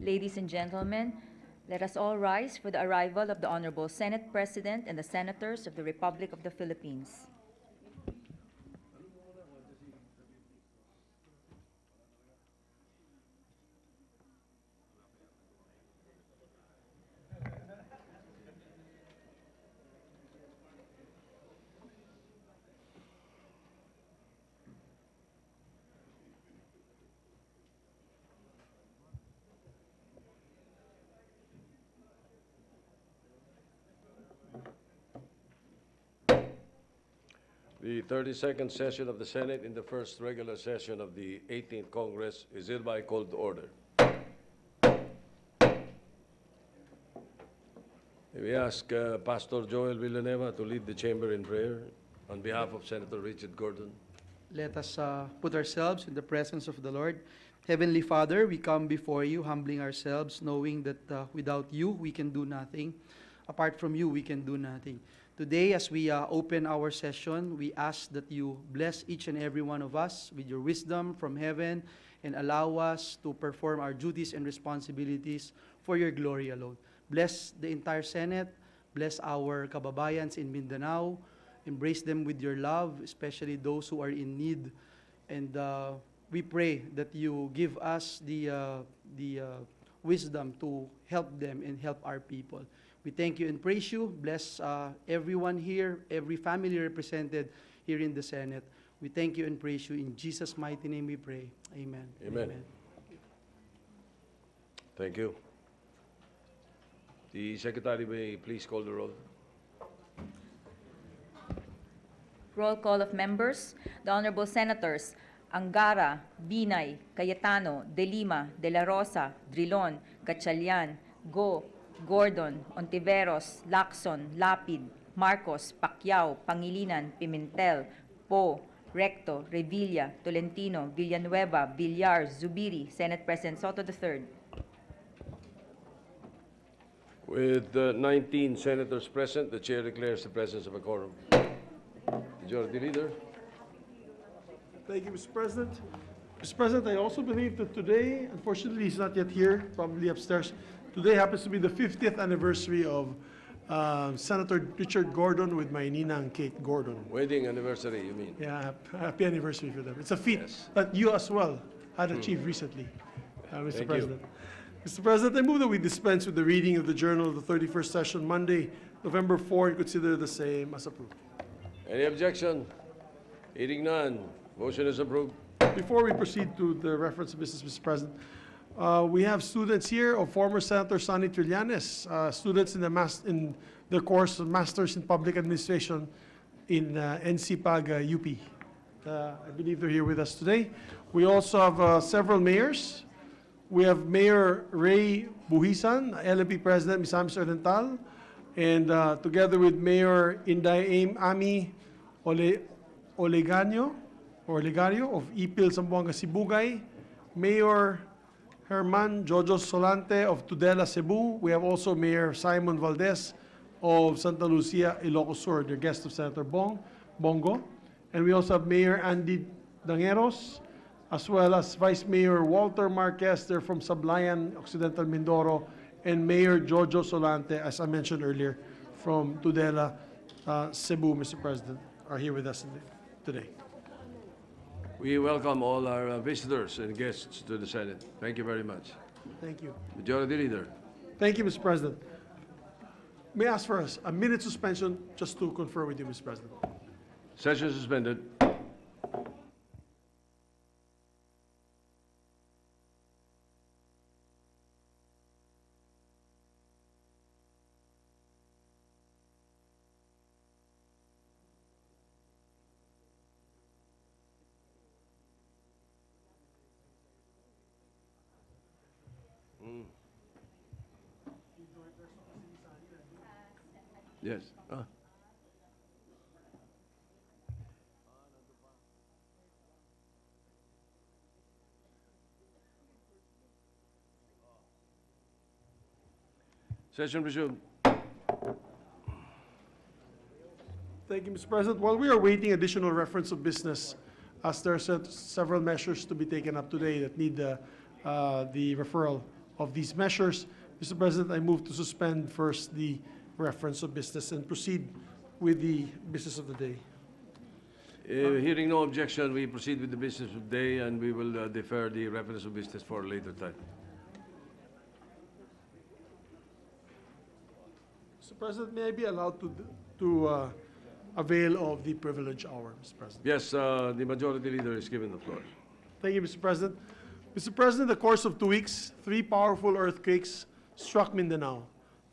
Ladies and gentlemen, let us all rise for the arrival of the Honorable Senate President and the Senators of the Republic of the Philippines. The 32nd session of the Senate in the first regular session of the 18th Congress is hereby called to order. We ask Pastor Joel Villanueva to lead the chamber in prayer on behalf of Senator Richard Gordon. Let us put ourselves in the presence of the Lord. Heavenly Father, we come before you, humbling ourselves, knowing that without you, we can do nothing. Apart from you, we can do nothing. Today, as we open our session, we ask that you bless each and every one of us with your wisdom from heaven and allow us to perform our duties and responsibilities for your glory alone. Bless the entire Senate, bless our kababayans in Mindanao, embrace them with your love, especially those who are in need. And we pray that you give us the wisdom to help them and help our people. We thank you and praise you. Bless everyone here, every family represented here in the Senate. We thank you and praise you. In Jesus' mighty name we pray. Amen. Amen. Thank you. The Secretary may please call the roll. Roll call of members. The Honorable Senators Angara, Binay, Cayetano, De Lima, De La Rosa, Drilon, Gatchalian, Go, Gordon, Ontiveros, Lacson, Lapid, Marcos, Pacquiao, Pangilinan, Pimentel, Poe, Recto, Revilla, Tolentino, Villanueva, Villar, Zubiri, Senate President Soto III. With 19 senators present, the chair declares the presence of a quorum. Majority Leader. Thank you, Mr. President. Mr. President, I also believe that today, unfortunately, he's not yet here, probably upstairs. Today happens to be the 50th anniversary of Senator Richard Gordon with my Ninang Kate Gordon. Wedding anniversary, you mean? Yeah, happy anniversary for them. It's a feat Yes. that you as well had achieved recently, Mr. Thank President. Mr. President, I move that we dispense with the reading of the Journal of the 31st Session, Monday, November 4, and consider the same as approved. Any objection? Hearing none, motion is approved. Before we proceed to the reference of business, Mr. President, we have students here of former Senator Sonny Trillanes, students in the course of Masters in Public Administration in NCPAG UP. I believe they're here with us today. We also have several mayors. We have Mayor Ray Buhisan, LMP President, Misamis Oriental, and together with Mayor Inday Ami Olegario of Ipil, Zamboanga, Sibugay, Mayor Herman Jojo Solante of Tudela, Cebu. We have also Mayor Simon Valdez of Santa Lucia, Ilocos Sur, the guest of Senator Bongo. And we also have Mayor Andy Dangeros, as well as Vice Mayor Walter Marquez, they're from Sablayan, Occidental Mindoro, and Mayor Jojo Solante, as I mentioned earlier, from Tudela, Cebu, Mr. President, are here with us today. We welcome all our visitors and guests to the Senate. Thank you very much. Thank you. Majority Leader. Thank you, Mr. President. May I ask for a minute suspension just to confer with you, Mr. President? Session suspended. Yes. Session resumed. Thank you, Mr. President. While we are waiting additional reference of business, as there are several measures to be taken up today that need the referral of these measures. Mr. President, I move to suspend first the reference of business and proceed with the business of the day. Hearing no objection, we proceed with the business of the day, and we will defer the reference of business for a later time. Mr. President, may I be allowed to avail of the privilege hour, Mr. President? Yes, the majority leader is given the floor. Thank you, Mr. President. Mr. President, in the course of 2 weeks, 3 powerful earthquakes struck Mindanao.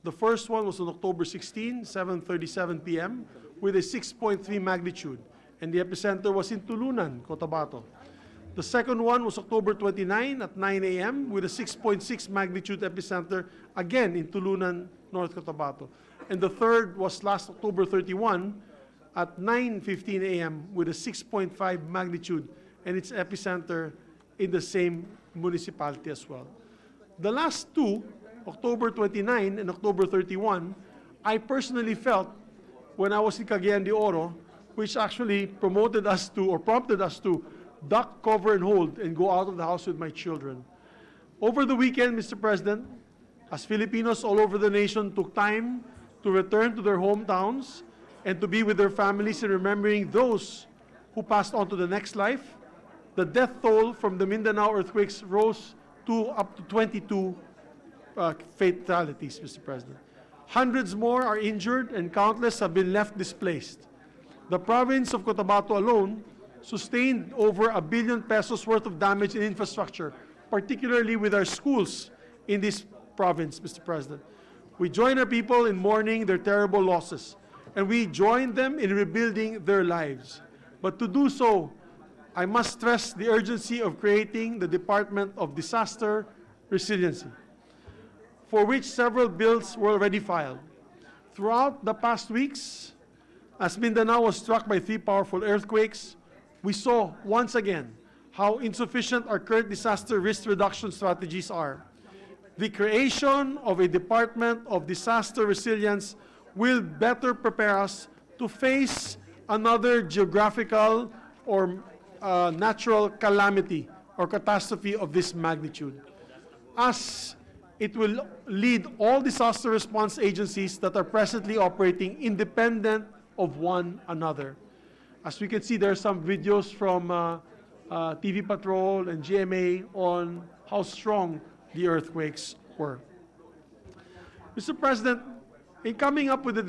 The first one was on October 16, 7:37 p.m., with a 6.3 magnitude, and the epicenter was in Tulunan, Cotabato. The second one was October 29 at 9 a.m. with a 6.6 magnitude epicenter, again in Tulunan, North Cotabato. And the third was last October 31 at 9:15 a.m. with a 6.5 magnitude, and its epicenter in the same municipality as well. The last two, October 29 and October 31, I personally felt when I was in Cagayan de Oro, which actually prompted us to duck, cover, and hold and go out of the house with my children. Over the weekend, Mr. President, as Filipinos all over the nation took time to return to their hometowns and to be with their families and remembering those who passed on to the next life, the death toll from the Mindanao earthquakes rose to up to 22 fatalities, Mr. President. Hundreds more are injured and countless have been left displaced. The province of Cotabato alone sustained over ₱1 billion worth of damage in infrastructure, particularly with our schools in this province, Mr. President. We join our people in mourning their terrible losses, and we join them in rebuilding their lives. But to do so, I must stress the urgency of creating the Department of Disaster Resiliency, for which several bills were already filed. Throughout the past weeks, as Mindanao was struck by 3 powerful earthquakes, we saw once again how insufficient our current disaster risk reduction strategies are. The creation of a Department of Disaster Resilience will better prepare us to face another geographical or natural calamity or catastrophe of this magnitude, as it will lead all disaster response agencies that are presently operating independent of one another. As we can see, there are some videos from TV Patrol and GMA on how strong the earthquakes were. Mr. President, in coming up with the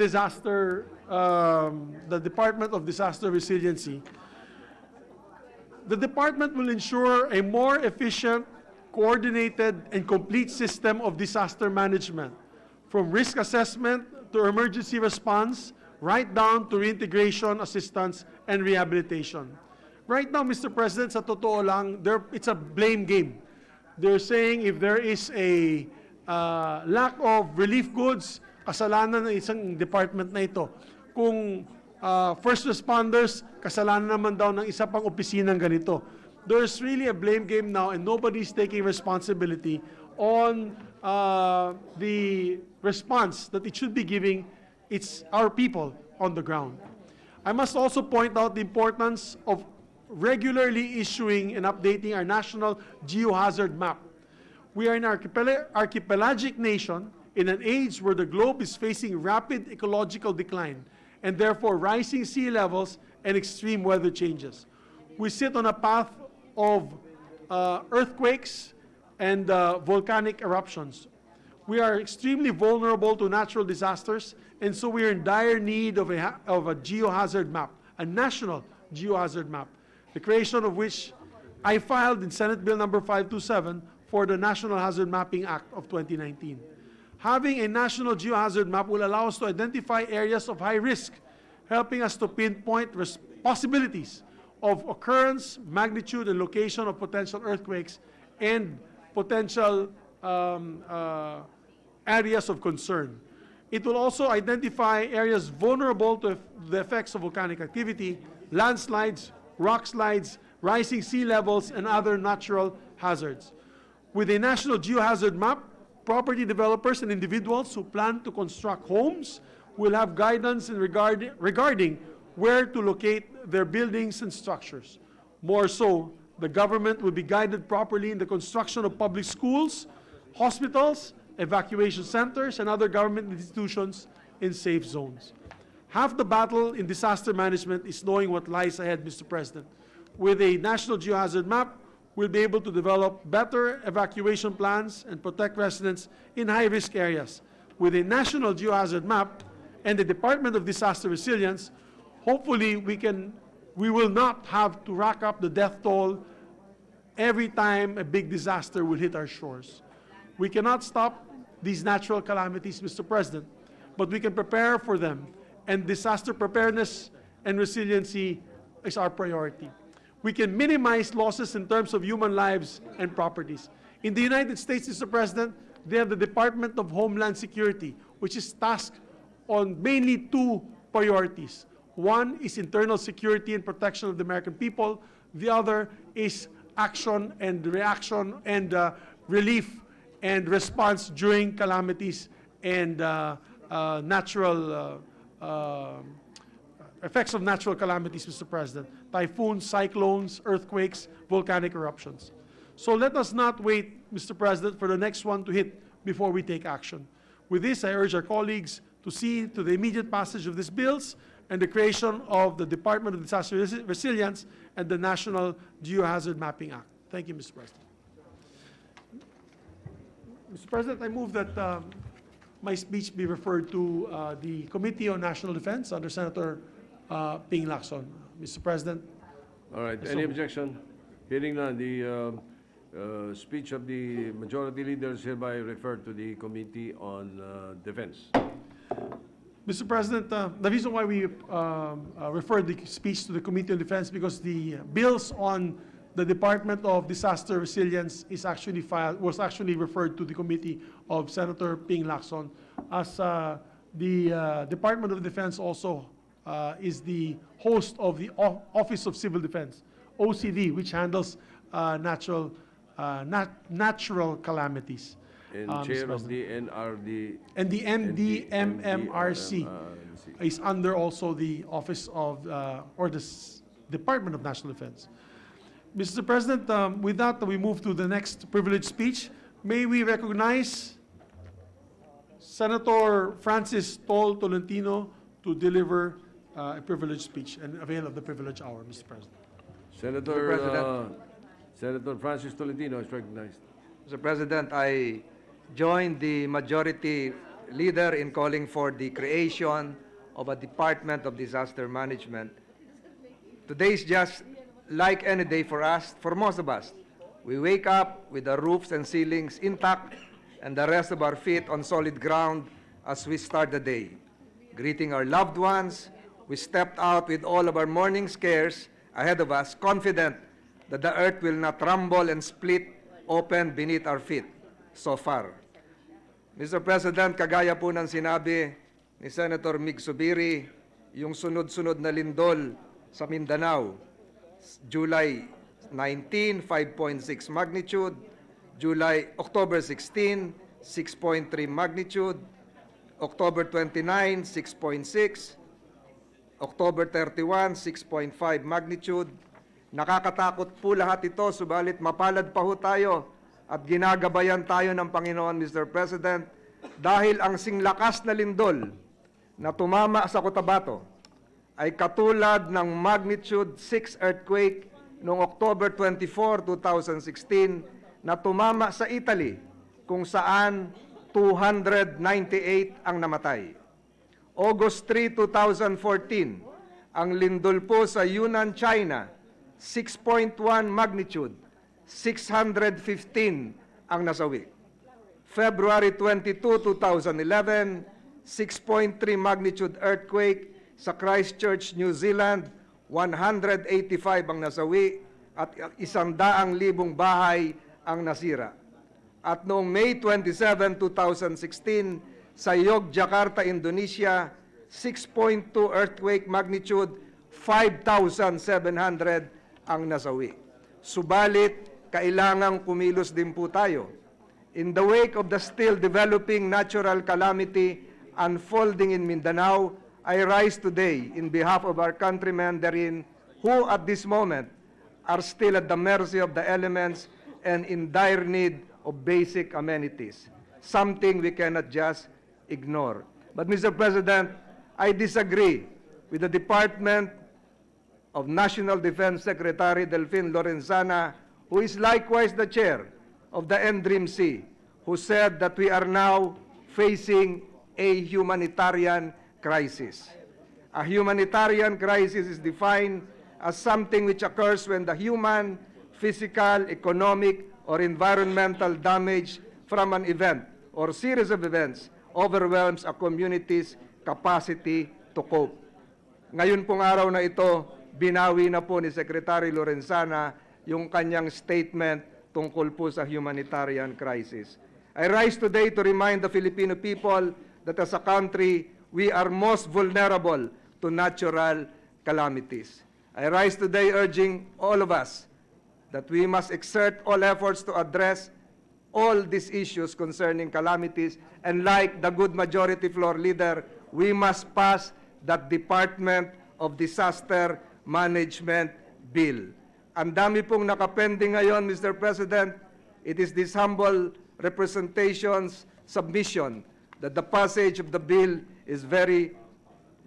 Department of Disaster Resiliency, the department will ensure a more efficient, coordinated, and complete system of disaster management, from risk assessment to emergency response, right down to reintegration, assistance, and rehabilitation. Right now, Mr. President, sa totoo lang, it's a blame game. They're saying if there is a lack of relief goods, kasalanan ng isang department na ito. Kung first responders, kasalanan naman daw ng isa pang opisinang ganito. There's really a blame game now, and nobody's taking responsibility on the response that it should be giving our people on the ground. I must also point out the importance of regularly issuing and updating our national geohazard map. We are an archipelagic nation in an age where the globe is facing rapid ecological decline and therefore rising sea levels and extreme weather changes. We sit on a path of earthquakes and volcanic eruptions. We are extremely vulnerable to natural disasters, and so we are in dire need of a geohazard map, a national geohazard map, the creation of which I filed in Senate Bill number 527 for the National Hazard Mapping Act of 2019. Having a national geohazard map will allow us to identify areas of high risk, helping us to pinpoint possibilities of occurrence, magnitude, and location of potential earthquakes and potential areas of concern. It will also identify areas vulnerable to the effects of volcanic activity, landslides, rock slides, rising sea levels, and other natural hazards. With a national geohazard map, property developers and individuals who plan to construct homes will have guidance regarding where to locate their buildings and structures. More so, the government will be guided properly in the construction of public schools, hospitals, evacuation centers, and other government institutions in safe zones. Half the battle in disaster management is knowing what lies ahead, Mr. President. With a national geohazard map, we'll be able to develop better evacuation plans and protect residents in high-risk areas. With a national geohazard map and the Department of Disaster Resilience, hopefully we will not have to rack up the death toll every time a big disaster will hit our shores. We cannot stop these natural calamities, Mr. President, but we can prepare for them, and disaster preparedness and resiliency is our priority. We can minimize losses in terms of human lives and properties. In the United States, Mr. President, they have the Department of Homeland Security, which is tasked on mainly two priorities. One is internal security and protection of the American people. The other is action and reaction and relief and response during calamities and natural effects of natural calamities, Mr. President. Typhoons, cyclones, earthquakes, volcanic eruptions. So let us not wait, Mr. President, for the next one to hit before we take action. With this, I urge our colleagues to see to the immediate passage of these bills and the creation of the Department of Disaster Resilience and the National Geohazard Mapping Act. Thank you, Mr. President. Mr. President, I move that my speech be referred to the Committee on National Defense under Senator Ping Lacson. Mr. President. All right, any objection? Hearing none, the speech of the majority leader is hereby referred to the Committee on Defense. Mr. President, the reason why we referred the speech to the Committee on Defense because the bills on the Department of Disaster Resilience was actually referred to the Committee of Senator Ping Lacson, as the Department of Defense also is the host of the Office of Civil Defense, OCD, which handles natural calamities. And chair of the NRD. And the NDMMRC is under also the Office of, or the Department of National Defense. Mr. President, with that, we move to the next privileged speech. May we recognize Senator Francis Tol Tolentino to deliver a privileged speech and avail of the privilege hour, Mr. President. Senator Francis Tolentino is recognized. Mr. President, I join the majority leader in calling for the creation of a Department of Disaster Management. Today is just like any day for us, for most of us. We wake up with the roofs and ceilings intact and the rest of our feet on solid ground as we start the day. Greeting our loved ones, we stepped out with all of our morning scares ahead of us, confident that the earth will not rumble and split open beneath our feet so far. Mr. President, kagaya po ng sinabi ni Senator Mig Subiri, yung sunod-sunod na lindol sa Mindanao, July 19, 5.6 magnitude, October 16, 6.3 magnitude, October 29, 6.6, October 31, 6.5 magnitude. Nakakatakot po lahat ito, subalit mapalad pa ho tayo at ginagabayan tayo ng Panginoon, Mr. President, dahil ang singlakas na lindol na tumama sa Cotabato ay katulad ng magnitude 6 earthquake noong October 24, 2016 na tumama sa Italy kung saan 298 ang namatay. August 3, 2014, ang lindol po sa Yunnan, China, 6.1 magnitude, 615 ang nasawi. February 22, 2011, 6.3 magnitude earthquake sa Christchurch, New Zealand, 185 ang nasawi at 100,000 bahay ang nasira. At noong May 27, 2016, sa Yogyakarta, Indonesia, 6.2 earthquake magnitude, 5,700 ang nasawi. Subalit, kailangang kumilos din po tayo. In the wake of the still developing natural calamity unfolding in Mindanao, I rise today in behalf of our countrymen therein who at this moment are still at the mercy of the elements and in dire need of basic amenities, something we cannot just ignore. But Mr. President, I disagree with the Department of National Defense Secretary Delfin Lorenzana, who is likewise the chair of the NDRIMC, who said that we are now facing a humanitarian crisis. A humanitarian crisis is defined as something which occurs when the human, physical, economic, or environmental damage from an event or series of events overwhelms a community's capacity to cope. Ngayon pong araw na ito, binawi na po ni Secretary Lorenzana yung kanyang statement tungkol po sa humanitarian crisis. I rise today to remind the Filipino people that as a country, we are most vulnerable to natural calamities. I rise today urging all of us that we must exert all efforts to address all these issues concerning calamities, and like the good majority floor leader, we must pass that Department of Disaster Management Bill. Ang dami pong nakapending ngayon, Mr. President. It is this humble representation's submission that the passage of the bill is very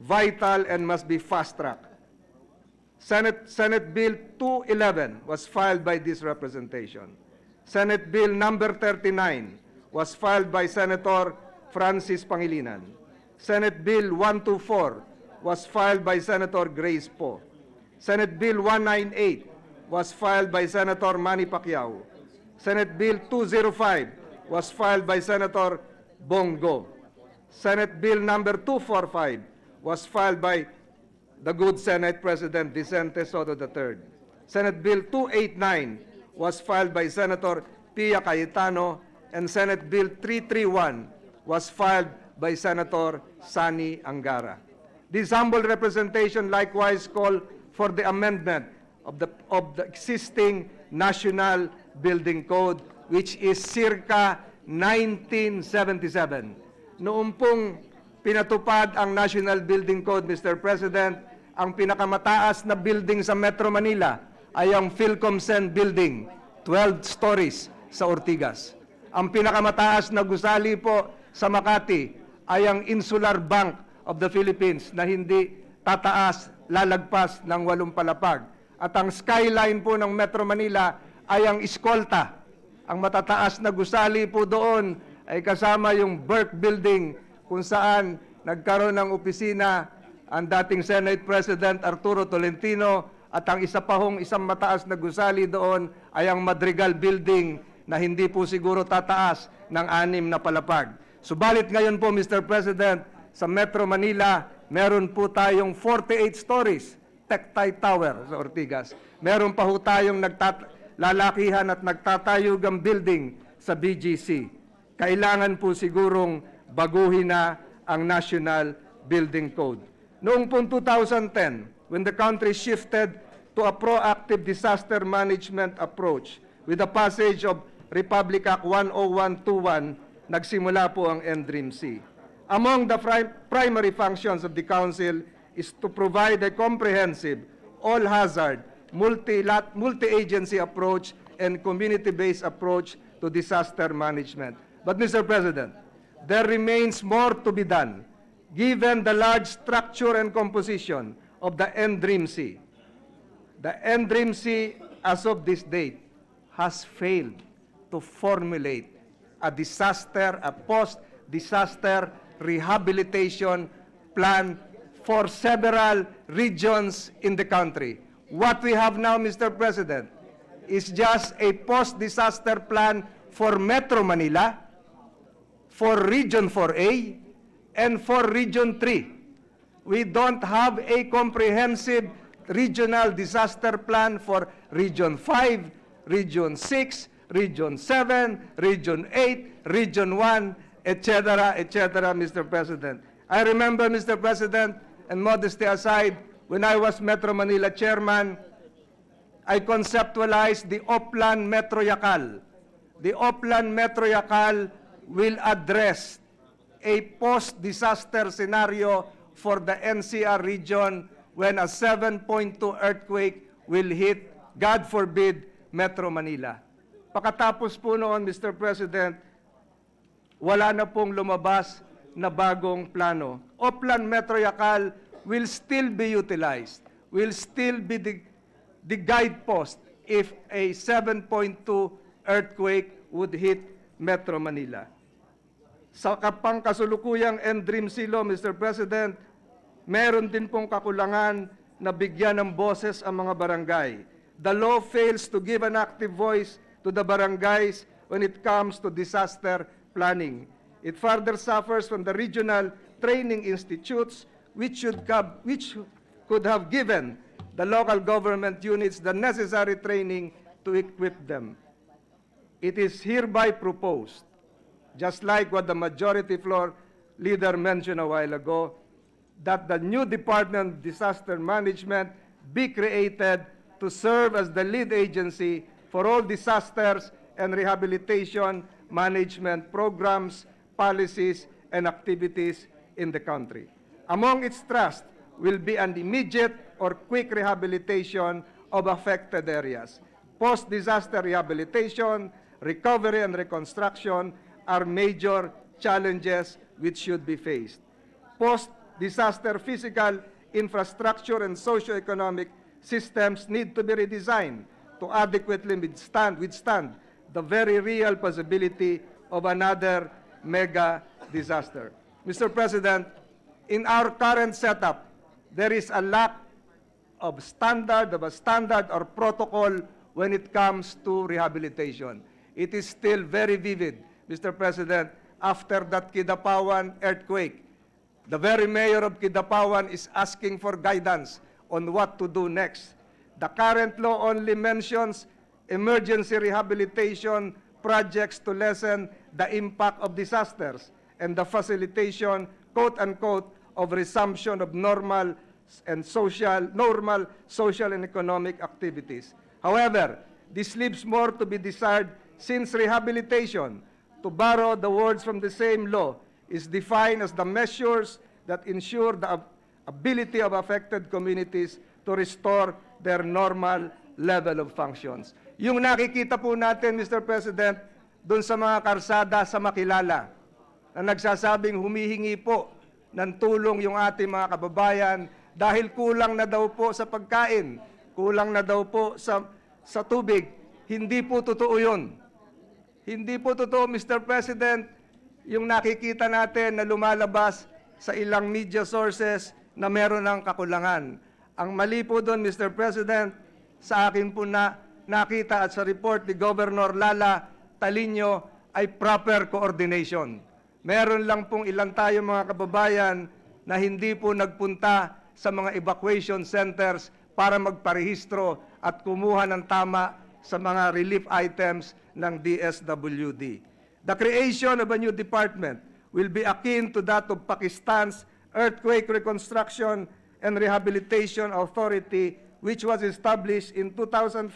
vital and must be fast-tracked. Senate Bill 211 was filed by this representation. Senate Bill number 39 was filed by Senator Francis Pangilinan. Senate Bill 124 was filed by Senator Grace Poe. Senate Bill 198 was filed by Senator Manny Pacquiao. Senate Bill 205 was filed by Senator Bongo. Senate Bill number 245 was filed by the good Senate President Vicente Soto III. Senate Bill 289 was filed by Senator Pia Cayetano, and Senate Bill 331 was filed by Senator Sani Angara. This humble representation likewise called for the amendment of the existing National Building Code, which is circa 1977. Noong pong pinatupad ang National Building Code, Mr. President, ang pinakamataas na building sa Metro Manila ay ang Philcomsen Building, 12 stories sa Ortigas. Ang pinakamataas na gusali po sa Makati ay ang Insular Bank of the Philippines na hindi tataas, lalagpas ng 8 palapag. At ang skyline po ng Metro Manila ay ang Escolta. Ang matataas na gusali po doon ay kasama yung Burke Building, kung saan nagkaroon ng opisina ang dating Senate President Arturo Tolentino, at ang isa pa hong isang mataas na gusali doon ay ang Madrigal Building na hindi po siguro tataas ng 6 na palapag. Subalit ngayon po, Mr. President, sa Metro Manila, meron po tayong 48 stories, Tectay Tower sa Ortigas. Meron pa ho tayong lalakihan at nagtatayugang building sa BGC. Kailangan po sigurong baguhin na ang National Building Code. Noong pong 2010, when the country shifted to a proactive disaster management approach with the passage of Republic Act 10121, nagsimula po ang NDRIMC. Among the primary functions of the Council is to provide a comprehensive, all-hazard, multi-agency approach and community-based approach to disaster management. But, Mr. President, there remains more to be done, given the large structure and composition of the NDRIMC. The NDRIMC, as of this date, has failed to formulate a post-disaster rehabilitation plan for several regions in the country. What we have now, Mr. President, is just a post-disaster plan for Metro Manila, for Region 4A, and for Region 3. We don't have a comprehensive regional disaster plan for Region 5, Region 6, Region 7, Region 8, Region 1, etc., Mr. President. I remember, Mr. President, and modesty aside, when I was Metro Manila Chairman, I conceptualized the Oplan Metro Yacal. The Oplan Metro Yacal will address a post-disaster scenario for the NCR region when a 7.2 earthquake will hit, God forbid, Metro Manila. Pakatapos po noon, Mr. President, wala na pong lumabas na bagong plano. Oplan Metro Yacal will still be utilized, will still be the guidepost if a 7.2 earthquake would hit Metro Manila. Sa kasulukuyang Dream Silo, Mr. President, meron din pong kakulangan na bigyan ng boses ang mga barangay. The law fails to give an active voice to the barangays when it comes to disaster planning. It further suffers from the regional training institutes which could have given the local government units the necessary training to equip them. It is hereby proposed, just like what the majority floor leader mentioned a while ago, that the new Department of Disaster Management be created to serve as the lead agency for all disasters and rehabilitation management programs, policies, and activities in the country. Among its tasks will be an immediate or quick rehabilitation of affected areas. Post-disaster rehabilitation, recovery, and reconstruction are major challenges which should be faced. Post-disaster physical infrastructure and socio-economic systems need to be redesigned to adequately withstand the very real possibility of another mega disaster. Mr. President, in our current setup, there is a lack of a standard or protocol when it comes to rehabilitation. It is still very vivid, Mr. President, after that Kidapawan earthquake. The very mayor of Kidapawan is asking for guidance on what to do next. The current law only mentions emergency rehabilitation projects to lessen the impact of disasters and the facilitation, quote-unquote, of resumption of normal social and economic activities. However, this leaves more to be desired since rehabilitation, to borrow the words from the same law, is defined as the measures that ensure the ability of affected communities to restore their normal level of functions. Yung nakikita po natin, Mr. President, doon sa mga karsada sa Makilala, na nagsasabing humihingi po ng tulong yung ating mga kababayan dahil kulang na daw po sa pagkain, kulang na daw po sa tubig. Hindi po totoo yun. Hindi po totoo, Mr. President, yung nakikita natin na lumalabas sa ilang media sources na meron ng kakulangan. Ang mali po doon, Mr. President, sa akin po nakita at sa report ni Governor Lala Talino ay proper coordination. Meron lang pong ilan tayo mga kababayan na hindi po nagpunta sa mga evacuation centers para magparehistro at kumuha ng tama sa mga relief items ng DSWD. The creation of a new department will be akin to that of Pakistan's Earthquake Reconstruction and Rehabilitation Authority, which was established in 2005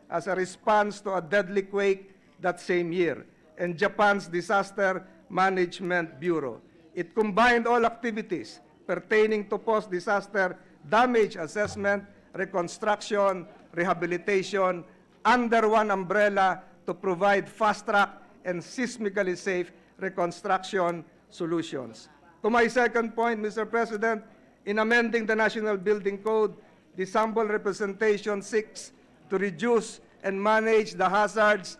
as a response to a deadly quake that same year, and Japan's Disaster Management Bureau. It combined all activities pertaining to post-disaster damage assessment, reconstruction, rehabilitation, under one umbrella to provide fast-track and seismically safe reconstruction solutions. To my second point, Mr. President, in amending the National Building Code, the sample representation seeks to reduce and manage the hazards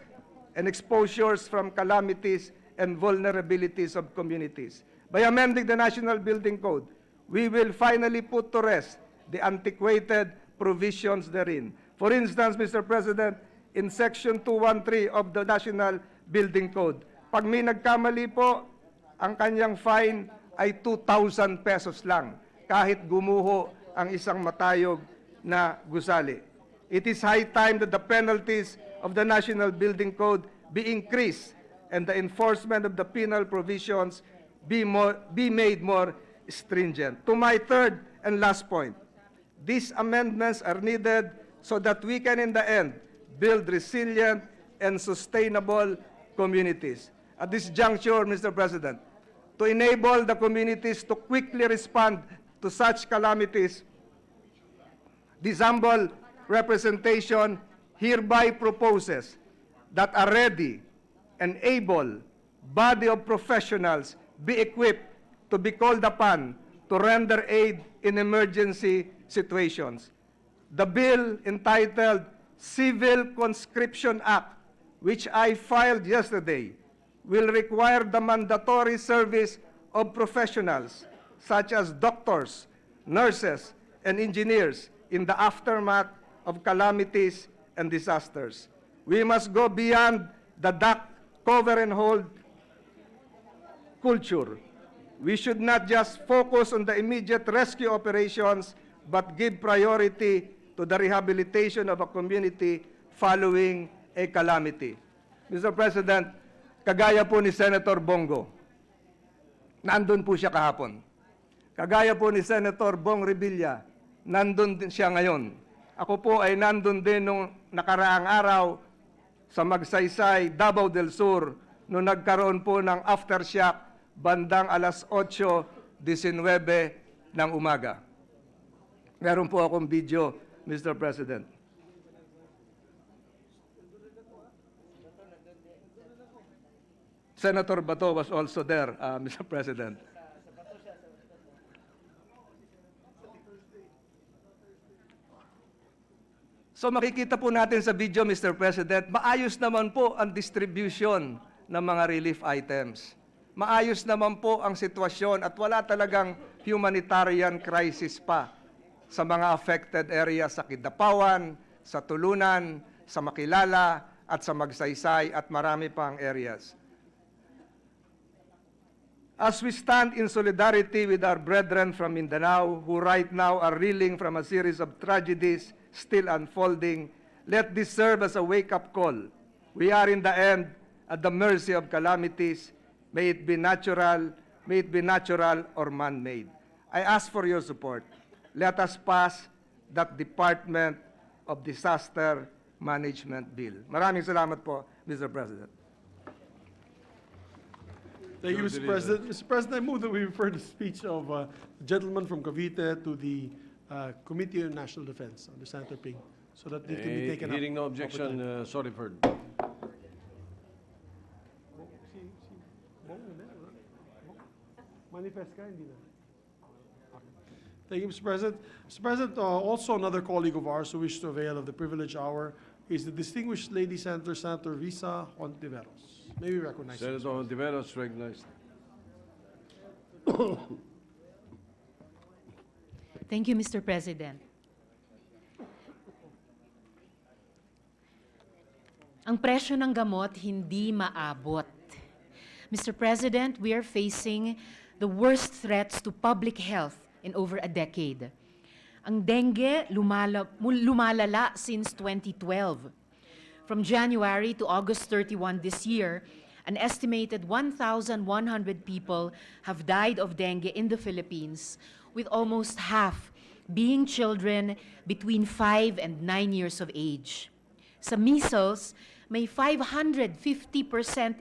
and exposures from calamities and vulnerabilities of communities. By amending the National Building Code, we will finally put to rest the antiquated provisions therein. For instance, Mr. President, in Section 213 of the National Building Code, pag may nagkamali po, ang kanyang fine ay 2,000 pesos lang, kahit gumuho ang isang matayog na gusali. It is high time that the penalties of the National Building Code be increased and the enforcement of the penal provisions be made more stringent. To my third and last point, these amendments are needed so that we can, in the end, build resilient and sustainable communities. At this juncture, Mr. President, to enable the communities to quickly respond to such calamities, this humble representation hereby proposes that a ready and able body of professionals be equipped to be called upon to render aid in emergency situations. The bill entitled Civil Conscription Act, which I filed yesterday, will require the mandatory service of professionals such as doctors, nurses, and engineers in the aftermath of calamities and disasters. We must go beyond the duck, cover, and hold culture. We should not just focus on the immediate rescue operations, but give priority to the rehabilitation of a community following a calamity. Mr. President, kagaya po ni Senator Bongo, nandun po siya kahapon. Kagaya po ni Senator Bong Revilla, nandun din siya ngayon. Ako po ay nandun din nung nakaraang araw sa Magsaysay, Davao del Sur, nung nagkaroon po ng aftershock bandang alas 8:19 ng umaga. Meron po akong video, Mr. President. Senator Bato was also there, Mr. President. So makikita po natin sa video, Mr. President, maayos naman po ang distribution ng mga relief items. Maayos naman po ang sitwasyon at wala talagang humanitarian crisis pa sa mga affected areas sa Kidapawan, sa Tulunan, sa Makilala, at sa Magsaysay at marami pang areas. As we stand in solidarity with our brethren from Mindanao who right now are reeling from a series of tragedies still unfolding, let this serve as a wake-up call. We are in the end at the mercy of calamities, may it be natural or man-made. I ask for your support. Let us pass that Department of Disaster Management Bill. Maraming salamat po, Mr. President. Thank you, Mr. President. Mr. President, I move that we refer the speech of the gentleman from Cavite to the Committee on National Defense under Senator Ping, so that it can be taken up. Hearing no objection, so referred. Manifest ka, hindi na. Thank you, Mr. President. Mr. President, also another colleague of ours who wished to avail of the privilege hour is the distinguished lady senator, Senator Risa Hontiveros. May we recognize her? Senator Hontiveros recognized. Thank you, Mr. President. Ang presyo ng gamot hindi maabot. Mr. President, we are facing the worst threats to public health in over a decade. Ang dengue lumalala since 2012. From January to August 31 this year, an estimated 1,100 people have died of dengue in the Philippines, with almost half being children between 5 and 9 years of age. Sa measles, may 550%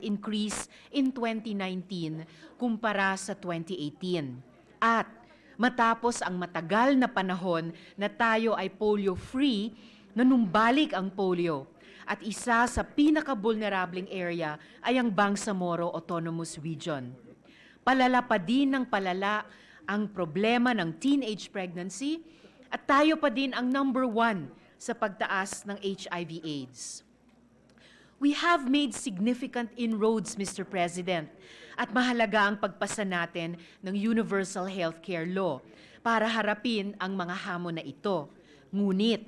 increase in 2019 kumpara sa 2018. At matapos ang matagal na panahon na tayo ay polio-free, nanumbalik ang polio. At isa sa pinaka-vulnerableng area ay ang Bangsamoro Autonomous Region. Palala pa din ng palala ang problema ng teenage pregnancy at tayo pa din ang #1 sa pagtaas ng HIV/AIDS. We have made significant inroads, Mr. President, at mahalaga ang pagpasa natin ng Universal Healthcare Law para harapin ang mga hamon na ito. Ngunit,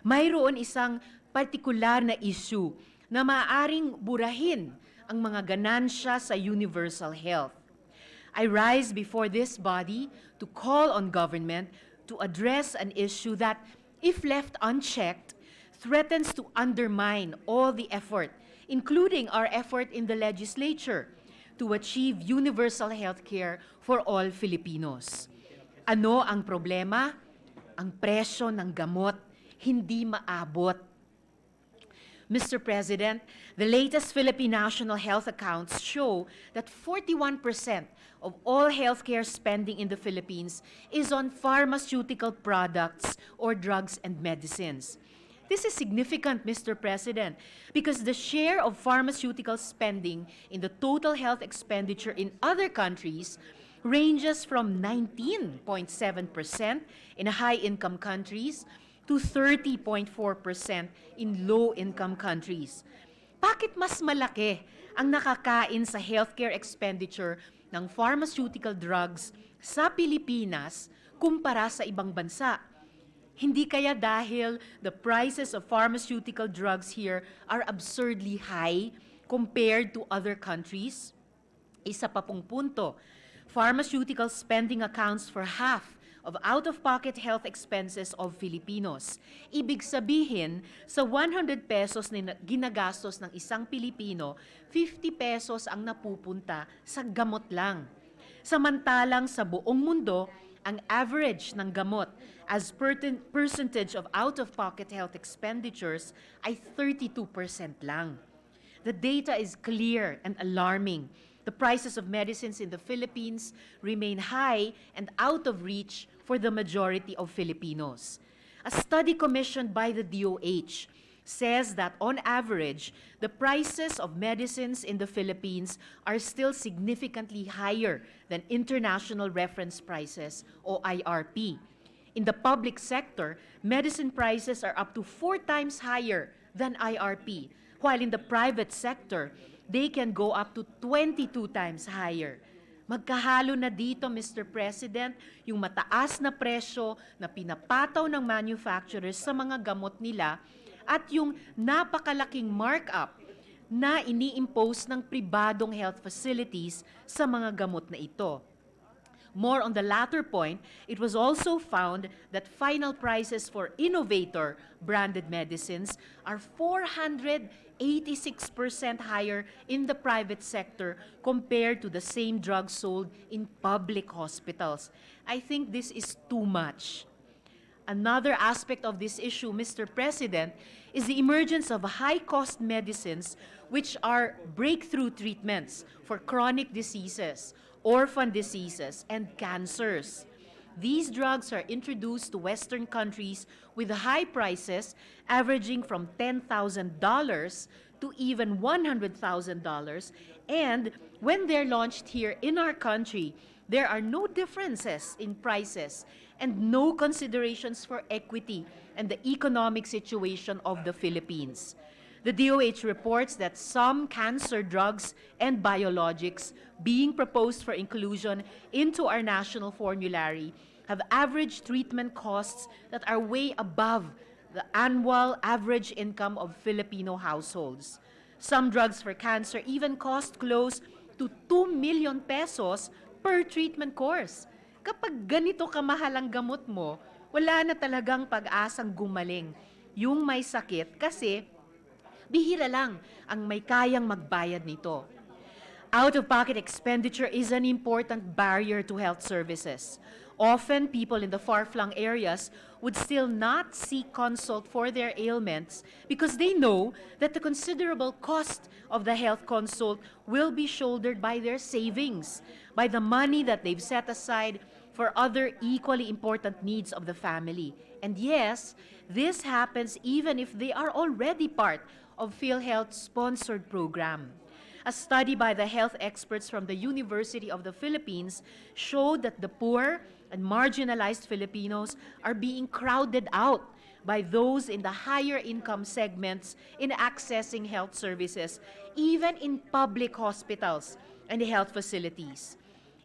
mayroon isang partikular na issue na maaaring burahin ang mga ganansya sa universal health. I rise before this body to call on government to address an issue that, if left unchecked, threatens to undermine all the effort, including our effort in the legislature, to achieve universal health care for all Filipinos. Ano ang problema? Ang presyo ng gamot hindi maabot. Mr. President, the latest Philippine national health accounts show that 41% of all healthcare spending in the Philippines is on pharmaceutical products or drugs and medicines. This is significant, Mr. President, because the share of pharmaceutical spending in the total health expenditure in other countries ranges from 19.7% in high-income countries to 30.4% in low-income countries. Bakit mas malaki ang nakakain sa healthcare expenditure ng pharmaceutical drugs sa Pilipinas kumpara sa ibang bansa? Hindi kaya dahil the prices of pharmaceutical drugs here are absurdly high compared to other countries? Isa pa pong punto, pharmaceutical spending accounts for half of out-of-pocket health expenses of Filipinos. Ibig sabihin, sa 100 pesos na ginagastos ng isang Pilipino, 50 pesos ang napupunta sa gamot lang. Samantalang sa buong mundo, ang average ng gamot as percentage of out-of-pocket health expenditures ay 32% lang. The data is clear and alarming. The prices of medicines in the Philippines remain high and out of reach for the majority of Filipinos. A study commissioned by the DOH says that on average, the prices of medicines in the Philippines are still significantly higher than international reference prices o IRP. In the public sector, medicine prices are up to 4 times higher than IRP, while in the private sector, they can go up to 22 times higher. Magkahalo na dito, Mr. President, yung mataas na presyo na pinapataw ng manufacturers sa mga gamot nila at yung napakalaking markup na ini-impose ng pribadong health facilities sa mga gamot na ito. More on the latter point, it was also found that final prices for innovator-branded medicines are 486% higher in the private sector compared to the same drugs sold in public hospitals. I think this is too much. Another aspect of this issue, Mr. President, is the emergence of high-cost medicines which are breakthrough treatments for chronic diseases, orphan diseases, and cancers. These drugs are introduced to Western countries with high prices averaging from $10,000 to even $100,000, and when they're launched here in our country, there are no differences in prices and no considerations for equity and the economic situation of the Philippines. The DOH reports that some cancer drugs and biologics being proposed for inclusion into our national formulary have average treatment costs that are way above the annual average income of Filipino households. Some drugs for cancer even cost close to 2 million pesos per treatment course. Kapag ganito kamahal ang gamot mo, wala na talagang pag-asang gumaling yung may sakit kasi bihira lang ang may kayang magbayad nito. Out-of-pocket expenditure is an important barrier to health services. Often, people in the far-flung areas would still not seek consult for their ailments because they know that the considerable cost of the health consult will be shouldered by their savings, by the money that they've set aside for other equally important needs of the family. And yes, this happens even if they are already part of PhilHealth's sponsored program. A study by the health experts from the University of the Philippines showed that the poor and marginalized Filipinos are being crowded out by those in the higher income segments in accessing health services, even in public hospitals and health facilities.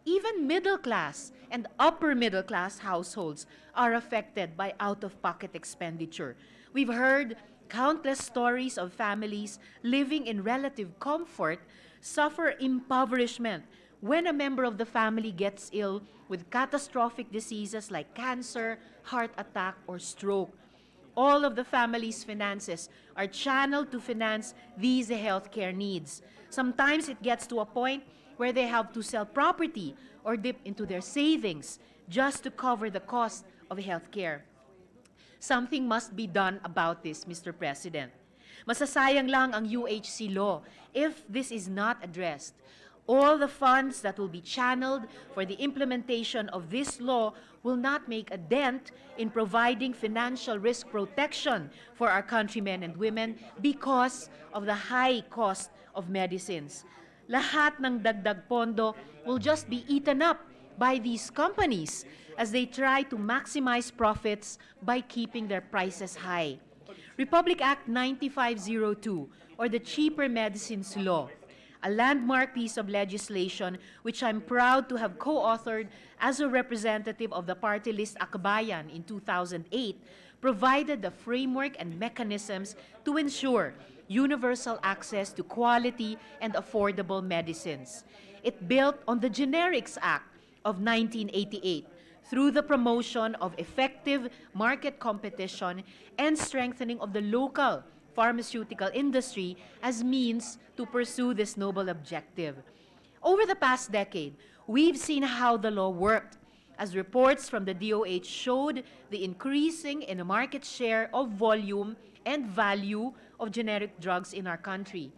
Even middle class and upper middle class households are affected by out-of-pocket expenditure. We've heard countless stories of families living in relative comfort suffer impoverishment when a member of the family gets ill with catastrophic diseases like cancer, heart attack, or stroke. All of the family's finances are channeled to finance these healthcare needs. Sometimes it gets to a point where they have to sell property or dip into their savings just to cover the cost of healthcare. Something must be done about this, Mr. President. Masasayang lang ang UHC law if this is not addressed. All the funds that will be channeled for the implementation of this law will not make a dent in providing financial risk protection for our countrymen and women because of the high cost of medicines. Lahat ng dagdag pondo will just be eaten up by these companies as they try to maximize profits by keeping their prices high. Republic Act 9502, or the Cheaper Medicines Law, a landmark piece of legislation which I'm proud to have co-authored as a representative of the party list Akbayan in 2008, provided the framework and mechanisms to ensure universal access to quality and affordable medicines. It built on the Generics Act of 1988 through the promotion of effective market competition and strengthening of the local pharmaceutical industry as means to pursue this noble objective. Over the past decade, we've seen how the law worked, as reports from the DOH showed the increasing in the market share of volume and value of generic drugs in our country.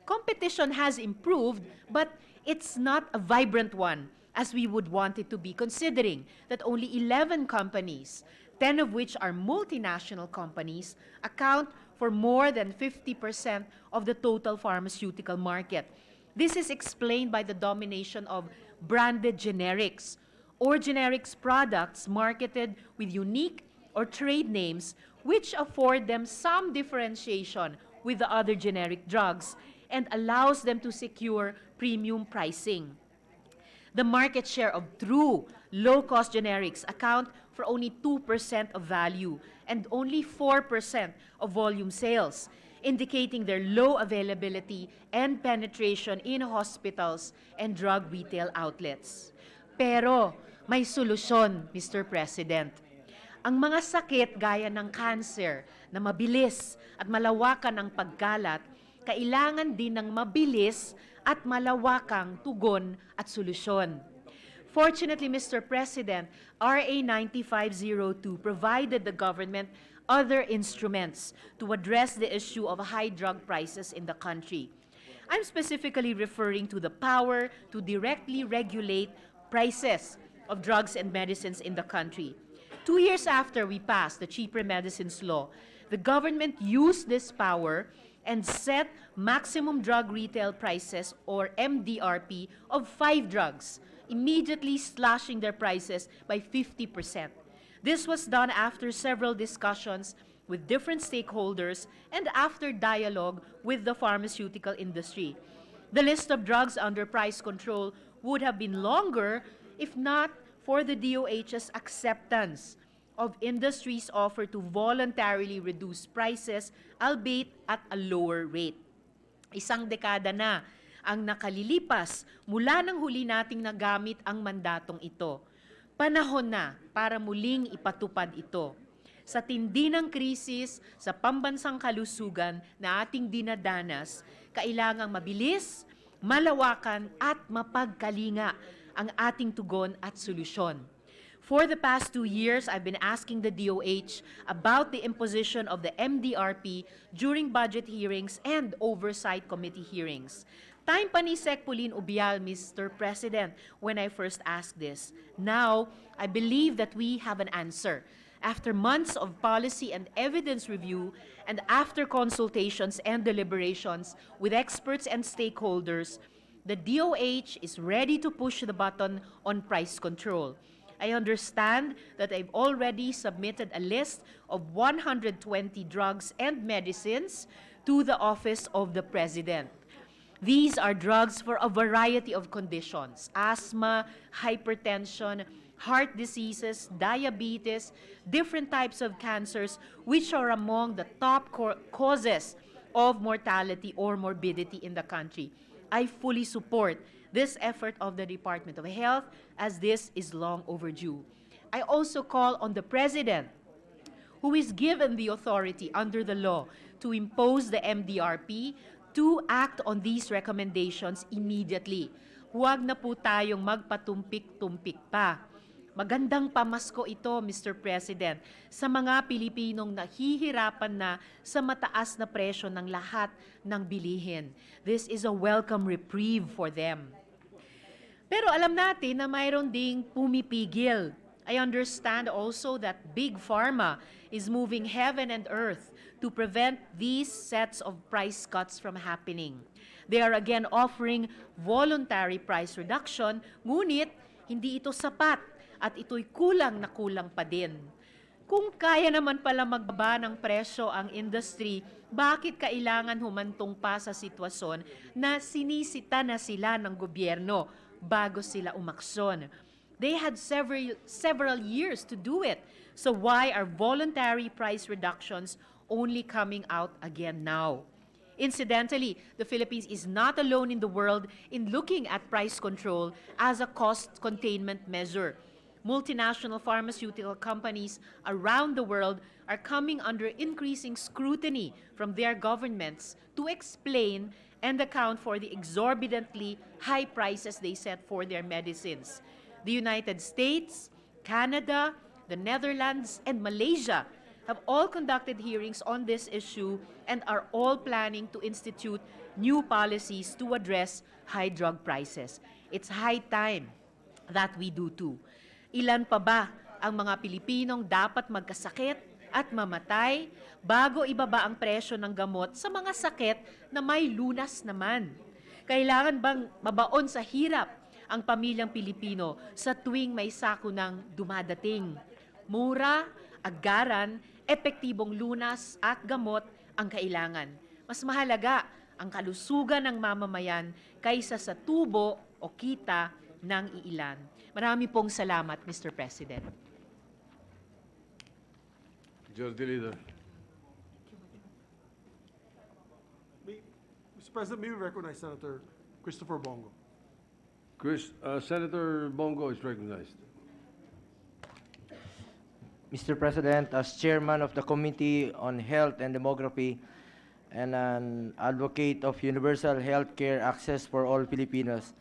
Competition has improved, but it's not a vibrant one, as we would want it to be, considering that only 11 companies, 10 of which are multinational companies, account for more than 50% of the total pharmaceutical market. This is explained by the domination of branded generics, or generics products marketed with unique or trade names which afford them some differentiation with the other generic drugs and allows them to secure premium pricing. The market share of true low-cost generics account for only 2% of value and only 4% of volume sales, indicating their low availability and penetration in hospitals and drug retail outlets. Pero may solusyon, Mr. President. Ang mga sakit gaya ng cancer na mabilis at malawakan ang pagkalat, kailangan din ng mabilis at malawakang tugon at solusyon. Fortunately, Mr. President, RA 9502 provided the government other instruments to address the issue of high drug prices in the country. I'm specifically referring to the power to directly regulate prices of drugs and medicines in the country. 2 years after we passed the Cheaper Medicines Law, the government used this power and set maximum drug retail prices, or MDRP, of 5 drugs, immediately slashing their prices by 50%. This was done after several discussions with different stakeholders and after dialogue with the pharmaceutical industry. The list of drugs under price control would have been longer if not for the DOH's acceptance of industry's offer to voluntarily reduce prices, albeit at a lower rate. Isang dekada na ang nakalilipas mula nang huli nating nagamit ang mandatong ito. Panahon na para muling ipatupad ito. Sa tindi ng krisis sa pambansang kalusugan na ating dinadanas, kailangang mabilis, malawakan at mapagkalinga ang ating tugon at solusyon. For the past 2 years, I've been asking the DOH about the imposition of the MDRP during budget hearings and oversight committee hearings. Time pa ni Sec. Pauline Ubial, Mr. President, when I first asked this. Now, I believe that we have an answer. After months of policy and evidence review, and after consultations and deliberations with experts and stakeholders, the DOH is ready to push the button on price control. I understand that I've already submitted a list of 120 drugs and medicines to the Office of the President. These are drugs for a variety of conditions: asthma, hypertension, heart diseases, diabetes, different types of cancers, which are among the top causes of mortality or morbidity in the country. I fully support this effort of the Department of Health, as this is long overdue. I also call on the President, who is given the authority under the law to impose the MDRP, to act on these recommendations immediately. Huwag na po tayong magpatumpik-tumpik pa. Magandang pamasko ito, Mr. President, sa mga Pilipinong nahihirapan na sa mataas na presyo ng lahat ng bilihin. This is a welcome reprieve for them. Pero alam natin na mayroon ding pumipigil. I understand also that Big Pharma is moving heaven and earth to prevent these sets of price cuts from happening. They are again offering voluntary price reduction, ngunit hindi ito sapat at ito'y kulang na kulang pa din. Kung kaya naman pala magbaba ng presyo ang industry, bakit kailangan humantong pa sa sitwasyon na sinisita na sila ng gobyerno bago sila umaksyon? They had several years to do it. So why are voluntary price reductions only coming out again now? Incidentally, the Philippines is not alone in the world in looking at price control as a cost containment measure. Multinational pharmaceutical companies around the world are coming under increasing scrutiny from their governments to explain and account for the exorbitantly high prices they set for their medicines. The United States, Canada, the Netherlands, and Malaysia have all conducted hearings on this issue and are all planning to institute new policies to address high drug prices. It's high time that we do too. Ilan pa ba ang mga Pilipinong dapat magkasakit at mamatay bago ibaba ang presyo ng gamot sa mga sakit na may lunas naman? Kailangan bang mabaon sa hirap ang pamilyang Pilipino sa tuwing may sako ng dumadating? Mura, agaran, epektibong lunas at gamot ang kailangan. Mas mahalaga ang kalusugan ng mamamayan kaysa sa tubo o kita ng iilan. Marami pong salamat, Mr. President. Majority Leader. Mr. President, may we recognize Senator Christopher Bongo? Senator Bongo is recognized. Mr. President, as chairman of the Committee on Health and Demography and an advocate of universal health care access for all Filipinos,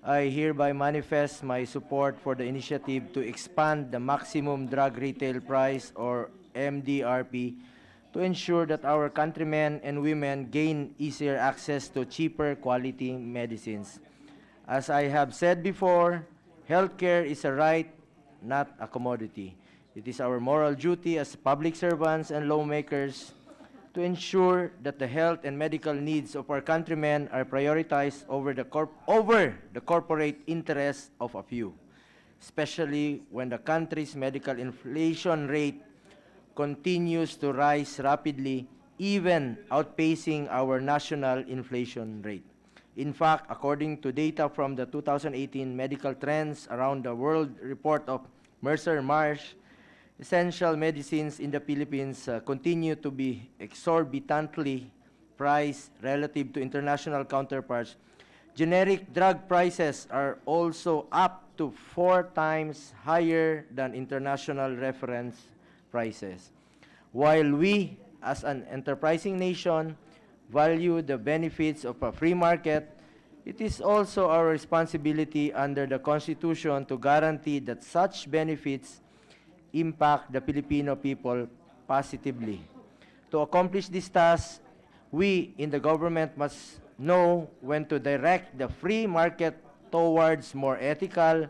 I hereby manifest my support for the initiative to expand the maximum drug retail price, or MDRP, to ensure that our countrymen and women gain easier access to cheaper quality medicines. As I have said before, healthcare is a right, not a commodity. It is our moral duty as public servants and lawmakers to ensure that the health and medical needs of our countrymen are prioritized over the corporate interests of a few, especially when the country's medical inflation rate continues to rise rapidly, even outpacing our national inflation rate. In fact, according to data from the 2018 Medical Trends Around the World report of Mercer Marsh, essential medicines in the Philippines continue to be exorbitantly priced relative to international counterparts. Generic drug prices are also up to 4 times higher than international reference prices. While we, as an enterprising nation, value the benefits of a free market, it is also our responsibility under the Constitution to guarantee that such benefits impact the Filipino people positively. To accomplish this task, we in the government must know when to direct the free market towards more ethical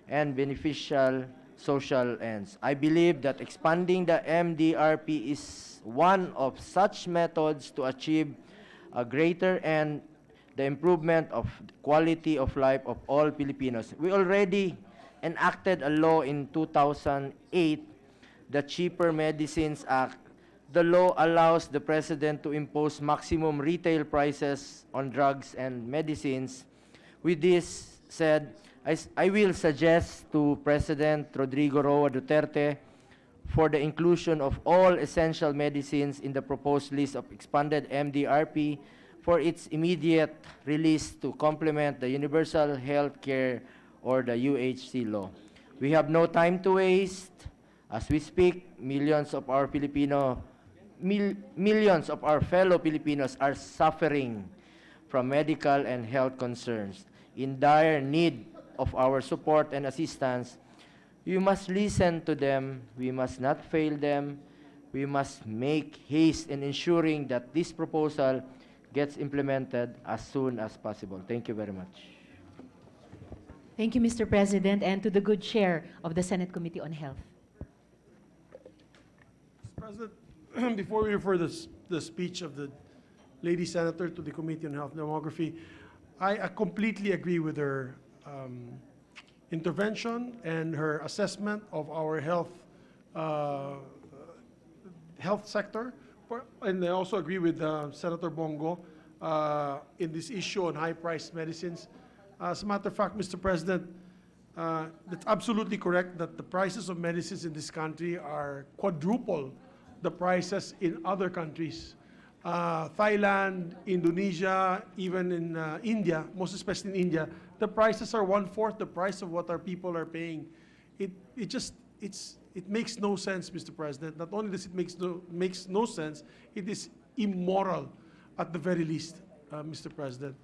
and beneficial social ends. I believe that expanding the MDRP is one of such methods to achieve a greater end, the improvement of quality of life of all Filipinos. We already enacted a law in 2008, the Cheaper Medicines Act. The law allows the President to impose maximum retail prices on drugs and medicines. With this said, I will suggest to President Rodrigo Roa Duterte for the inclusion of all essential medicines in the proposed list of expanded MDRP for its immediate release to complement the Universal Health Care or the UHC law. We have no time to waste. As we speak, millions of our fellow Filipinos are suffering from medical and health concerns, in dire need of our support and assistance. We must listen to them. We must not fail them. We must make haste in ensuring that this proposal gets implemented as soon as possible. Thank you very much. Thank you, Mr. President, and to the good chair of the Senate Committee on Health. Mr. President, before we refer the speech of the lady senator to the Committee on Health and Demography, I completely agree with her intervention and her assessment of our health sector. And I also agree with Senator Bongo in this issue on high-priced medicines. As a matter of fact, Mr. President, that's absolutely correct that the prices of medicines in this country are quadruple the prices in other countries. Thailand, Indonesia, even in India, most especially in India, the prices are 1/4 the price of what our people are paying. It makes no sense, Mr. President. Not only does it makes no sense, it is immoral at the very least, Mr. President.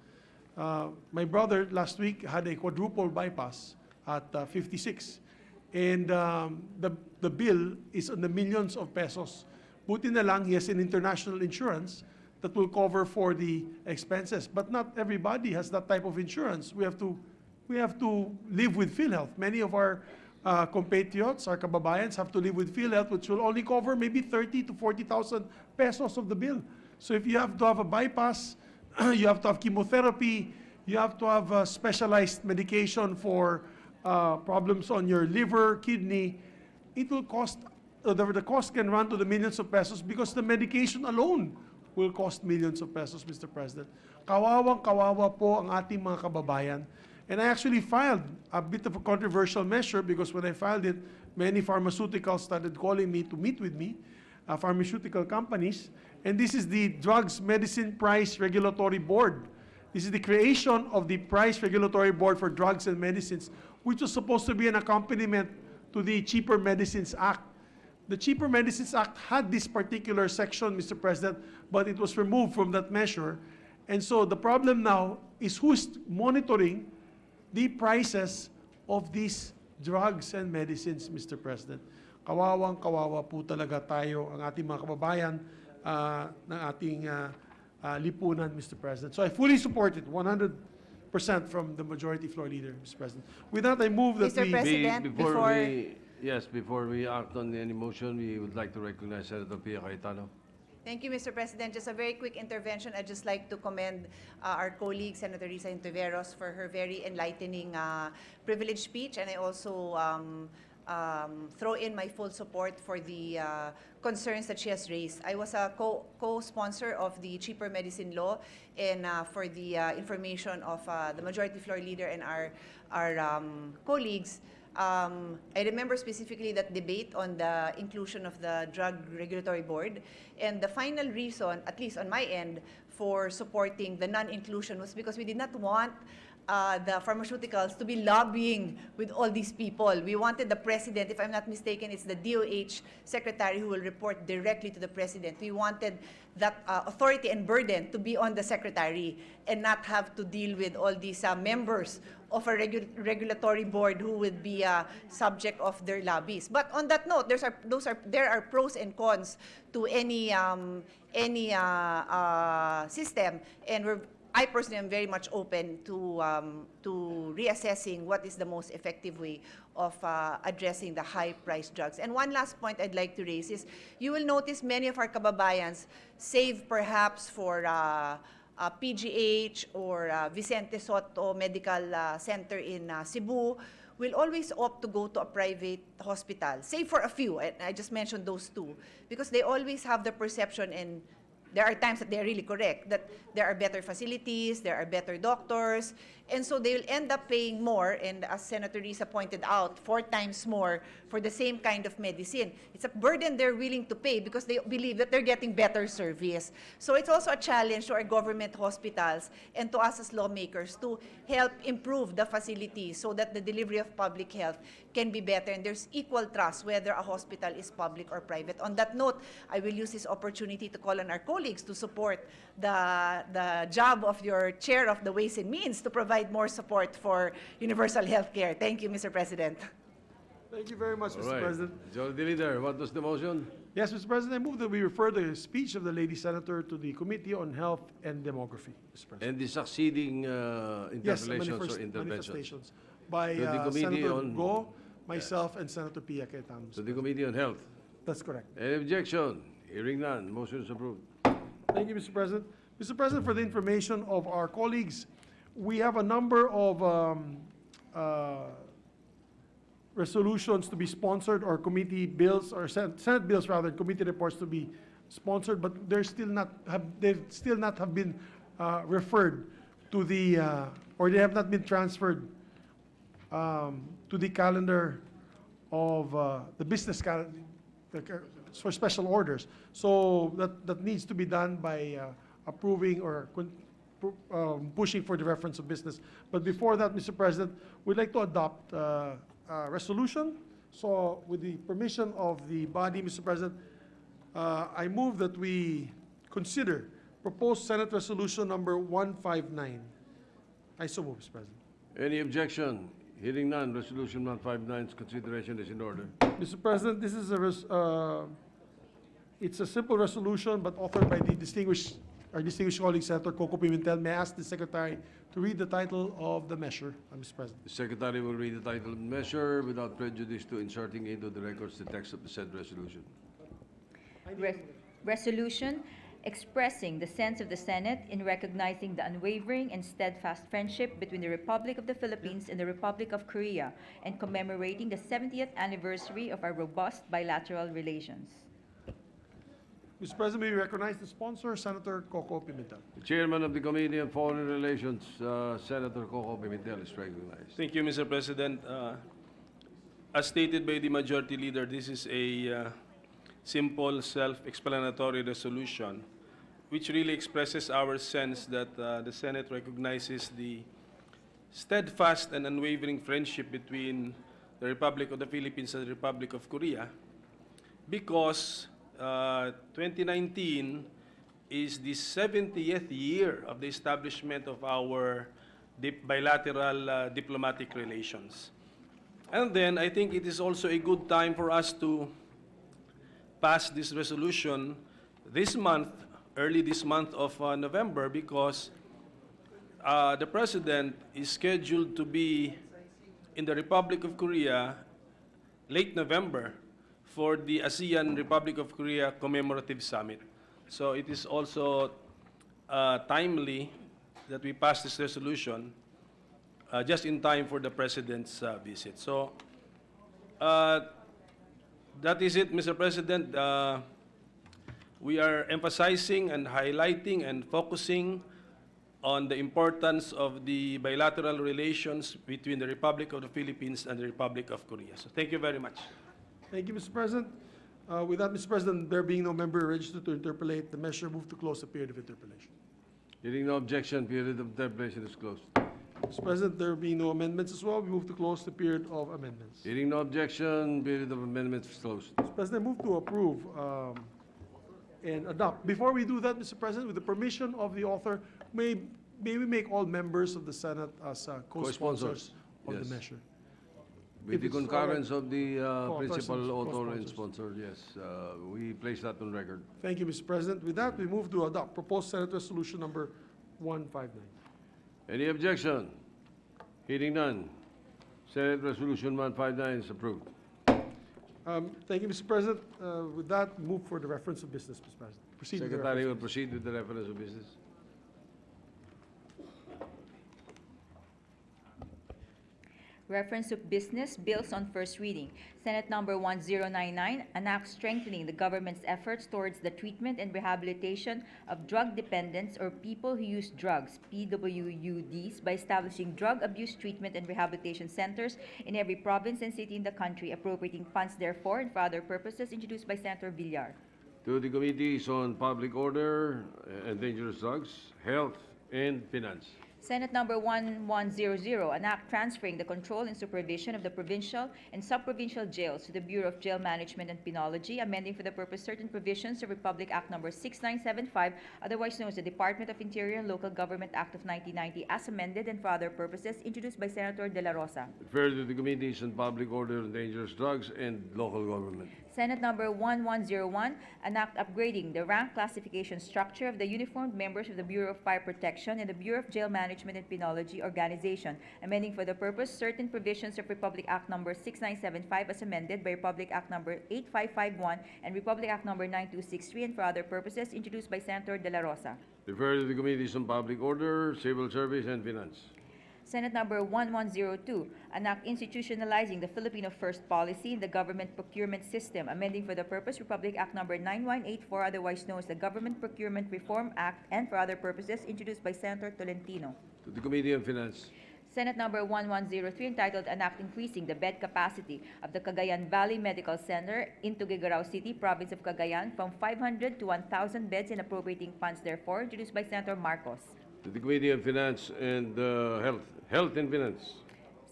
My brother last week had a quadruple bypass at 56, and the bill is on the millions of pesos. Buti na lang, he has an international insurance that will cover for the expenses. But not everybody has that type of insurance. We have to live with PhilHealth. Many of our compatriots, our kababayans, have to live with PhilHealth, which will only cover maybe 30 to 40,000 pesos of the bill. So if you have to have a bypass, you have to have chemotherapy, you have to have specialized medication for problems on your liver, kidney, it will cost, the cost can run to the millions of pesos because the medication alone will cost millions of pesos, Mr. President. Kawawang-kawawa po ang ating mga kababayan. And I actually filed a bit of a controversial measure because when I filed it, many pharmaceuticals started calling me to meet with me, pharmaceutical companies. And this is the Drugs Medicine Price Regulatory Board. This is the creation of the Price Regulatory Board for Drugs and Medicines, which was supposed to be an accompaniment to the Cheaper Medicines Act. The Cheaper Medicines Act had this particular section, Mr. President, but it was removed from that measure. And so the problem now is who's monitoring the prices of these drugs and medicines, Mr. President. Kawawang-kawawa po talaga tayo, ang ating mga kababayan, ng ating lipunan, Mr. President. So I fully support it, 100% from the majority floor leader, Mr. President. With that, I move that Mr. we... President, Before we act on any motion, we would like to recognize Senator Pia Cayetano. Thank you, Mr. President. Just a very quick intervention. I'd just like to commend our colleague, Senator Risa Intiveros, for her very enlightening, privileged speech. And I also throw in my full support for the concerns that she has raised. I was a co-sponsor of the Cheaper Medicine Law, and for the information of the Majority Floor Leader and our colleagues, I remember specifically that debate on the inclusion of the Drug Regulatory Board, and the final reason, at least on my end, for supporting the non-inclusion was because we did not want the pharmaceuticals to be lobbying with all these people. We wanted the president, if I'm not mistaken, it's the DOH secretary who will report directly to the president. We wanted that authority and burden to be on the secretary and not have to deal with all these members of a regulatory board who would be subject of their lobbies. But on that note, there are pros and cons to any system, and I personally am very much open to reassessing what is the most effective way of addressing the high-priced drugs. And one last point I'd like to raise is, you will notice many of our kababayans save perhaps for PGH or Vicente Soto Medical Center in Cebu, will always opt to go to a private hospital, save for a few, and I just mentioned those two, because they always have the perception, and there are times that they're really correct, that there are better facilities, there are better doctors, and so they'll end up paying more, and as Senator Risa pointed out, 4 times more for the same kind of medicine. It's a burden they're willing to pay because they believe that they're getting better service. So it's also a challenge to our government hospitals and to us as lawmakers to help improve the facilities so that the delivery of public health can be better, and there's equal trust whether a hospital is public or private. On that note, I will use this opportunity to call on our colleagues to support the job of your chair of the Ways and Means to provide more support for universal health care. Thank you, Mr. President. Thank you very much, All Mr. right. President. Majority Leader, what was the motion? Yes, Mr. President, I move that we refer the speech of the lady senator to the Committee on Health and Demography, Mr. President. And the succeeding Yes, interpolations or interventions? manifestations by To the Committee Senator on- Go, myself, and Senator Pia Cayetano. To the Committee on Health. That's correct. Any objection? Hearing none, motion is approved. Thank you, Mr. President. Mr. President, for the information of our colleagues, we have a number of resolutions to be sponsored, or committee bills, or Senate bills rather, committee reports to be sponsored, but they're still not they've still not have been referred to the, or they have not been transferred to the calendar of the business calendar for special orders. So that needs to be done by approving or pushing for the reference of business. But before that, Mr. President, we'd like to adopt a resolution. So with the permission of the body, Mr. President, I move that we consider proposed Senate Resolution number 159. I so move, Mr. President. Any objection? Hearing none, Resolution 159's consideration is in order. Mr. President, this is it's a simple resolution, but authored by our distinguished colleague, Senator Coco Pimentel. May I ask the Secretary to read the title of the measure, Mr. President? The Secretary will read the title of the measure without prejudice to inserting into the records the text of the said resolution. Resolution expressing the sense of the Senate in recognizing the unwavering and steadfast friendship between the Republic of the Philippines and the Republic of Korea, and commemorating the 70th anniversary of our robust bilateral relations. Mr. President, may we recognize the sponsor, Senator Coco Pimentel. The Chairman of the Committee on Foreign Relations, Senator Coco Pimentel, is recognized. Thank you, Mr. President. As stated by the Majority Leader, this is a simple, self-explanatory resolution which really expresses our sense that the Senate recognizes the steadfast and unwavering friendship between the Republic of the Philippines and the Republic of Korea, because 2019 is the 70th year of the establishment of our bilateral diplomatic relations. And then I think it is also a good time for us to pass this resolution this month, early this month of November, because the President is scheduled to be in the Republic of Korea late November for the ASEAN Republic of Korea Commemorative Summit. So it is also timely that we pass this resolution just in time for the President's visit. So that is it, Mr. President. We are emphasizing and highlighting and focusing on the importance of the bilateral relations between the Republic of the Philippines and the Republic of Korea. So thank you very much. Thank you, Mr. President. With that, Mr. President, there being no member registered to interpolate, the measure move to close the period of interpolation. Hearing no objection, period of interpolation is closed. Mr. President, there being no amendments as well, we move to close the period of amendments. Hearing no objection, period of amendments is closed. Mr. President, I move to approve and adopt. Before we do that, Mr. President, with the permission of the author, may we make all members of the Senate as co-sponsors of Yes. the measure? With If the it's concurrence of the principal persons, author and co-sponsors. sponsor, yes, we place that on record. Thank you, Mr. President. With that, we move to adopt proposed Senate Resolution number 159. Any objection? Hearing none. Senate Resolution 159 is approved. Thank you, Mr. President. With that, move for the reference of business, Mr. President. Proceed with the Secretary will reference. proceed with the reference of business. Reference of business, bills on first reading. Senate Number 1099, an act strengthening the government's efforts towards the treatment and rehabilitation of drug dependents or people who use drugs, PWUDs, by establishing drug abuse treatment and rehabilitation centers in every province and city in the country, appropriating funds therefore and for other purposes, introduced by Senator Villar. To the Committees on Public Order and Dangerous Drugs, Health, and Finance. Senate Number 1100, an act transferring the control and supervision of the provincial and sub-provincial jails to the Bureau of Jail Management and Penology, amending for the purpose certain provisions of Republic Act Number 6975, otherwise known as the Department of Interior and Local Government Act of 1990, as amended, and for other purposes, introduced by Senator De La Rosa. Referred to the Committees on Public Order and Dangerous Drugs and Local Government. Senate Number 1101, an act upgrading the rank classification structure of the uniformed members of the Bureau of Fire Protection and the Bureau of Jail Management and Penology organization, amending for the purpose certain provisions of Republic Act Number 6975 as amended by Republic Act Number 8551 and Republic Act Number 9263, and for other purposes, introduced by Senator De La Rosa. Referred to the Committees on Public Order, Civil Service, and Finance. Senate Number 1102, an act institutionalizing the Filipino First policy in the government procurement system, amending for the purpose Republic Act Number 9184, otherwise known as the Government Procurement Reform Act, and for other purposes, introduced by Senator Tolentino. To the Committee on Finance. Senate Number 1103, entitled An Act Increasing the Bed Capacity of the Cagayan Valley Medical Center in Tuguegarao City, Province of Cagayan, from 500 to 1,000 beds and appropriating funds therefore, introduced by Senator Marcos. To the Committee on Finance and Health and Finance.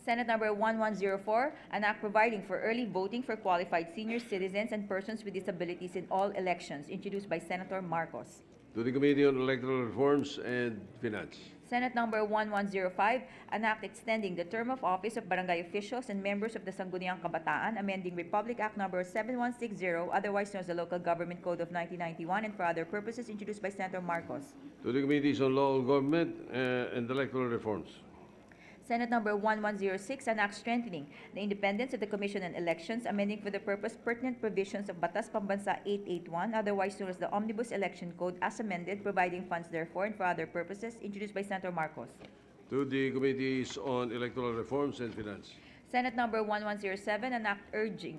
Senate Number 1104, an act providing for early voting for qualified senior citizens and persons with disabilities in all elections, introduced by Senator Marcos. To the Committee on Electoral Reforms and Finance. Senate Number 1105, an act extending the term of office of barangay officials and members of the Sangguniang Kabataan, amending Republic Act Number 7160, otherwise known as the Local Government Code of 1991, and for other purposes, introduced by Senator Marcos. To the Committees on Local Government and Electoral Reforms. Senate Number 1106, an act strengthening the independence of the Commission on Elections, amending for the purpose pertinent provisions of Batas Pambansa 881, otherwise known as the Omnibus Election Code, as amended, providing funds therefore, and for other purposes, introduced by Senator Marcos. To the Committees on Electoral Reforms and Finance. Senate Number 1107, an act urging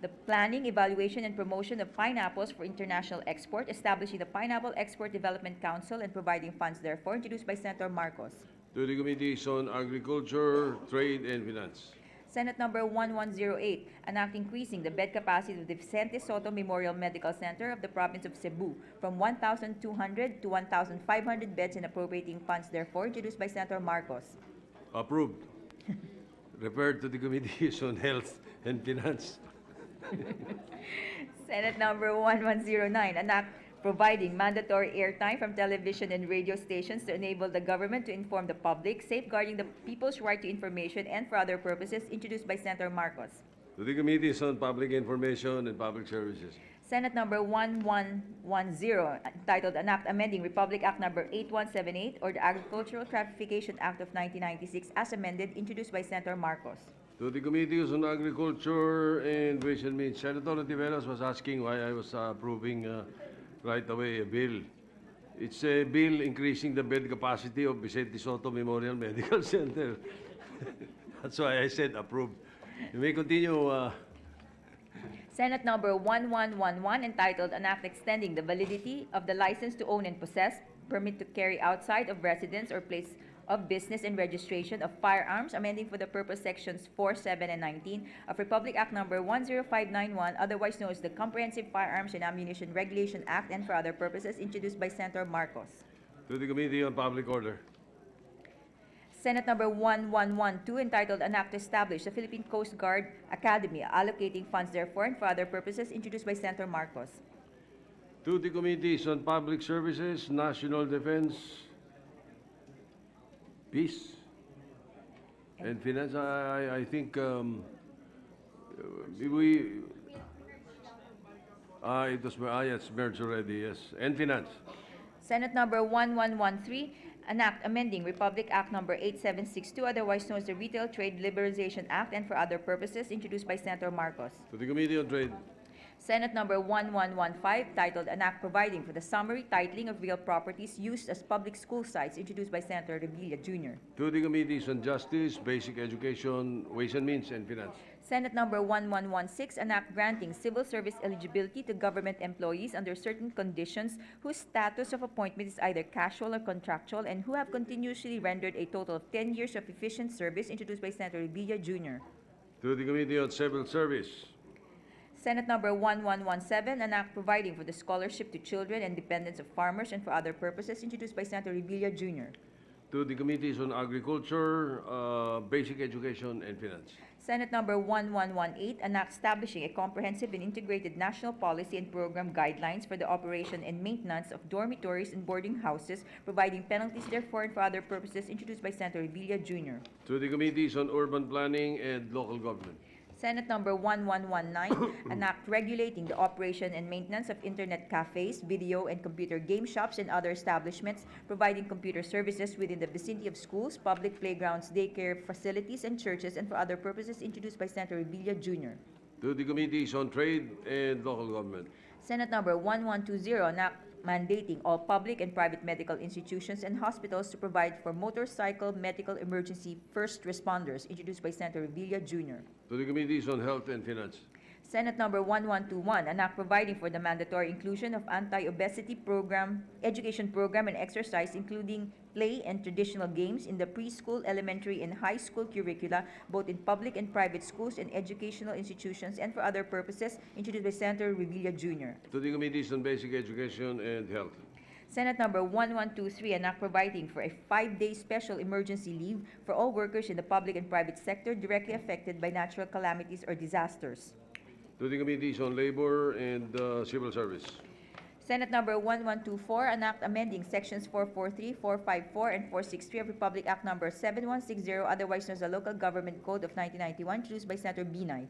the planning, evaluation, and promotion of pineapples for international export, establishing the Pineapple Export Development Council, and providing funds therefore, introduced by Senator Marcos. To the Committees on Agriculture, Trade, and Finance. Senate Number 1108, an act increasing the bed capacity of the Vicente Soto Memorial Medical Center of the province of Cebu from 1,200 to 1,500 beds and appropriating funds therefore, introduced by Senator Marcos. Approved. Referred to the Committees on Health and Finance. Senate Number 1109, an act providing mandatory airtime from television and radio stations to enable the government to inform the public, safeguarding the people's right to information, and for other purposes, introduced by Senator Marcos. To the Committees on Public Information and Public Services. Senate Number 1110, entitled An Act Amending Republic Act Number 8178, or the Agricultural Classification Act of 1996, as amended, introduced by Senator Marcos. To the Committees on Agriculture and Ways and Means. Senator Tiveros was asking why I was approving right away a bill. It's a bill increasing the bed capacity of Vicente Soto Memorial Medical Center. That's why I said approved. You may continue. Senate Number 1111, entitled An Act Extending the Validity of the License to Own and Possess, Permit to Carry Outside of Residence or Place of Business and Registration of Firearms, amending for the purpose Sections 4, 7, and 19 of Republic Act Number 10591, otherwise known as the Comprehensive Firearms and Ammunition Regulation Act, and for other purposes, introduced by Senator Marcos. To the Committee on Public Order. Senate Number 1112, entitled An Act to Establish the Philippine Coast Guard Academy, allocating funds therefore, and for other purposes, introduced by Senator Marcos. To the Committees on Public Services, National Defense, Peace, and Finance. I think it's merged already, yes. And Finance. Senate Number 1113, an act amending Republic Act Number 8762, otherwise known as the Retail Trade Liberalization Act, and for other purposes, introduced by Senator Marcos. To the Committee on Trade. Senate Number 1115, titled An Act Providing for the Summary Titling of Real Properties Used as Public School Sites, introduced by Senator Revilla Jr. To the Committees on Justice, Basic Education, Ways and Means, and Finance. Senate Number 1116, an act granting civil service eligibility to government employees under certain conditions whose status of appointment is either casual or contractual and who have continuously rendered a total of 10 years of efficient service, introduced by Senator Revilla Jr. To the Committee on Civil Service. Senate Number 1117, an act providing for the scholarship to children and dependents of farmers and for other purposes, introduced by Senator Revilla Jr. to the Committees on Agriculture, Basic Education, and Finance. Senate Number 1118, an act establishing a comprehensive and integrated national policy and program guidelines for the operation and maintenance of dormitories and boarding houses, providing penalties therefore and for other purposes, introduced by Senator Revilla Jr. To the Committees on Urban Planning and Local Government. Senate Number 1119, an act regulating the operation and maintenance of internet cafes, video and computer game shops, and other establishments providing computer services within the vicinity of schools, public playgrounds, daycare facilities, and churches, and for other purposes, introduced by Senator Revilla Jr. To the Committees on Trade and Local Government. Senate Number 1120, an act mandating all public and private medical institutions and hospitals to provide for motorcycle medical emergency first responders, introduced by Senator Revilla Jr. To the Committees on Health and Finance. Senate Number 1121, an act providing for the mandatory inclusion of anti-obesity program, education program, and exercise, including play and traditional games in the preschool, elementary, and high school curricula, both in public and private schools and educational institutions, and for other purposes, introduced by Senator Revilla Jr. To the Committees on Basic Education and Health. Senate Number 1123, an act providing for a 5-day special emergency leave for all workers in the public and private sector directly affected by natural calamities or disasters. To the Committees on Labor and Civil Service. Senate Number 1124, an act amending Sections 443, 454, and 463 of Republic Act Number 7160, otherwise known as the Local Government Code of 1991, introduced by Senator Binay.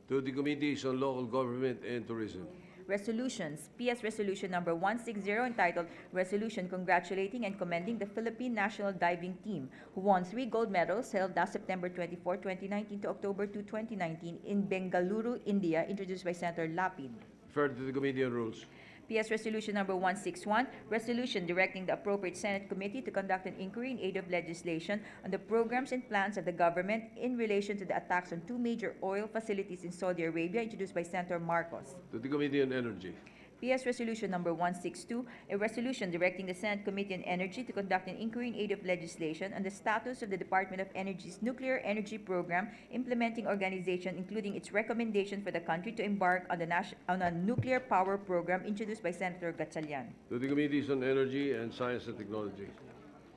To the Committees on Local Government and Tourism. Resolutions. PS Resolution Number 160, entitled Resolution Congratulating and Commending the Philippine National Diving Team, who won 3 gold medals, held last September 24, 2019 to October 2, 2019 in Bengaluru, India, introduced by Senator Lapid. Referred to the Committee on Rules. PS Resolution Number 161, resolution directing the appropriate Senate committee to conduct an inquiry in aid of legislation on the programs and plans of the government in relation to the attacks on 2 major oil facilities in Saudi Arabia, introduced by Senator Marcos. To the Committee on Energy. PS Resolution Number 162, a resolution directing the Senate Committee on Energy to conduct an inquiry in aid of legislation on the status of the Department of Energy's nuclear energy program, implementing organization, including its recommendation for the country to embark on a nuclear power program, introduced by Senator Gatchalian. To the Committees on Energy and Science and Technology.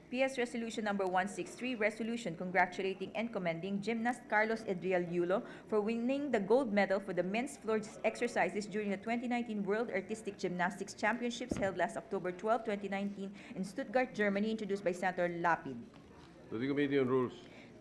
PS Resolution Number 163, resolution congratulating and commending gymnast Carlos Edriel Yulo for winning the gold medal for the men's floor exercises during the 2019 World Artistic Gymnastics Championships held last October 12, 2019 in Stuttgart, Germany, introduced by Senator Lapid. To the Committee on Rules.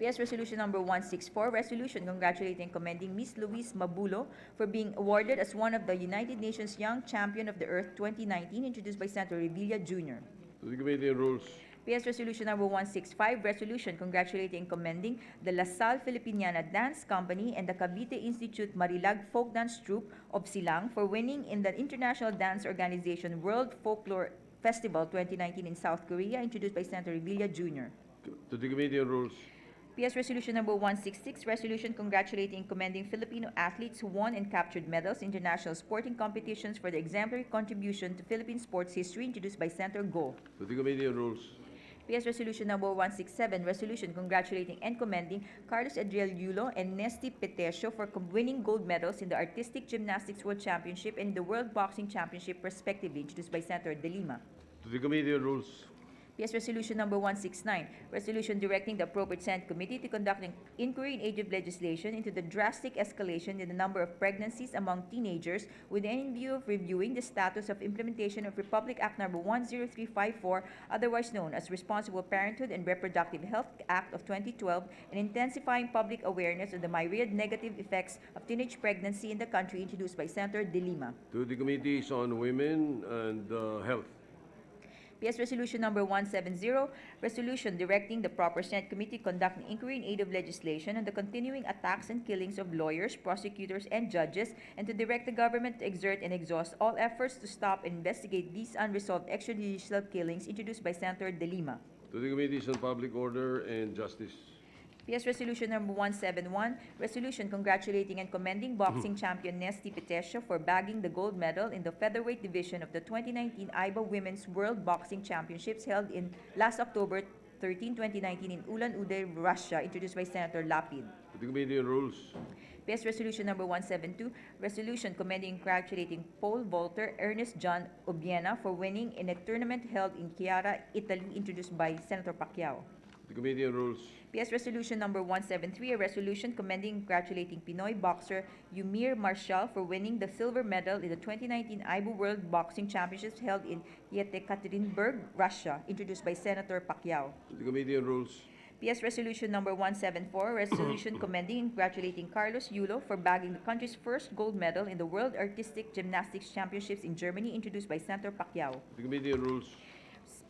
PS Resolution Number 164, resolution congratulating and commending Ms. Luis Mabulo for being awarded as one of the United Nations Young Champion of the Earth 2019, introduced by Senator Revilla Jr. To the Committee on Rules. PS Resolution Number 165, resolution congratulating and commending the La Salle Filipiniana Dance Company and the Cavite Institute Marilag Folk Dance Troupe of Silang for winning in the International Dance Organization World Folklore Festival 2019 in South Korea, introduced by Senator Revilla Jr. To the Committee on Rules. PS Resolution Number 166, resolution congratulating and commending Filipino athletes who won and captured medals in international sporting competitions for the exemplary contribution to Philippine sports history, introduced by Senator Go. To the Committee on Rules. PS Resolution Number 167, resolution congratulating and commending Carlos Edriel Yulo and Nesty Petesio for winning gold medals in the Artistic Gymnastics World Championship and the World Boxing Championship, respectively, introduced by Senator De Lima. To the Committee on Rules. PS Resolution Number 169, resolution directing the appropriate Senate committee to conduct an inquiry in aid of legislation into the drastic escalation in the number of pregnancies among teenagers, with the end view of reviewing the status of implementation of Republic Act Number 10354, otherwise known as Responsible Parenthood and Reproductive Health Act of 2012, and intensifying public awareness of the myriad negative effects of teenage pregnancy in the country, introduced by Senator De Lima. To the Committees on Women and Health. PS Resolution Number 170, resolution directing the proper Senate committee to conduct an inquiry in aid of legislation on the continuing attacks and killings of lawyers, prosecutors, and judges, and to direct the government to exert and exhaust all efforts to stop and investigate these unresolved extrajudicial killings, introduced by Senator De Lima. To the Committees on Public Order and Justice. PS Resolution Number 171, resolution congratulating and commending boxing champion Nesty Petesio for bagging the gold medal in the featherweight division of the 2019 IBA Women's World Boxing Championships held in last October 13, 2019 in Ulan-Ude, Russia, introduced by Senator Lapid. To the Committee on Rules. PS Resolution number 172, resolution commending and congratulating pole vaulter Ernest John Obiena for winning in a tournament held in Chiara, Italy, introduced by Senator Pacquiao. To the Committee on Rules. PS Resolution number 173, a resolution commending and congratulating Pinoy boxer Yumir Marshall for winning the silver medal in the 2019 IBU World Boxing Championships held in Yekaterinburg, Russia, introduced by Senator Pacquiao. To the Committee on Rules. PS Resolution number 174, resolution commending and congratulating Carlos Yulo for bagging the country's first gold medal in the World Artistic Gymnastics Championships in Germany, introduced by Senator Pacquiao. To the Committee on Rules.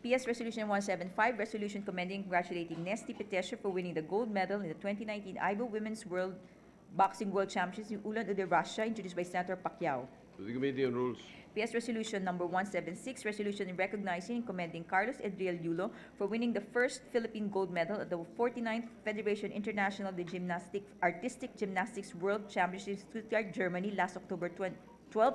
PS Resolution 175, resolution commending and congratulating Nesty Petesio for winning the gold medal in the 2019 IBO Women's World Boxing World Championships in Ulan-Ude, Russia, introduced by Senator Pacquiao. To the Committee on Rules. PS Resolution number 176, resolution recognizing and commending Carlos Edriel Yulo for winning the first Philippine gold medal at the 49th Federation International de Artistic Gymnastics World Championships in Stuttgart, Germany, last October 12,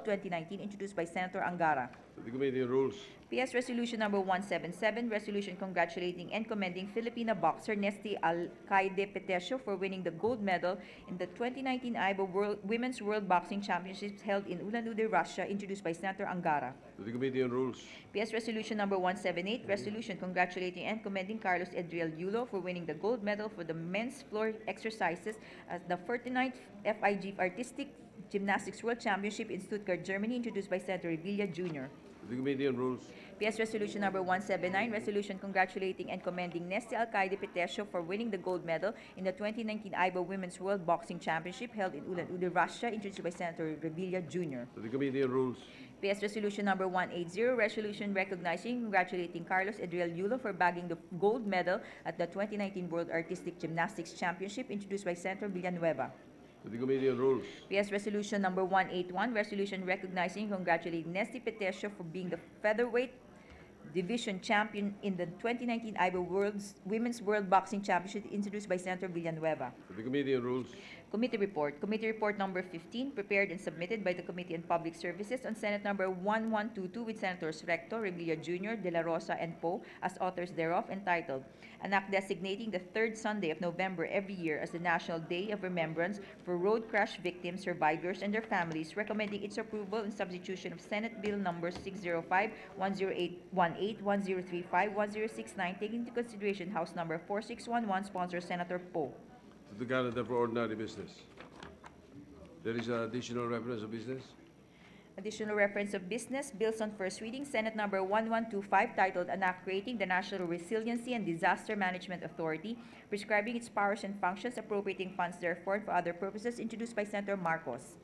2019, introduced by Senator Angara. To the Committee on Rules. PS Resolution number 177, resolution congratulating and commending Filipina boxer Nesty Alcaide Petesio for winning the gold medal in the 2019 IBO Women's World Boxing Championships held in Ulan-Ude, Russia, introduced by Senator Angara. To the Committee on Rules. PS Resolution number 178, resolution congratulating and commending Carlos Edriel Yulo for winning the gold medal for the men's floor exercises at the 49th FIG Artistic Gymnastics World Championship in Stuttgart, Germany, introduced by Senator Revilla Jr. To the Committee on Rules. PS Resolution number 179, resolution congratulating and commending Nesty Alcaide Petesio for winning the gold medal in the 2019 IBO Women's World Boxing Championship held in Ulan-Ude, Russia, introduced by Senator Revilla Jr. To the Committee on Rules. PS Resolution number 180, resolution recognizing and congratulating Carlos Edriel Yulo for bagging the gold medal at the 2019 World Artistic Gymnastics Championship, introduced by Senator Villanueva. To the Committee on Rules. PS Resolution number 181, resolution recognizing and congratulating Nesty Petesio for being the featherweight division champion in the 2019 IBO Women's World Boxing Championship, introduced by Senator Villanueva. To the Committee on Rules. Committee report number 15, prepared and submitted by the Committee on Public Services on Senate number 1122 with Senators Recto, Revilla Jr., De La Rosa, and Poe as authors thereof, entitled, an act designating the third Sunday of November every year as the National Day of Remembrance for road crash victims, survivors, and their families, recommending its approval in substitution of Senate Bill numbers 605, 10818, 1035, 1069, taking into consideration House number 4611, sponsor Senator Poe. To the calendar for ordinary business. There is an additional reference of business. Additional reference of business, bills on first reading, Senate number 1125, titled An Act Creating the National Resiliency and Disaster Management Authority, prescribing its powers and functions, appropriating funds therefore and for other purposes, introduced by Senator Marcos.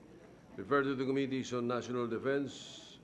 Refer to the Committees on National Defense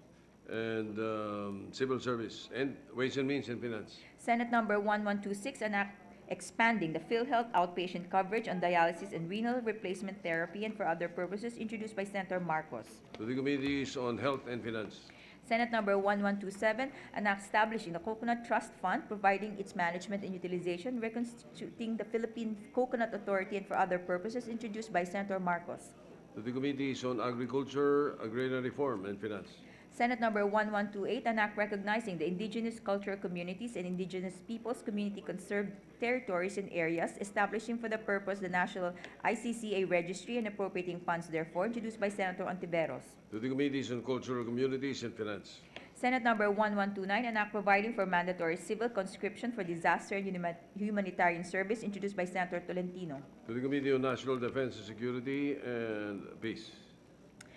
and Civil Service and Ways and Means and Finance. Senate number 1126, an act expanding the PhilHealth outpatient coverage on dialysis and renal replacement therapy and for other purposes, introduced by Senator Marcos. To the Committees on Health and Finance. Senate number 1127, an act establishing the Coconut Trust Fund, providing its management and utilization, reconstituting the Philippine Coconut Authority and for other purposes, introduced by Senator Marcos. To the Committees on Agriculture, Agrarian Reform and Finance. Senate number 1128, an act recognizing the indigenous cultural communities and indigenous peoples community conserved territories and areas, establishing for the purpose the National ICCA Registry and appropriating funds therefore, introduced by Senator Ontiveros. To the Committees on Cultural Communities and Finance. Senate number 1129, an act providing for mandatory civil conscription for disaster and humanitarian service, introduced by Senator Tolentino. To the Committee on National Defense and Security and Peace.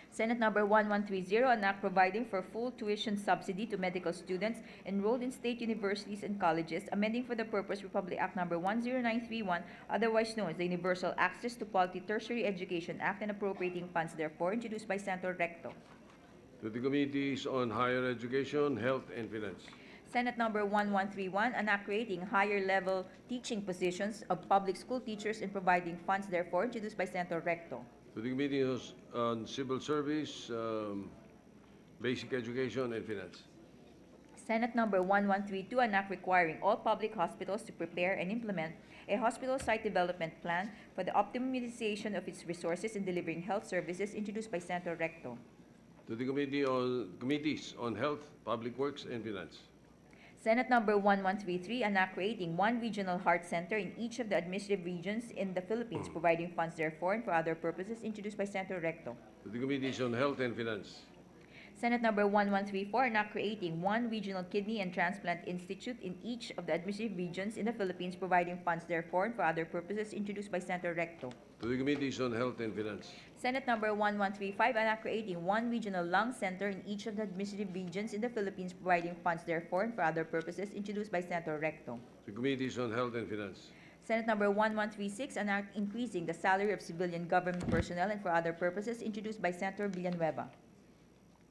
Senate number 1130, an act providing for full tuition subsidy to medical students enrolled in state universities and colleges, amending for the purpose Republic Act number 10931, otherwise known as the Universal Access to Quality Tertiary Education Act, and appropriating funds therefore, introduced by Senator Recto. To the Committees on Higher Education, Health and Finance. Senate number 1131, an act creating higher level teaching positions of public school teachers and providing funds therefore, introduced by Senator Recto. To the Committees on Civil Service, Basic Education and Finance. Senate number 1132, an act requiring all public hospitals to prepare and implement a hospital site development plan for the optimum utilization of its resources in delivering health services, introduced by Senator Recto. To the Committees on Health, Public Works and Finance. Senate Number 1133, an act creating one regional heart center in each of the administrative regions in the Philippines, providing funds therefore and for other purposes, introduced by Senator Recto. To the Committees on Health and Finance. Senate Number 1134, an act creating one regional kidney and transplant institute in each of the administrative regions in the Philippines, providing funds therefore and for other purposes, introduced by Senator Recto. To the Committees on Health and Finance. Senate Number 1135, an act creating one regional lung center in each of the administrative regions in the Philippines, providing funds therefore and for other purposes, introduced by Senator Recto. To the Committees on Health and Finance. Senate Number 1136, an act increasing the salary of civilian government personnel and for other purposes, introduced by Senator Villanueva.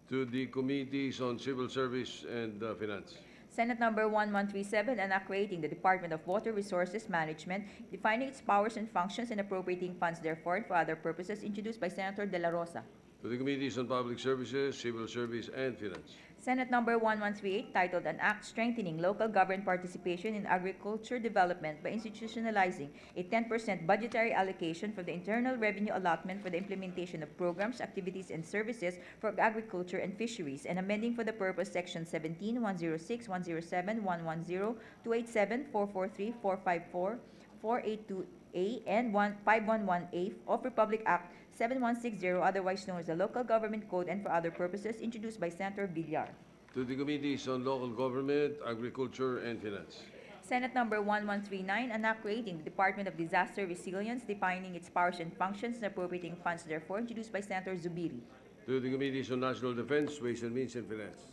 To the Committees on Civil Service and Finance. Senate Number 1137, an act creating the Department of Water Resources Management, defining its powers and functions and appropriating funds therefore and for other purposes, introduced by Senator De La Rosa. To the Committees on Public Services, Civil Service, and Finance. Senate Number 1138, titled An Act Strengthening Local Government Participation in Agriculture Development by Institutionalizing a 10% budgetary allocation for the Internal Revenue Allotment for the implementation of programs, activities, and services for agriculture and fisheries, and amending for the purpose Section 17, 106, 107, 110, 287, 443, 454, 482A, and 511A of Republic Act 7160, otherwise known as the Local Government Code, and for other purposes, introduced by Senator Villar. To the Committees on Local Government, Agriculture, and Finance. Senate Number 1139, an act creating the Department of Disaster Resilience, defining its powers and functions and appropriating funds therefore, introduced by Senator Zubiri. To the Committees on National Defense, Ways and Means, and Finance.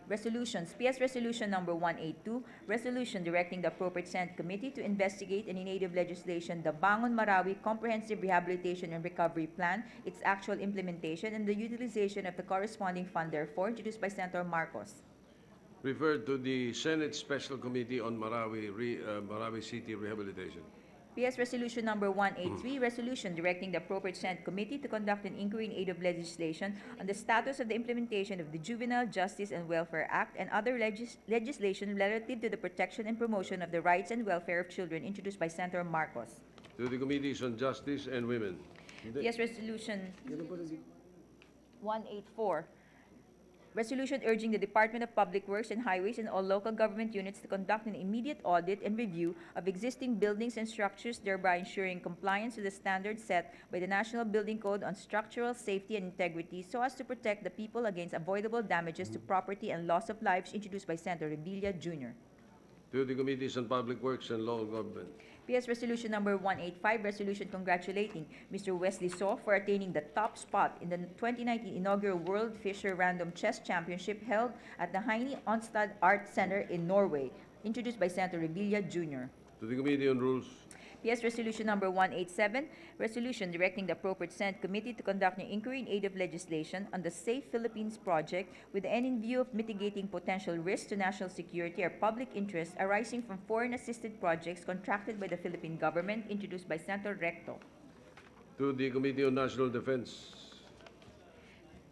Resolutions. PS Resolution Number 182, resolution directing the appropriate Senate committee to investigate any native legislation, the Bangon Marawi Comprehensive Rehabilitation and Recovery Plan, its actual implementation, and the utilization of the corresponding fund therefore, introduced by Senator Marcos. Referred to the Senate Special Committee on Marawi City Rehabilitation. PS Resolution Number 183, resolution directing the appropriate Senate committee to conduct an inquiry in aid of legislation on the status of the implementation of the Juvenile Justice and Welfare Act and other legislation relative to the protection and promotion of the rights and welfare of children, introduced by Senator Marcos. To the Committees on Justice and Women. PS Resolution 184, resolution urging the Department of Public Works and Highways and all local government units to conduct an immediate audit and review of existing buildings and structures, thereby ensuring compliance with the standards set by the National Building Code on structural safety and integrity so as to protect the people against avoidable damages to property and loss of lives, introduced by Senator Revilla Jr. To the Committees on Public Works and Local Government. PS Resolution Number 185, resolution congratulating Mr. Wesley Saw for attaining the top spot in the 2019 inaugural World Fisher Random Chess Championship held at the Heine Onstad Art Center in Norway, introduced by Senator Revilla Jr. To the Committee on Rules. PS Resolution Number 187, resolution directing the appropriate Senate committee to conduct an inquiry in aid of legislation on the Safe Philippines project with the end in view of mitigating potential risks to national security or public interest arising from foreign-assisted projects contracted by the Philippine government, introduced by Senator Recto. To the Committee on National Defense.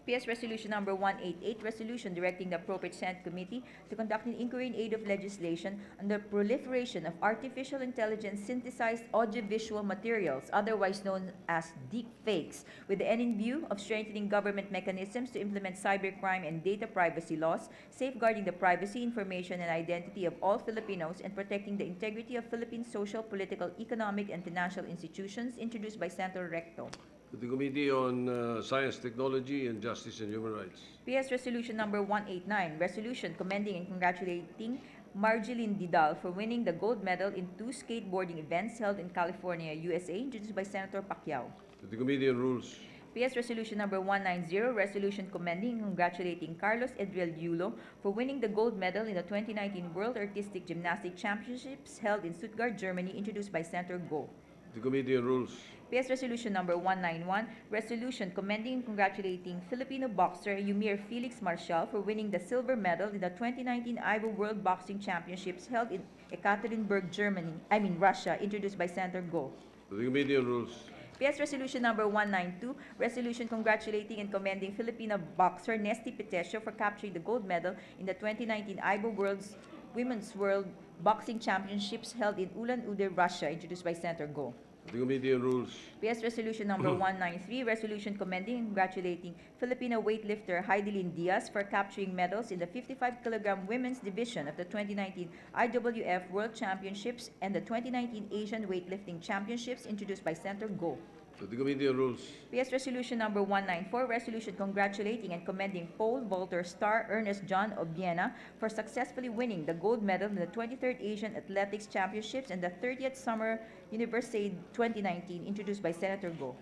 PS Resolution Number 188, resolution directing the appropriate Senate committee to conduct an inquiry in aid of legislation on the proliferation of artificial intelligence synthesized audiovisual materials, otherwise known as deepfakes, with the end in view of strengthening government mechanisms to implement cybercrime and data privacy laws, safeguarding the privacy, information, and identity of all Filipinos, and protecting the integrity of Philippine social, political, economic, and financial institutions, introduced by Senator Recto. To the Committee on Science, Technology, and Justice and Human Rights. PS Resolution Number 189, resolution commending and congratulating Marjeline Didal for winning the gold medal in 2 skateboarding events held in California, USA, introduced by Senator Pacquiao. To the Committee on Rules. PS Resolution Number 190, resolution commending and congratulating Carlos Edriel Yulo for winning the gold medal in the 2019 World Artistic Gymnastic Championships held in Stuttgart, Germany, introduced by Senator Go. The Committee on Rules. PS Resolution Number 191, resolution commending and congratulating Filipino boxer Yumir Felix Marcial for winning the silver medal in the 2019 Iowa World Boxing Championships held in Ekaterinburg, Russia, introduced by Senator Go. To the Committee on Rules. PS Resolution Number 192, resolution congratulating and commending Filipino boxer Nesty Petesio for capturing the gold medal in the 2019 Iowa Women's World Boxing Championships held in Ulan-Ude, Russia, introduced by Senator Go. To the Committee on Rules. PS Resolution Number 193, resolution commending and congratulating Filipino weightlifter Heidelin Diaz for capturing medals in the 55-kilogram women's division of the 2019 IWF World Championships and the 2019 Asian Weightlifting Championships, introduced by Senator Go. To the Committee on Rules. PS Resolution Number 194, resolution congratulating and commending pole vaulter star Ernest John Obiena for successfully winning the gold medal in the 23rd Asian Athletics Championships and the 30th Summer Universiade 2019, introduced by Senator Go.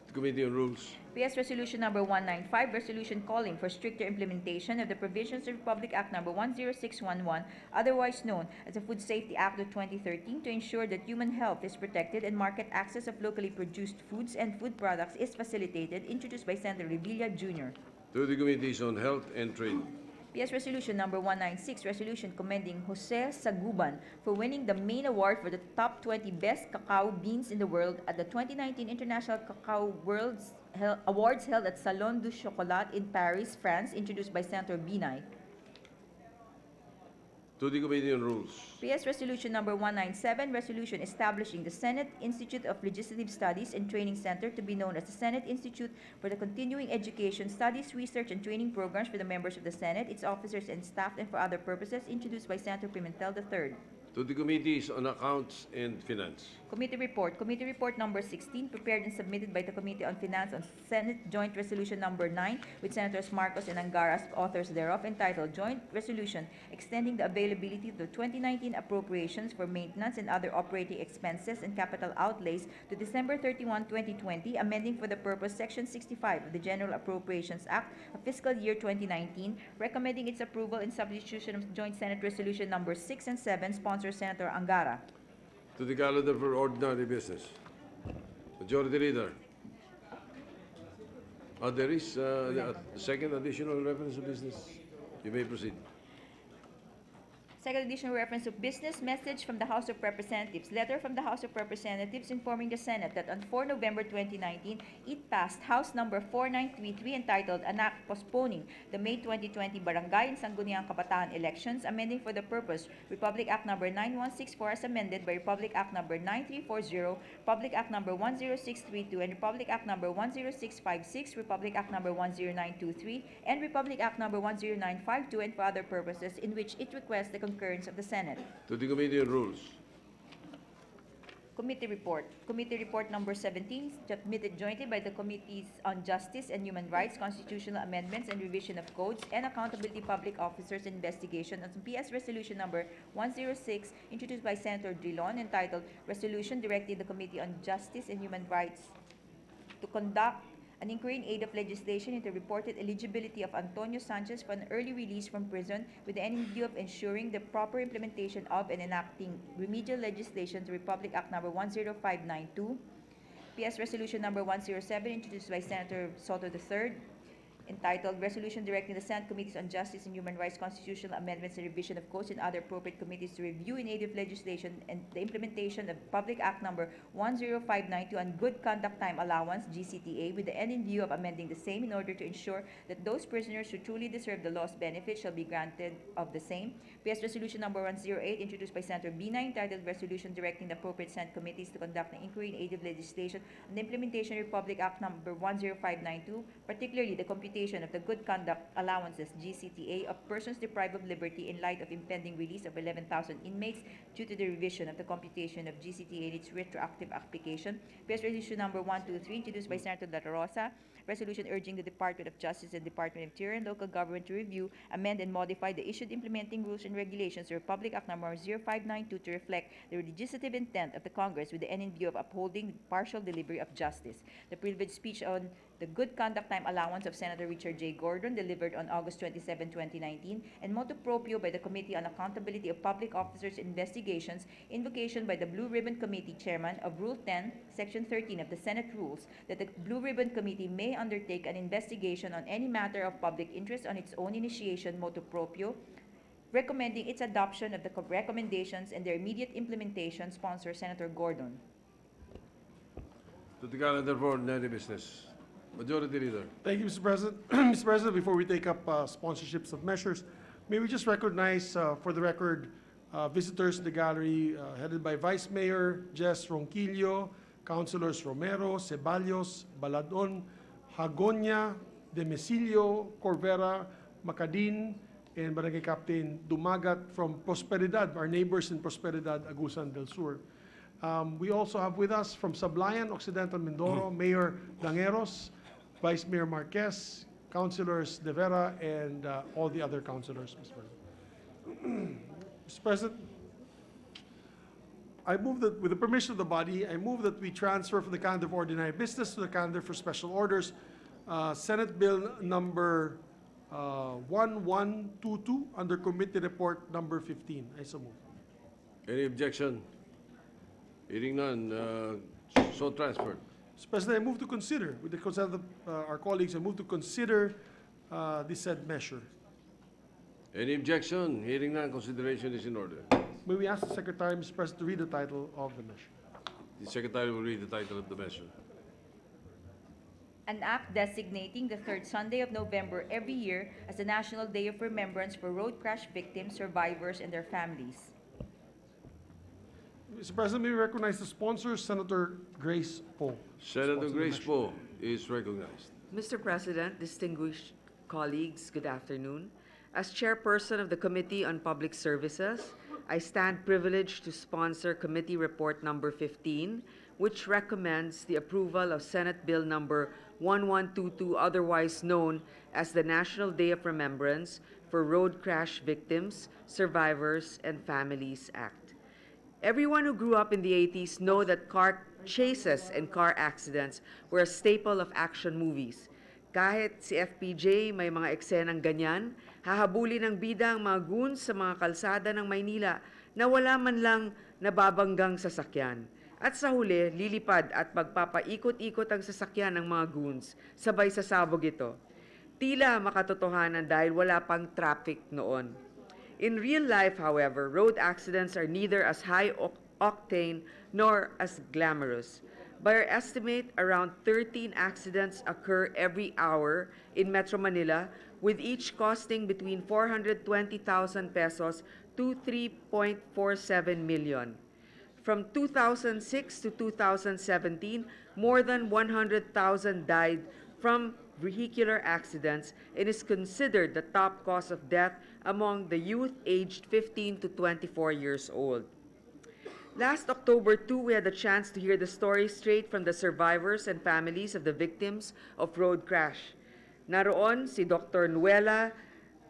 To the Committee on Rules. PS Resolution Number 195, resolution calling for stricter implementation of the provisions of Republic Act Number 10611, otherwise known as the Food Safety Act of 2013, to ensure that human health is protected and market access of locally produced foods and food products is facilitated, introduced by Senator Revilla Jr. To the Committees on Health and Trade. PS Resolution Number 196, resolution commending Jose Saguban for winning the main award for the top 20 best cacao beans in the world at the 2019 International Cacao Awards held at Salon du Chocolat in Paris, France, introduced by Senator Binay. To the Committee on Rules. PS Resolution Number 197, resolution establishing the Senate Institute of Legislative Studies and Training Center to be known as the Senate Institute for the Continuing Education, Studies, Research, and Training Programs for the members of the Senate, its officers and staff, and for other purposes, introduced by Senator Pimentel III. To the Committees on Accounts and Finance. Committee Report Number 16, prepared and submitted by the Committee on Finance on Senate Joint Resolution Number 9 with Senators Marcos and Angara as authors thereof, entitled Joint Resolution Extending the Availability of the 2019 Appropriations for Maintenance and Other Operating Expenses and Capital Outlays to December 31, 2020, amending for the purpose Section 65 of the General Appropriations Act of Fiscal Year 2019, recommending its approval in substitution of Joint Senate Resolution Number 6 and 7, sponsor Senator Angara. To the calendar for ordinary business. Majority Leader. There is a second additional reference to business. You may proceed. Second additional reference of business, message from the House of Representatives. Letter from the House of Representatives informing the Senate that on 4 November 2019, it passed House Number 4933 entitled An Act Postponing the May 2020 Barangay and Sangguniang Kabataan Elections, amending for the purpose Republic Act Number 9164 as amended by Republic Act Number 9340, Republic Act Number 10632, and Republic Act Number 10656, Republic Act Number 10923, and Republic Act Number 10952, and for other purposes, in which it requests the concurrence of the Senate. To the Committee on Rules. Committee Report Number 17, submitted jointly by the Committees on Justice and Human Rights, Constitutional Amendments and Revision of Codes, and Accountability Public Officers Investigation on PS Resolution Number 106, introduced by Senator Drilon, entitled Resolution Directing the Committee on Justice and Human Rights to conduct an inquiry in aid of legislation into reported eligibility of Antonio Sanchez for an early release from prison with the end view of ensuring the proper implementation of and enacting remedial legislation to Republic Act Number 10592, PS Resolution Number 107, introduced by Senator Soto III, entitled Resolution Directing the Senate Committees on Justice and Human Rights, Constitutional Amendments and Revision of Codes, and other appropriate committees to review in aid of legislation and the implementation of Public Act Number 10592 on Good Conduct Time Allowance, GCTA, with the end in view of amending the same in order to ensure that those prisoners who truly deserve the law's benefits shall be granted of the same. PS Resolution Number 108, introduced by Senator Binay, entitled Resolution Directing the appropriate Senate committees to conduct an inquiry in aid of legislation on the implementation of Republic Act Number 10592, particularly the computation of the Good Conduct Allowances, GCTA, of persons deprived of liberty in light of impending release of 11,000 inmates due to the revision of the computation of GCTA and its retroactive application. PS Resolution Number 123, introduced by Senator La Rosa, resolution urging the Department of Justice and Department of Interior and local government to review, amend, and modify the issued implementing rules and regulations of Republic Act Number 0592 to reflect the legislative intent of the Congress with the end in view of upholding partial delivery of justice. The privileged speech on the Good Conduct Time Allowance of Senator Richard J. Gordon, delivered on August 27, 2019, and motu proprio by the Committee on Accountability of Public Officers Investigations, invocation by the Blue Ribbon Committee Chairman of Rule 10, Section 13 of the Senate Rules, that the Blue Ribbon Committee may undertake an investigation on any matter of public interest on its own initiation, motu proprio, recommending its adoption of the recommendations and their immediate implementation, sponsor Senator Gordon. To the calendar for ordinary business. Majority Leader. Thank you, Mr. President. Mr. President, before we take up sponsorships of measures, may we just recognize, for the record, visitors to the gallery headed by Vice Mayor Jess Ronquillo, Councilors Romero, Ceballos, Baladon, Hagonya, Demesilio, Corvera, Macadin, and Barangay Captain Dumagat from Prosperidad, our neighbors in Prosperidad, Agusan del Sur. We also have with us from Sablayan, Occidental Mindoro, Mayor Dangeros, Vice Mayor Marquez, Councilors De Vera, and all the other councilors, Mr. President. Mr. President, I move that, with the permission of the body, I move that we transfer from the calendar of ordinary business to the calendar for special orders, Senate Bill number 1122 under Committee Report number 15. I so move. Any objection? Hearing none, so transferred. Mr. President, I move to consider, with the consent of our colleagues, I move to consider this said measure. Any objection? Hearing none, consideration is in order. May we ask the Secretary, Mr. President, to read the title of the measure? The Secretary will read the title of the measure. An act designating the third Sunday of November every year as the National Day of Remembrance for road crash victims, survivors, and their families. Mr. President, may we recognize the sponsor, Senator Grace Poe. Senator Grace Poe is recognized. Mr. President, distinguished colleagues, good afternoon. As chairperson of the Committee on Public Services, I stand privileged to sponsor Committee Report number 15, which recommends the approval of Senate Bill number 1122, otherwise known as the National Day of Remembrance for Road Crash Victims, Survivors, and Families Act. Everyone who grew up in the 80s know that car chases and car accidents were a staple of action movies. Kahit si FPJ may mga eksenang ganyan, hahabulin ng bida ang mga goons sa mga kalsada ng Maynila na wala man lang nababanggang sasakyan. At sa huli, lilipad at magpapaikot-ikot ang sasakyan ng mga goons, sabay sasabog ito. Tila makatotohanan dahil wala pang traffic noon. In real life, however, road accidents are neither as high-octane nor as glamorous. By our estimate, around 13 accidents occur every hour in Metro Manila, with each costing between 420,000 pesos to 3.47 million. From 2006 to 2017, more than 100,000 died from vehicular accidents and is considered the top cause of death among the youth aged 15 to 24 years old. Last October 2, we had the chance to hear the story straight from the survivors and families of the victims of road crash. Naroon si Dr. Nuela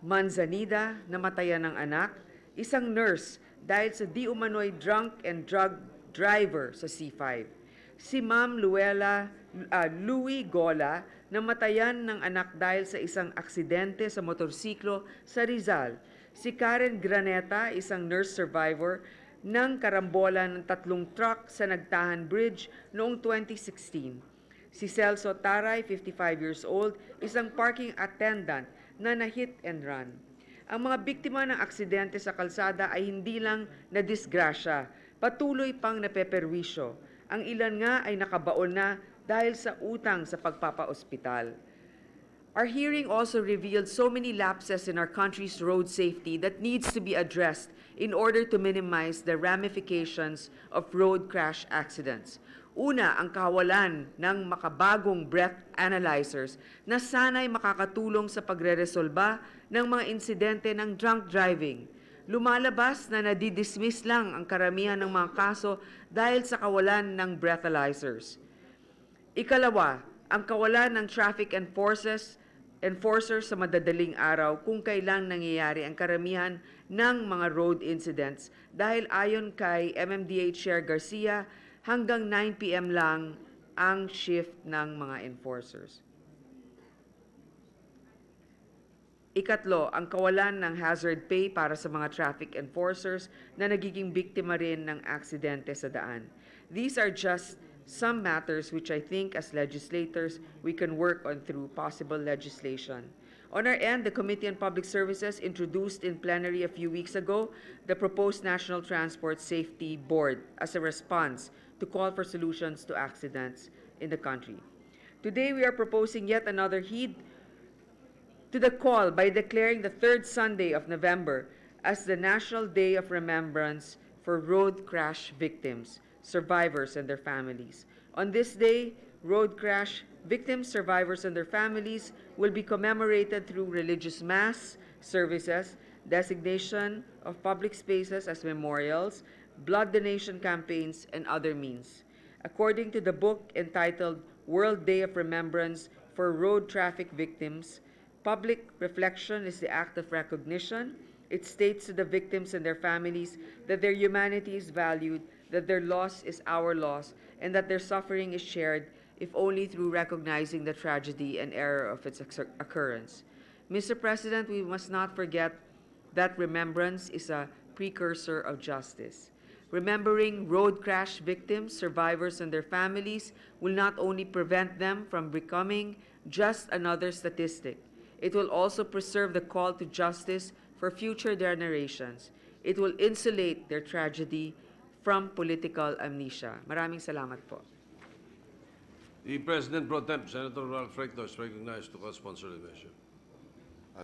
Manzanida, namatayan ng anak, isang nurse dahil sa di umano'y drunk and drug driver sa C5. Si Ma'am Louie Gola, namatayan ng anak dahil sa isang aksidente sa motorsiklo sa Rizal. Si Karen Graneta, isang nurse survivor ng karambola ng 3 truck sa Nagtahan Bridge noong 2016. Si Celso Taray, 55 years old, isang parking attendant na na-hit and run. Ang mga biktima ng aksidente sa kalsada ay hindi lang nadisgrasya, patuloy pang napeperwisyo. Ang ilan nga ay nakabaon na dahil sa utang sa pagpapaospital. Our hearing also revealed so many lapses in our country's road safety that needs to be addressed in order to minimize the ramifications of road crash accidents. Una, ang kawalan ng makabagong breath analyzers na sana'y makakatulong sa pagre-resolba ng mga insidente ng drunk driving. Lumalabas na nadidismiss lang ang karamihan ng mga kaso dahil sa kawalan ng breathalyzers. Ikalawa, ang kawalan ng traffic enforcers sa madadaling araw kung kailan nangyayari ang karamihan ng mga road incidents dahil ayon kay MMDA Chair Garcia, hanggang 9 p.m. lang ang shift ng mga enforcers. Ikatlo, ang kawalan ng hazard pay para sa mga traffic enforcers na nagiging biktima rin ng aksidente sa daan. These are just some matters which I think as legislators we can work on through possible legislation. On our end, the Committee on Public Services introduced in plenary a few weeks ago the proposed National Transport Safety Board as a response to call for solutions to accidents in the country. Today, we are proposing yet another heed to the call by declaring the third Sunday of November as the National Day of Remembrance for road crash victims, survivors, and their families. On this day, road crash victims, survivors, and their families will be commemorated through religious mass services, designation of public spaces as memorials, blood donation campaigns, and other means. According to the book entitled World Day of Remembrance for Road Traffic Victims, public reflection is the act of recognition. It states to the victims and their families that their humanity is valued, that their loss is our loss, and that their suffering is shared, if only through recognizing the tragedy and error of its occurrence. Mr. President, we must not forget that remembrance is a precursor of justice. Remembering road crash victims, survivors, and their families will not only prevent them from becoming just another statistic, it will also preserve the call to justice for future generations. It will insulate their tragedy from political amnesia. Maraming salamat po. The President Pro Tem, Senator Ralph Recto, is recognized to co-sponsor the measure.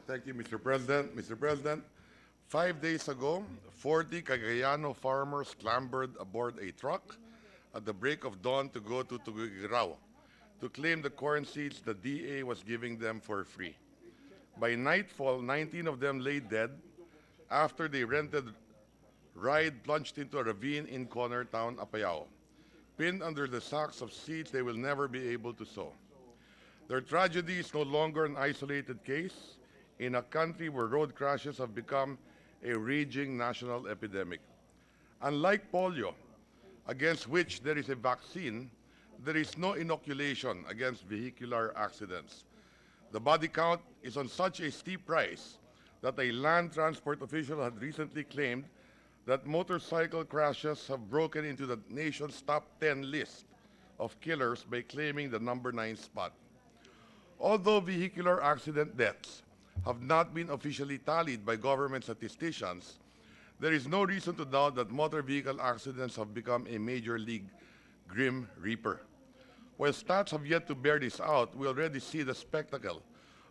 Thank you, Mr. President. Mr. President, 5 days ago, 40 Cagayano farmers clambered aboard a truck at the break of dawn to go to Tugigaraw to claim the corn seeds the DA was giving them for free. By nightfall, 19 of them lay dead after the rented ride plunged into a ravine in Corner Town, Apayao, pinned under the sacks of seeds they will never be able to sow. Their tragedy is no longer an isolated case in a country where road crashes have become a raging national epidemic. Unlike polio, against which there is a vaccine, there is no inoculation against vehicular accidents. The body count is on such a steep rise that a land transport official had recently claimed that motorcycle crashes have broken into the nation's top 10 list of killers by claiming the number 9 spot. Although vehicular accident deaths have not been officially tallied by government statisticians, there is no reason to doubt that motor vehicle accidents have become a major league grim reaper. While stats have yet to bear this out, we already see the spectacle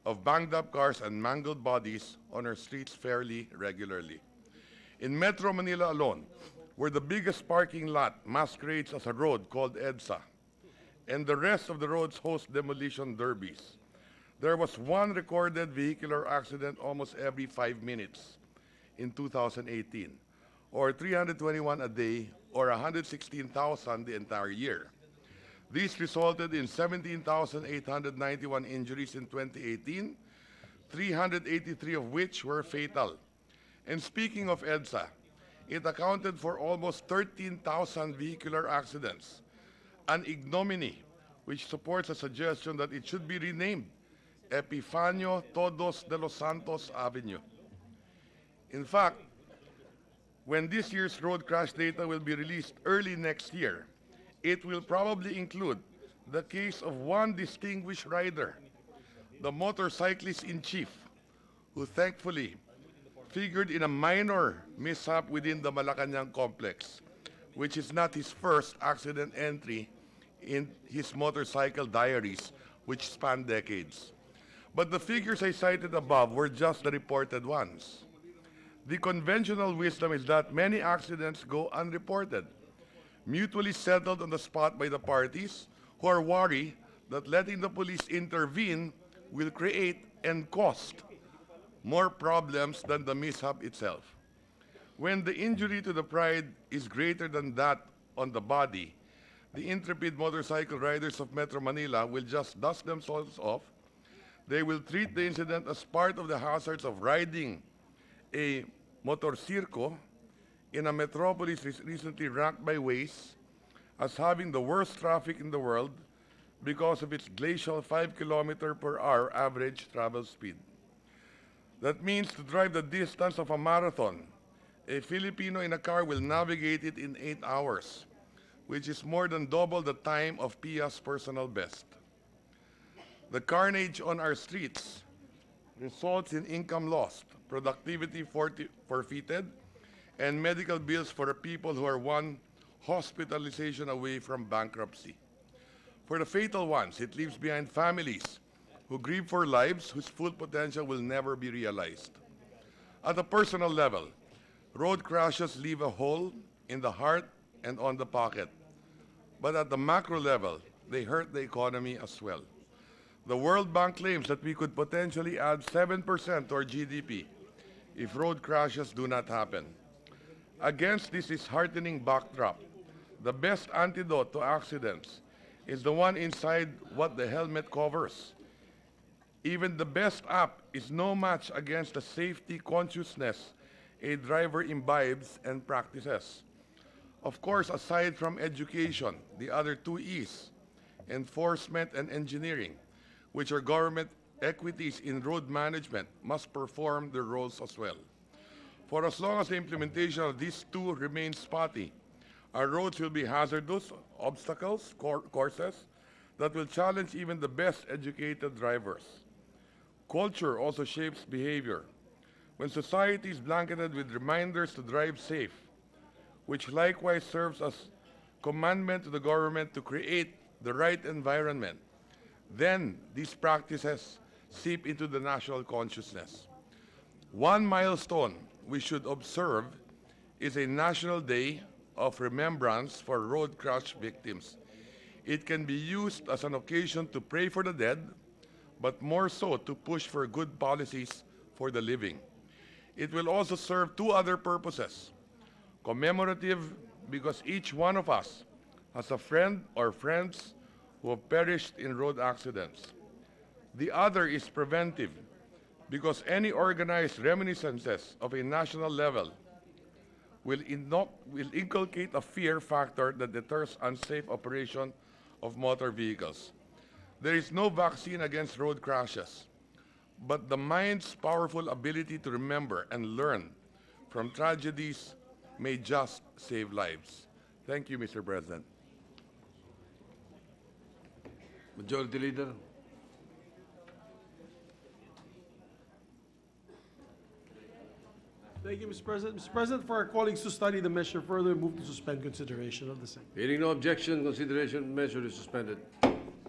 of banged up cars and mangled bodies on our streets fairly regularly. In Metro Manila alone, where the biggest parking lot masquerades as a road called EDSA, and the rest of the roads host demolition derbies, there was one recorded vehicular accident almost every 5 minutes in 2018, or 321 a day, or 116,000 the entire year. This resulted in 17,891 injuries in 2018, 383 of which were fatal. And speaking of EDSA, it accounted for almost 13,000 vehicular accidents, an ignominy which supports a suggestion that it should be renamed Epifanio Todos de los Santos Avenue. In fact, when this year's road crash data will be released early next year, it will probably include the case of one distinguished rider, the motorcyclist in chief, who thankfully figured in a minor mishap within the Malacanang complex, which is not his first accident entry in his motorcycle diaries, which span decades. But the figures I cited above were just the reported ones. The conventional wisdom is that many accidents go unreported, mutually settled on the spot by the parties who are worried that letting the police intervene will create and cost more problems than the mishap itself. When the injury to the pride is greater than that on the body, the intrepid motorcycle riders of Metro Manila will just dust themselves off. They will treat the incident as part of the hazards of riding a motorcirco in a metropolis recently ranked by Waze as having the worst traffic in the world because of its glacial 5 km/h average travel speed. That means to drive the distance of a marathon, a Filipino in a car will navigate it in 8 hours, which is more than double the time of Pia's personal best. The carnage on our streets results in income lost, productivity forfeited, and medical bills for the people who are one hospitalization away from bankruptcy. For the fatal ones, it leaves behind families who grieve for lives whose full potential will never be realized. At a personal level, road crashes leave a hole in the heart and on the pocket. but at the macro level, they hurt the economy as well. The World Bank claims that we could potentially add 7% to our GDP if road crashes do not happen. Against this disheartening backdrop, the best antidote to accidents is the one inside what the helmet covers. Even the best app is no match against the safety consciousness a driver imbibes and practices. Of course, aside from education, the other two E's, enforcement and engineering, which are government equities in road management, must perform their roles as well. For as long as the implementation of these two remains spotty, our roads will be hazardous obstacles, courses, that will challenge even the best educated drivers. Culture also shapes behavior. When society is blanketed with reminders to drive safe, which likewise serves as commandment to the government to create the right environment, then these practices seep into the national consciousness. One milestone we should observe is a National Day of Remembrance for road crash victims. It can be used as an occasion to pray for the dead, but more so to push for good policies for the living. It will also serve two other purposes. Commemorative, because each one of us has a friend or friends who have perished in road accidents. The other is preventive, because any organized reminiscences of a national level will inculcate a fear factor that deters unsafe operation of motor vehicles. There is no vaccine against road crashes, but the mind's powerful ability to remember and learn from tragedies may just save lives. Thank you, Mr. President. Majority Leader. Thank you, Mr. President. Mr. President, for our colleagues to study the measure further, move to suspend consideration of the same. Hearing no objection, consideration measure is suspended.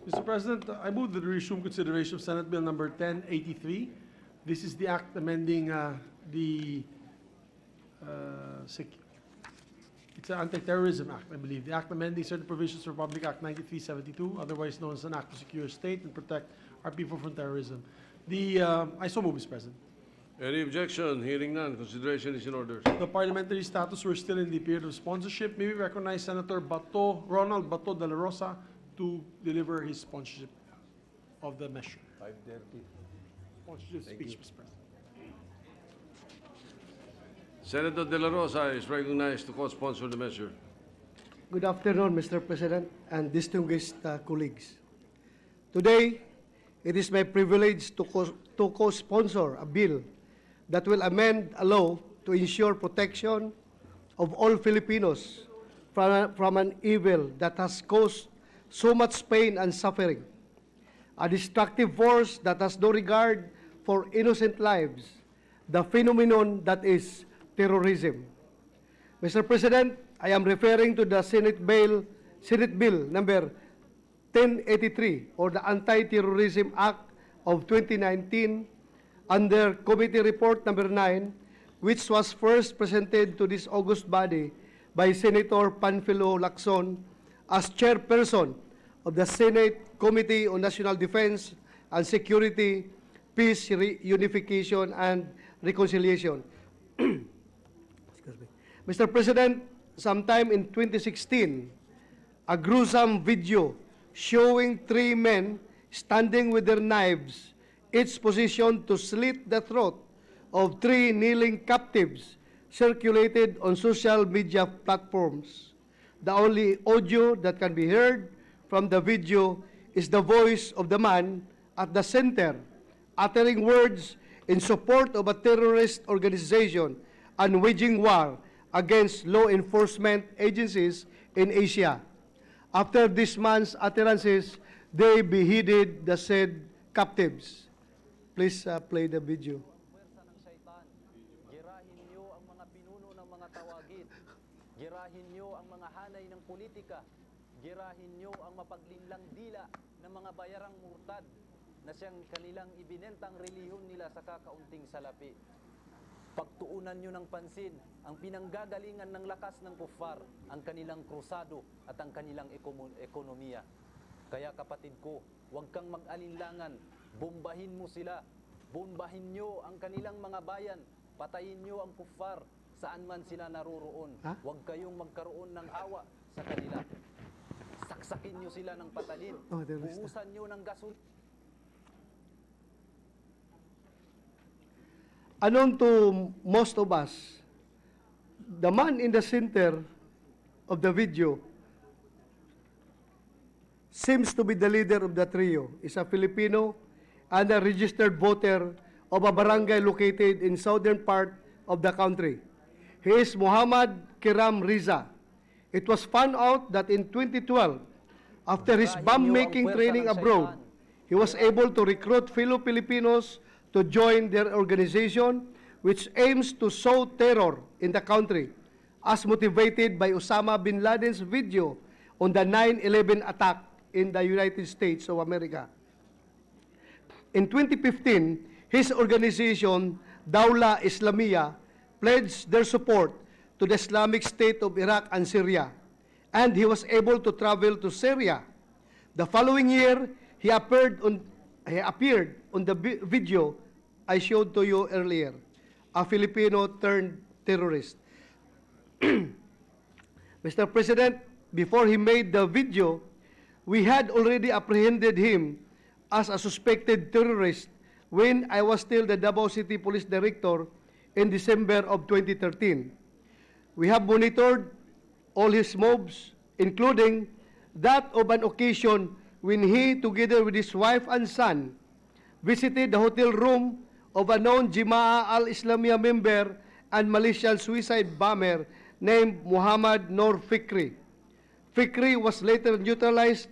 Mr. President, I move that we resume consideration of Senate Bill number 1083. This is the act amending it's an Anti-terrorism Act, I believe. The act amending certain provisions of Republic Act 9372, otherwise known as an act to secure a state and protect our people from terrorism. I so move, Mr. President. Any objection? Hearing none, consideration is in order. The parliamentary status, we're still in the period of sponsorship. May we recognize Senator Ronald Bato de la Rosa to deliver his sponsorship of the measure. 5:30. Sponsorship speech, Mr. President. Senator De La Rosa is recognized to co-sponsor the measure. Good afternoon, Mr. President and distinguished colleagues. Today, it is my privilege to co-sponsor a bill that will amend a law to ensure protection of all Filipinos from an evil that has caused so much pain and suffering, a destructive force that has no regard for innocent lives, the phenomenon that is terrorism. Mr. President, I am referring to the Senate Bill number 1083, or the Anti-terrorism Act of 2019, under Committee Report number 9, which was first presented to this august body by Senator Panfilo Lacson as chairperson of the Senate Committee on National Defense and Security, Peace, Reunification, and Reconciliation. Mr. President, sometime in 2016, a gruesome video showing 3 men standing with their knives, each positioned to slit the throat of 3 kneeling captives, circulated on social media platforms. The only audio that can be heard from the video is the voice of the man at the center, uttering words in support of a terrorist organization and waging war against law enforcement agencies in Asia. After this man's utterances, they beheaded the said captives. Please play the video. Girahin niyo ang mga pinuno ng mga tawagin. Girahin niyo ang mga hanay ng politika. Girahin niyo ang mapaglinlang dila ng mga bayarang murtad na siyang kanilang ibinentang relihyon nila sa kakaunting salapi. Pagtuunan nyo ng pansin ang pinanggagalingan ng lakas ng kuffar, ang kanilang krusado at ang kanilang ekonomiya. Kaya kapatid ko, huwag kang mag-alinlangan, bombahin mo sila, bombahin nyo ang kanilang mga bayan, patayin nyo ang kuffar saan man sila naroroon. Huwag kayong magkaroon ng awa sa kanila. Saksakin nyo sila ng patalim, buhusan nyo ng gasolina. Unknown to most of us, the man in the center of the video seems to be the leader of the trio. Is a Filipino and a registered voter of a barangay located in southern part of the country. He is Muhammad Kiram Riza. It was found out that in 2012, after his bomb-making training abroad, he was able to recruit fellow Filipinos to join their organization, which aims to sow terror in the country, as motivated by Osama bin Laden's video on the 9/11 attack in the United States of America. In 2015, his organization, Dawla Islamiyah, pledged their support to the Islamic State of Iraq and Syria, and he was able to travel to Syria. The following year, he appeared on the video I showed to you earlier, a Filipino turned terrorist. Mr. President, before he made the video, we had already apprehended him as a suspected terrorist when I was still the Davao City Police Director in December of 2013. We have monitored all his moves, including that of an occasion when he, together with his wife and son, visited the hotel room of a known Jemaah al-Islamiyah member and Malaysian suicide bomber named Muhammad Nur Fikri. Fikri was later neutralized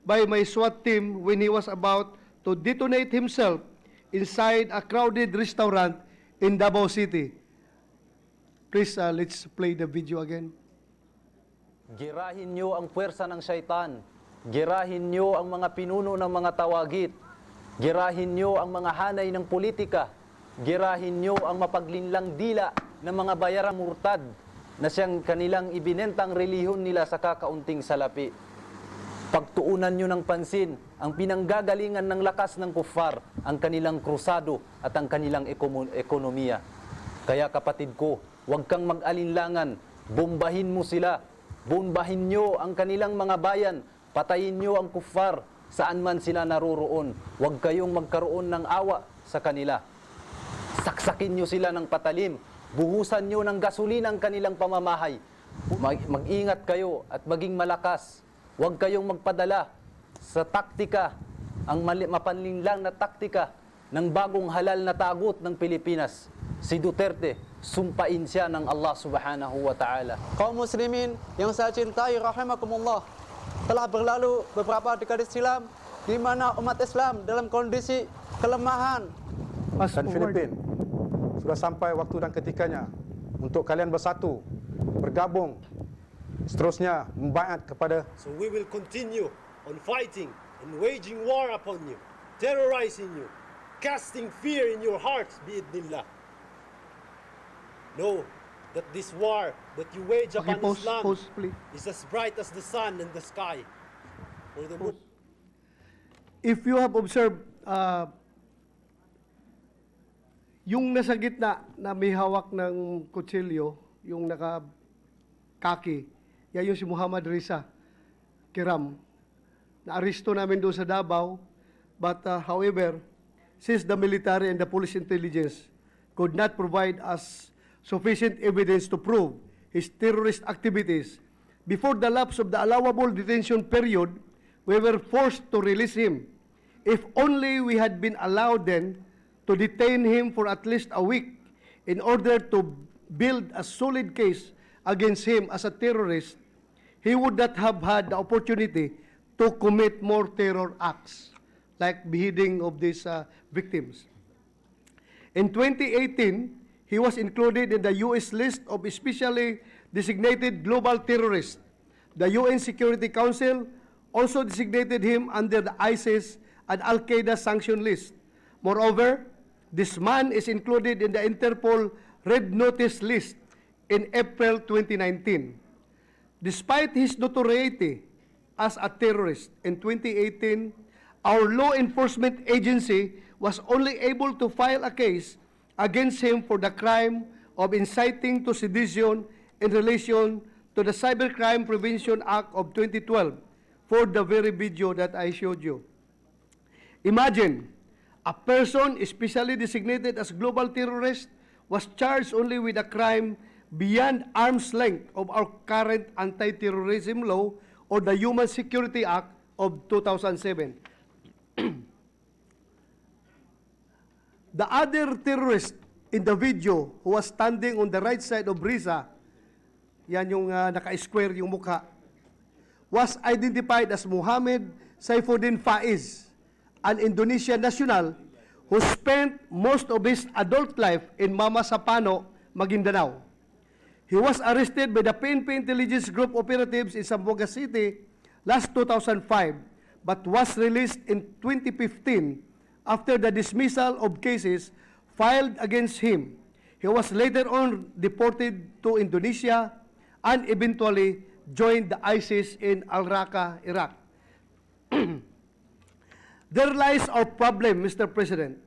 by my SWAT team when he was about to detonate himself inside a crowded restaurant in Davao City. Please, let's play the video again. Girahin nyo ang puwersa ng syaitan. Girahin nyo ang mga pinuno ng mga tawagit. Girahin nyo ang mga hanay ng politika. Girahin nyo ang mapaglinlang dila ng mga bayarang murtad na siyang kanilang ibinentang relihiyon nila sa kakaunting salapi. Pagtuunan nyo ng pansin ang pinanggagalingan ng lakas ng kuffar, ang kanilang krusado at ang kanilang ekonomiya. Kaya kapatid ko, huwag kang mag-alinlangan, bombahin mo sila, bombahin nyo ang kanilang mga bayan, patayin nyo ang kuffar saan man sila naroroon. Huwag kayong magkaroon ng awa sa kanila. Saksakin nyo sila ng patalim, buhusan nyo ng gasolina ang kanilang pamamahay. Mag-ingat kayo at maging malakas. Huwag kayong magpadala sa taktika, ang mapanlinlang na taktika ng bagong halal na tagut ng Pilipinas. Si Duterte, sumpain siya ng Allah subhanahu wa ta'ala. Kaum muslimin yang saya cintai rahimakumullah, telah berlalu beberapa dekade silam di mana umat Islam dalam kondisi kelemahan. Dan Filipina sudah sampai waktu dan ketikanya untuk kalian bersatu, bergabung, seterusnya membaiat kepada. So we will continue on fighting and waging war upon you, terrorizing you, casting fear in your hearts, biidnillah. Know that this war that you wage upon Islam is as bright as the sun in the sky. Or the moon. If you have observed, yung nasa gitna na may hawak ng kutsilyo, yung naka-kaki, yan yung si Muhammad Riza Kiram. Na-aristo namin doon sa Davao, but however, since the military and the police intelligence could not provide us sufficient evidence to prove his terrorist activities, before the lapse of the allowable detention period, we were forced to release him. If only we had been allowed then to detain him for at least a week in order to build a solid case against him as a terrorist, he would not have had the opportunity to commit more terror acts, like beheading of these victims. In 2018, he was included in the U.S. list of especially designated global terrorists. The UN Security Council also designated him under the ISIS and Al-Qaeda sanction list. Moreover, this man is included in the Interpol Red Notice list in April 2019. Despite his notoriety as a terrorist in 2018, our law enforcement agency was only able to file a case against him for the crime of inciting to sedition in relation to the Cybercrime Prevention Act of 2012 for the very video that I showed you. Imagine, a person especially designated as global terrorist was charged only with a crime beyond arm's length of our current anti-terrorism law or the Human Security Act of 2007. The other terrorist in the video who was standing on the right side of Riza, yan yung naka-square yung mukha, was identified as Mohammed Saifuddin Faiz, an Indonesian national who spent most of his adult life in Mama Sapano, Maguindanao. He was arrested by the PNP Intelligence Group operatives in Zamboanga City last 2005, but was released in 2015 after the dismissal of cases filed against him. He was later on deported to Indonesia and eventually joined the ISIS in Al-Raqqa, Iraq. There lies our problem, Mr. President.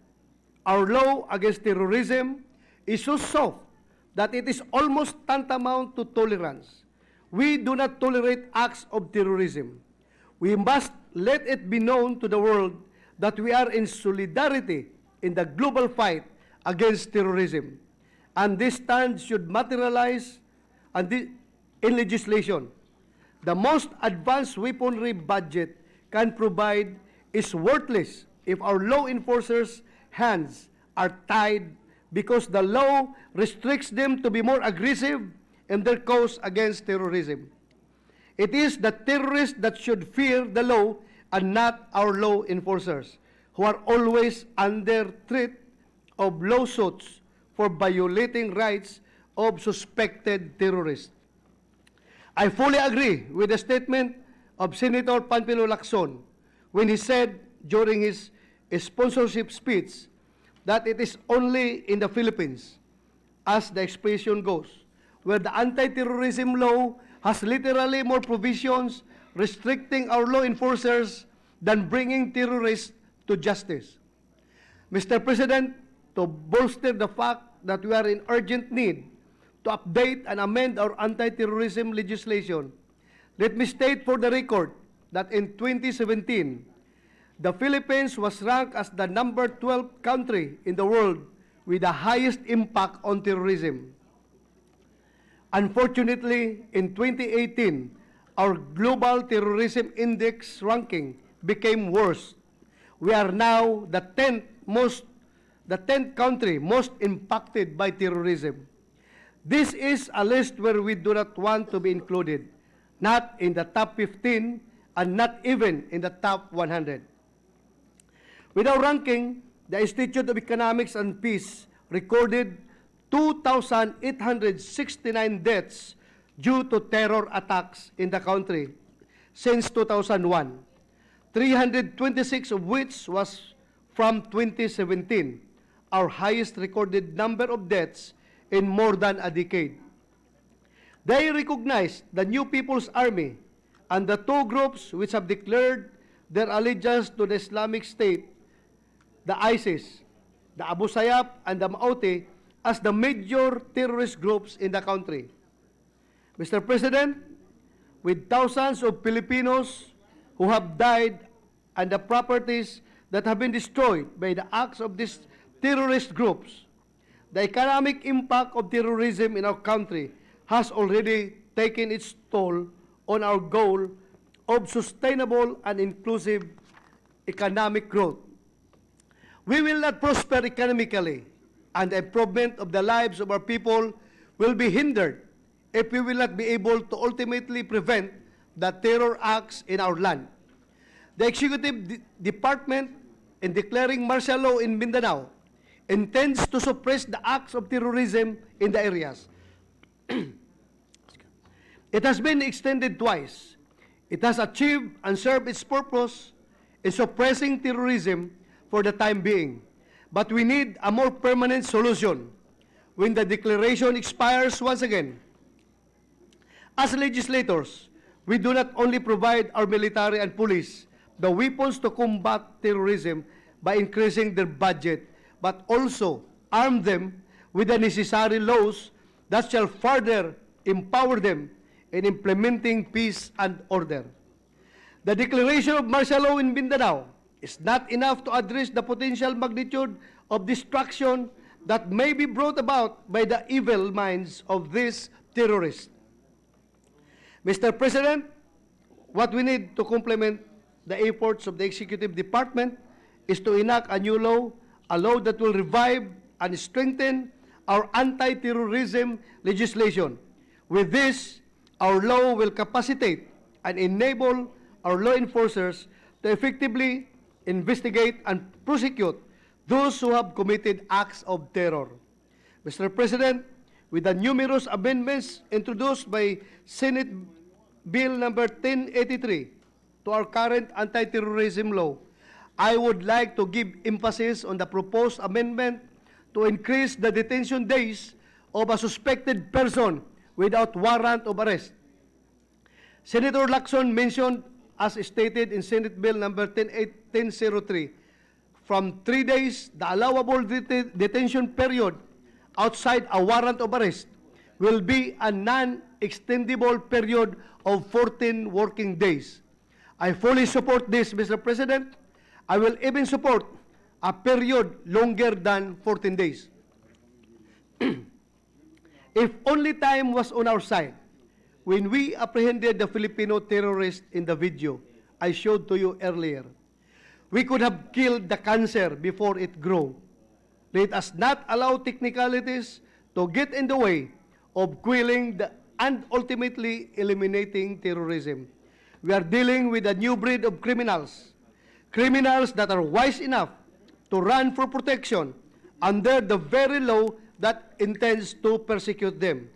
Our law against terrorism is so soft that it is almost tantamount to tolerance. We do not tolerate acts of terrorism. We must let it be known to the world that we are in solidarity in the global fight against terrorism. And this stand should materialize in legislation. The most advanced weaponry budget can provide is worthless if our law enforcers' hands are tied because the law restricts them to be more aggressive in their cause against terrorism. It is the terrorists that should fear the law and not our law enforcers, who are always under threat of lawsuits for violating rights of suspected terrorists. I fully agree with the statement of Senator Panfilo Lacson when he said during his sponsorship speech that it is only in the Philippines, as the expression goes, where the anti-terrorism law has literally more provisions restricting our law enforcers than bringing terrorists to justice. Mr. President, to bolster the fact that we are in urgent need to update and amend our anti-terrorism legislation, let me state for the record that in 2017, the Philippines was ranked as the number 12 country in the world with the highest impact on terrorism. Unfortunately, in 2018, our global terrorism index ranking became worse. We are now the 10th country most impacted by terrorism. This is a list where we do not want to be included, not in the top 15 and not even in the top 100. With our ranking, the Institute of Economics and Peace recorded 2,869 deaths due to terror attacks in the country since 2001, 326 of which was from 2017, our highest recorded number of deaths in more than a decade. They recognized the New People's Army and the two groups which have declared their allegiance to the Islamic State, the ISIS, the Abu Sayyaf, and the Maute, as the major terrorist groups in the country. Mr. President, with thousands of Filipinos who have died and the properties that have been destroyed by the acts of these terrorist groups, the economic impact of terrorism in our country has already taken its toll on our goal of sustainable and inclusive economic growth. We will not prosper economically, and the improvement of the lives of our people will be hindered if we will not be able to ultimately prevent the terror acts in our land. The Executive Department, in declaring martial law in Mindanao, intends to suppress the acts of terrorism in the areas. It has been extended twice. It has achieved and served its purpose in suppressing terrorism for the time being. But we need a more permanent solution. when the declaration expires once again. As legislators, we do not only provide our military and police the weapons to combat terrorism by increasing their budget, but also arm them with the necessary laws that shall further empower them in implementing peace and order. The declaration of martial law in Mindanao is not enough to address the potential magnitude of destruction that may be brought about by the evil minds of these terrorists. Mr. President, what we need to complement the efforts of the Executive Department is to enact a new law, a law that will revive and strengthen our anti-terrorism legislation. With this, our law will capacitate and enable our law enforcers to effectively investigate and prosecute those who have committed acts of terror. Mr. President, with the numerous amendments introduced by Senate Bill number 1083 to our current anti-terrorism law, I would like to give emphasis on the proposed amendment to increase the detention days of a suspected person without warrant of arrest. Senator Lacson mentioned, as stated in Senate Bill number 1003, from 3 days, the allowable detention period outside a warrant of arrest will be a non-extendable period of 14 working days. I fully support this, Mr. President. I will even support a period longer than 14 days. If only time was on our side, when we apprehended the Filipino terrorist in the video I showed to you earlier, we could have killed the cancer before it grew. Let us not allow technicalities to get in the way of quelling and ultimately eliminating terrorism. We are dealing with a new breed of criminals that are wise enough to run for protection under the very law that intends to persecute them.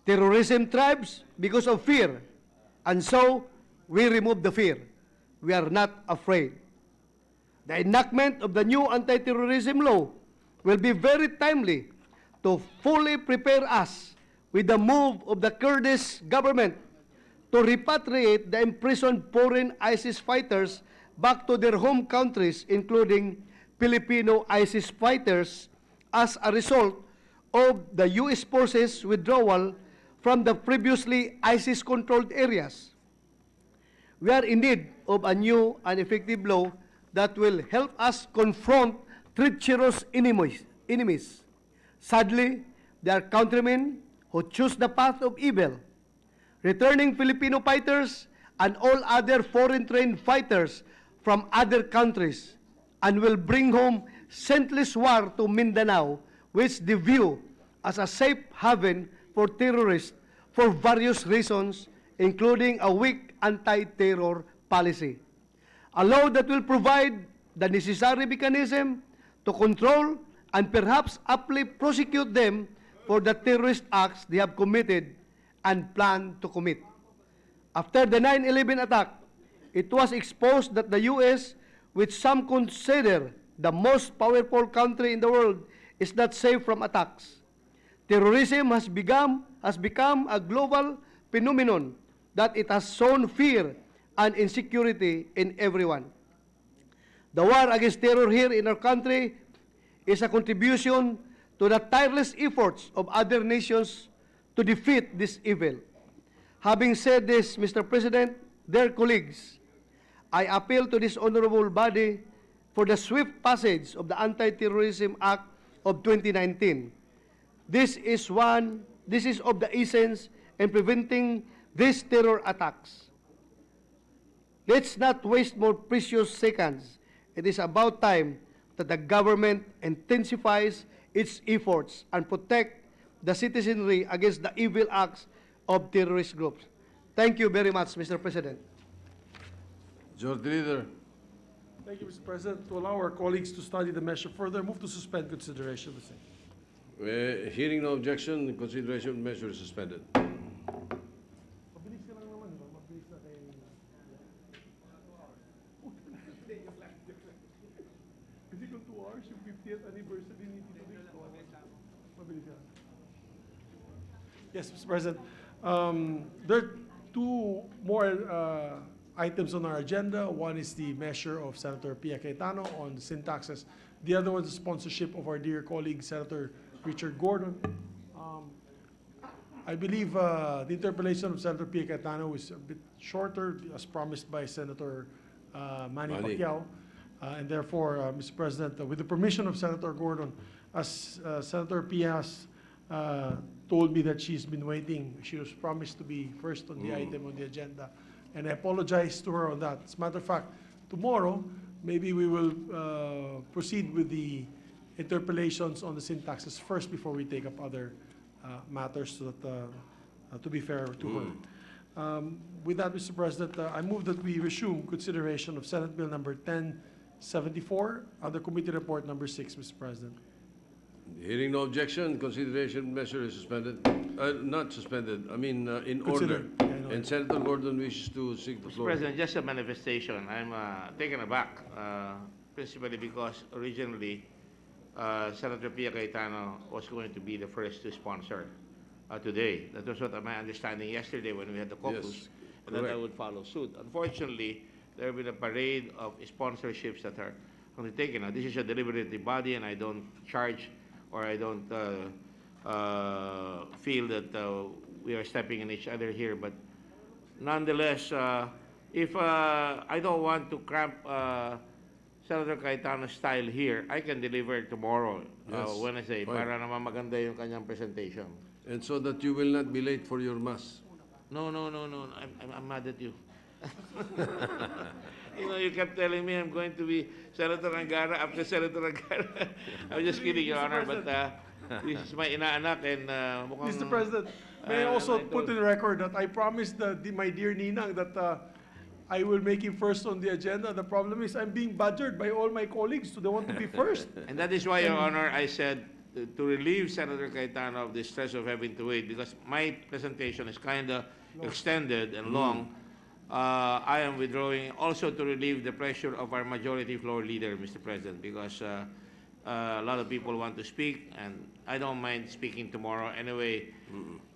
Terrorism thrives because of fear, and so we remove the fear. We are not afraid. The enactment of the new anti-terrorism law will be very timely to fully prepare us with the move of the Kurdish government to repatriate the imprisoned foreign ISIS fighters back to their home countries, including Filipino ISIS fighters, as a result of the U.S. forces' withdrawal from the previously ISIS-controlled areas. We are in need of a new and effective law that will help us confront treacherous enemies. Sadly, there are countrymen who choose the path of evil, returning Filipino fighters and all other foreign-trained fighters from other countries, and will bring home senseless war to Mindanao, which they view as a safe haven for terrorists for various reasons, including a weak anti-terror policy. A law that will provide the necessary mechanism to control and perhaps aptly prosecute them for the terrorist acts they have committed and plan to commit. After the 9/11 attack, it was exposed that the U.S., which some consider the most powerful country in the world, is not safe from attacks. Terrorism has become a global phenomenon that it has sown fear and insecurity in everyone. The war against terror here in our country is a contribution to the tireless efforts of other nations to defeat this evil. Having said this, Mr. President, dear colleagues, I appeal to this honorable body for the swift passage of the Anti-Terrorism Act of 2019. This is of the essence in preventing these terror attacks. Let's not waste more precious seconds. It is about time that the government intensifies its efforts and protect the citizenry against the evil acts of terrorist groups. Thank you very much, Mr. President. Majority Leader. Thank you, Mr. President. To allow our colleagues to study the measure further, move to suspend consideration of the same. Hearing no objection, consideration of the measure is suspended. Kasi kung 2 hours, yung 50th anniversary ni Tito Vic, Yes, Mr. President. There are two more items on our agenda. One is the measure of Senator Pia Cayetano on sin taxes. The other one is the sponsorship of our dear colleague, Senator Richard Gordon. I believe the interpellation of Senator Pia Cayetano is a bit shorter, as promised by Senator Manny Pacquiao. And therefore, Mr. President, with the permission of Senator Gordon, as Senator Pia has told me that she's been waiting, she was promised to be first on the item on the agenda. And I apologize to her on that. As a matter of fact, tomorrow, maybe we will proceed with the interpellations on the sin taxes first before we take up other matters, so that, to be fair to her. With that, Mr. President, I move that we resume consideration of Senate Bill number 1074 under Committee Report number 6, Mr. President. Hearing no objection, consideration measure is suspended. Not suspended, I mean in order. Considered. Yeah, I know. And Senator Gordon wishes to seek the Mr. floor. President, just a manifestation. I'm taken aback, principally because originally Senator Pia Cayetano was going to be the first to sponsor today. That was what my understanding yesterday when we had the caucus, Yes, and that I correct. would follow suit. Unfortunately, there have been a parade of sponsorships that are undertaken. Now, this is a deliberative body, and I don't charge or I don't feel that we are stepping in each other here. But nonetheless, if I don't want to cramp Senator Cayetano's style here, I can deliver tomorrow, Yes, Wednesday, fine. para naman maganda yung kanyang presentation. And so that you will not be late for your mass. No. I'm mad at you. You know, you kept telling me I'm going to be Senator Angara after Senator Angara. I'm just kidding, Your Honor, but this is my inaanak and mukhang... Mr. President, may I also put in record that I promised my dear Ninang that I will make him first on the agenda. The problem is I'm being badgered by all my colleagues, so they want to be first. And that is why, Your Honor, I said to relieve Senator Cayetano of the stress of having to wait, because my presentation is kind of extended and long. I am withdrawing also to relieve the pressure of our majority floor leader, Mr. President, because a lot of people want to speak, and I don't mind speaking tomorrow. Anyway,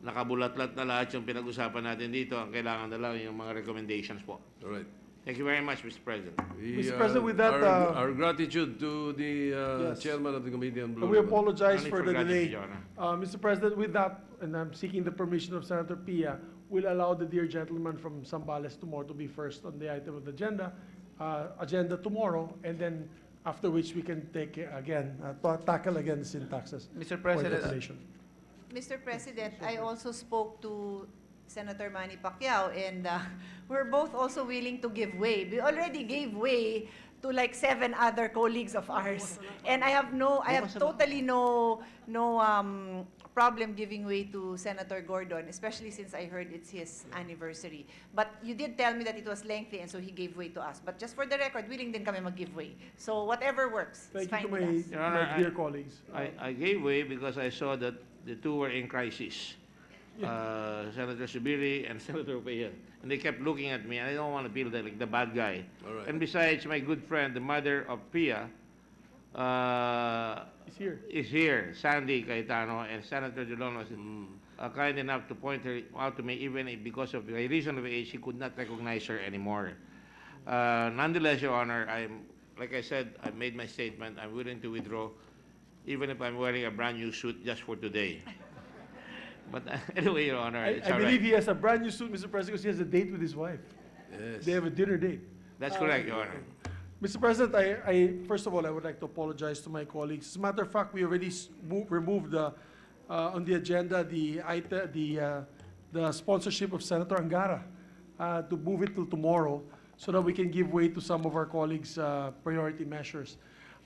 nakabulat-lat na lahat yung pinag-usapan natin dito. Ang kailangan na lang yung mga recommendations po. All right. Thank you very much, Mr. President. Mr. President, with that, our gratitude to the Yes. chairman of the Committee on Blue we Ribbon. apologize Only for the for delay. gratitude, Your Mr. President, with that, and I'm seeking the permission of Senator Pia, will allow the dear gentleman from Zambales tomorrow to be first on the item of the agenda tomorrow, and then after which we can take again, tackle again the sin taxes. Mr. for President, interpellation. Mr. President, I also spoke to Senator Manny Pacquiao, and we're both also willing to give way. We already gave way to like 7 other colleagues of ours, and I have totally no problem giving way to Senator Gordon, especially since I heard it's his anniversary. But you did tell me that it was lengthy, and so he gave way to us. But just for the record, willing din kami mag-give way. So whatever works, it's Thank you fine to with us. Your Honor, my dear colleagues. I gave way because I saw that the two were in crisis. Senator Subiri and Senator Paya. And they kept looking at me, and I don't want to feel like the bad guy. All right. And besides, my good friend, the mother of Pia, He's here. is here, Sandy Cayetano, and Senator Dulon was kind enough to point her out to me, even if because of my reason of age, she could not recognize her anymore. Nonetheless, Your Honor, like I said, I made my statement. I'm willing to withdraw, even if I'm wearing a brand new suit just for today. But anyway, Your Honor, I it's all believe right. he has a brand new suit, Mr. President, because he has a date with his wife. Yes. They have a dinner date. That's correct, Your Honor. Mr. President, first of all, I would like to apologize to my colleagues. As a matter of fact, we already removed on the agenda the sponsorship of Senator Angara to move it till tomorrow so that we can give way to some of our colleagues' priority measures.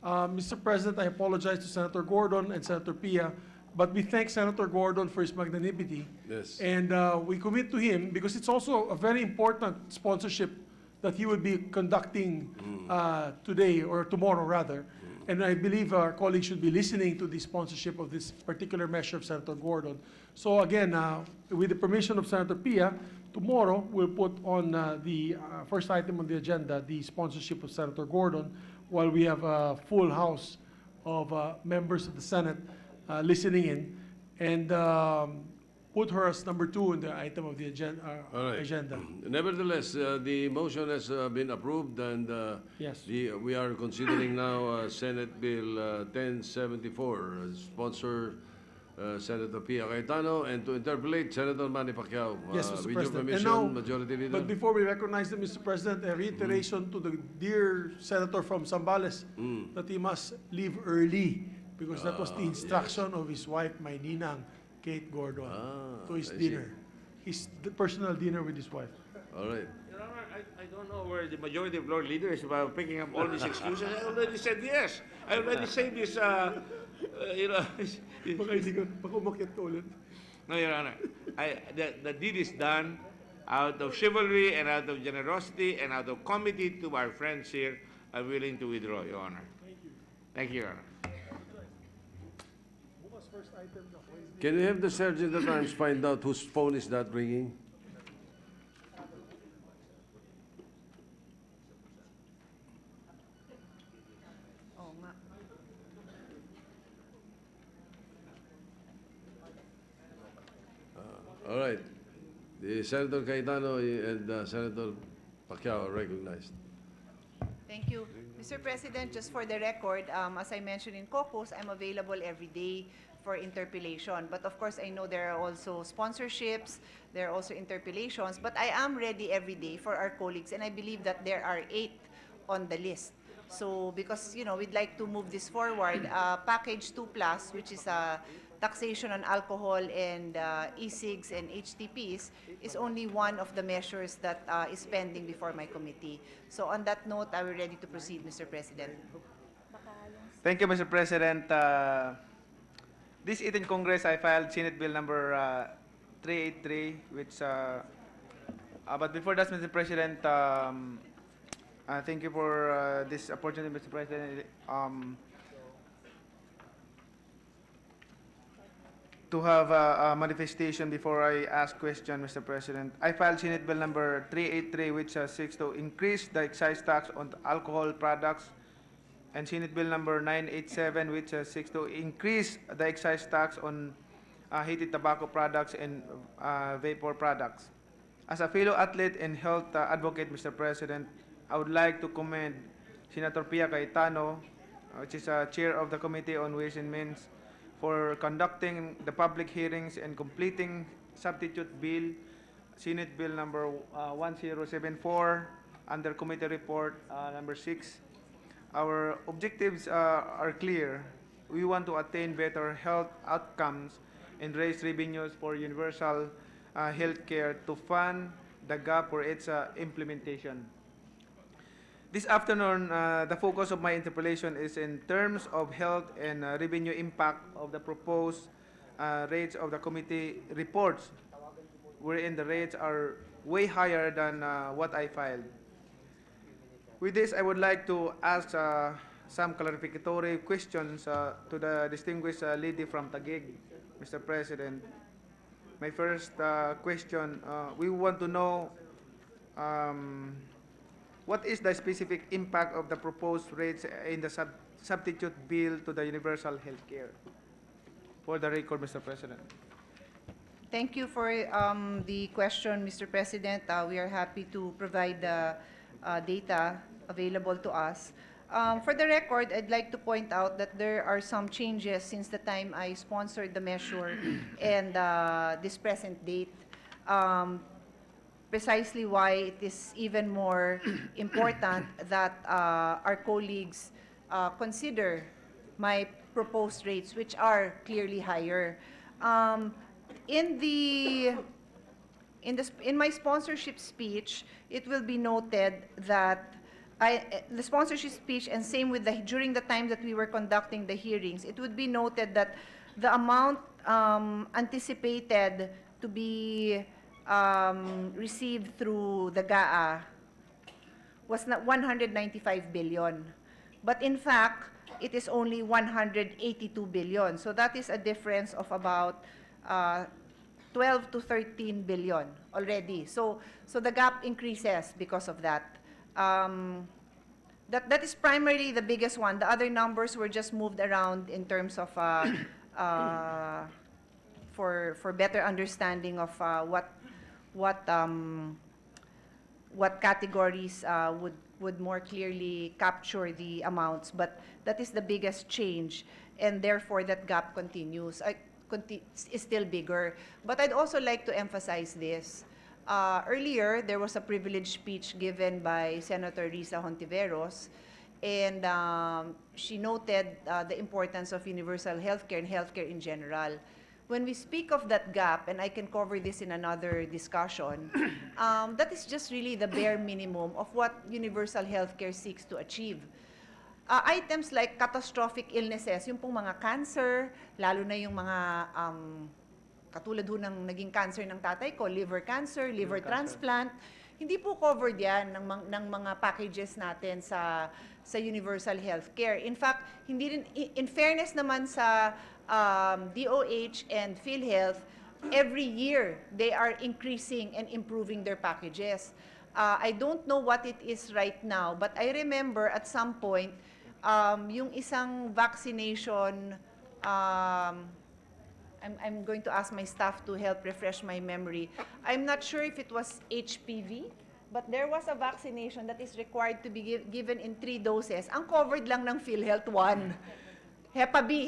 Mr. President, I apologize to Senator Gordon and Senator Pia, but we thank Senator Gordon for his magnanimity. Yes. And we commit to him because it's also a very important sponsorship that he will be conducting today or tomorrow rather. And I believe our colleagues should be listening to the sponsorship of this particular measure of Senator Gordon. So again, with the permission of Senator Pia, tomorrow we'll put on the first item on the agenda, the sponsorship of Senator Gordon, while we have a full house of members of the Senate listening in, and put her as number 2 in the item of the All right. agenda. Nevertheless, the motion has been approved, and Yes. we are considering now Senate Bill 1074, sponsor Senator Pia Cayetano, and to interpolate Senator Manny Pacquiao. Yes, Mr. With your President. permission, And now, Majority Leader. but before we recognize them, Mr. President, a reiteration to the dear Senator from Zambales that he must leave early because that was the instruction of his wife, my ninang, Kate Gordon, to his I see. dinner, his personal dinner with his wife. All right. Your Honor, I don't know where the majority of Lord Leader is about picking up all these excuses. I already said yes. I already said this, you know. Baka hindi ko, baka umakyat ka ulit. No, Your Honor. The deed is done out of chivalry and out of generosity and out of committee to our friends here. I'm willing to withdraw, Your Honor. Thank you, Your Honor. Can we have the Sergeant at Arms find out whose phone is that ringing? Oo nga. All right. The Senator Cayetano and Senator Pacquiao are recognized. Thank you. Mr. President, just for the record, as I mentioned in caucus, I'm available every day for interpellation. But of course, I know there are also sponsorships, there are also interpellations, but I am ready every day for our colleagues, and I believe that there are 8 on the list. So, because, you know, we'd like to move this forward, Package 2 Plus, which is taxation on alcohol and e-cigs and HTPs, is only one of the measures that is pending before my committee. So on that note, I will ready to proceed, Mr. President. Thank you, Mr. President. This 18th Congress, I filed Senate Bill number 383, which, but before that, Mr. President, thank you for this opportunity, Mr. President, to have a manifestation before I ask question, Mr. President. I filed Senate Bill number 383, which seeks to increase the excise tax on alcohol products, and Senate Bill number 987, which seeks to increase the excise tax on heated tobacco products and vapor products. As a fellow athlete and health advocate, Mr. President, I would like to commend Senator Pia Cayetano, which is chair of the Committee on Ways and Means, for conducting the public hearings and completing substitute bill, Senate Bill number 1074, under Committee Report number 6. Our objectives are clear. We want to attain better health outcomes and raise revenues for universal health care to fund the gap for its implementation. This afternoon, the focus of my interpellation is in terms of health and revenue impact of the proposed rates of the committee reports, wherein the rates are way higher than what I filed. With this, I would like to ask some clarificatory questions to the distinguished lady from Taguig, Mr. President. My first question, we want to know what is the specific impact of the proposed rates in the substitute bill to the universal health care? For the record, Mr. President. Thank you for the question, Mr. President. We are happy to provide the data available to us. For the record, I'd like to point out that there are some changes since the time I sponsored the measure and this present date. Precisely why it is even more important that our colleagues consider my proposed rates, which are clearly higher. In my sponsorship speech, it will be noted that the sponsorship speech, and same with during the time that we were conducting the hearings, it would be noted that the amount anticipated to be received through the GAA was not 195 billion. But in fact, it is only 182 billion. So that is a difference of about 12 to 13 billion already. So the gap increases because of that. That is primarily the biggest one. The other numbers were just moved around in terms of uh, for better understanding of what um, what categories would more clearly capture the amounts, but that is the biggest change, and therefore that gap continues. Is still bigger. But I'd also like to emphasize this. Earlier, there was a privileged speech given by Senator Risa Hontiveros, and she noted the importance of universal healthcare and healthcare in general. When we speak of that gap, and I can cover this in another discussion, that is just really the bare minimum of what universal healthcare seeks to achieve. Items like catastrophic illnesses, yung pong mga cancer, lalo na yung mga katulad ho ng naging cancer ng tatay ko, liver cancer, liver transplant, hindi po covered yan ng mga packages natin sa universal healthcare. In fact, hindi rin, in fairness naman sa DOH and PhilHealth, every year they are increasing and improving their packages. I don't know what it is right now, but I remember at some point, yung isang vaccination, I'm going to ask my staff to help refresh my memory. I'm not sure if it was HPV, but there was a vaccination that is required to be given in 3 doses. Ang covered lang ng PhilHealth 1. Hepa B,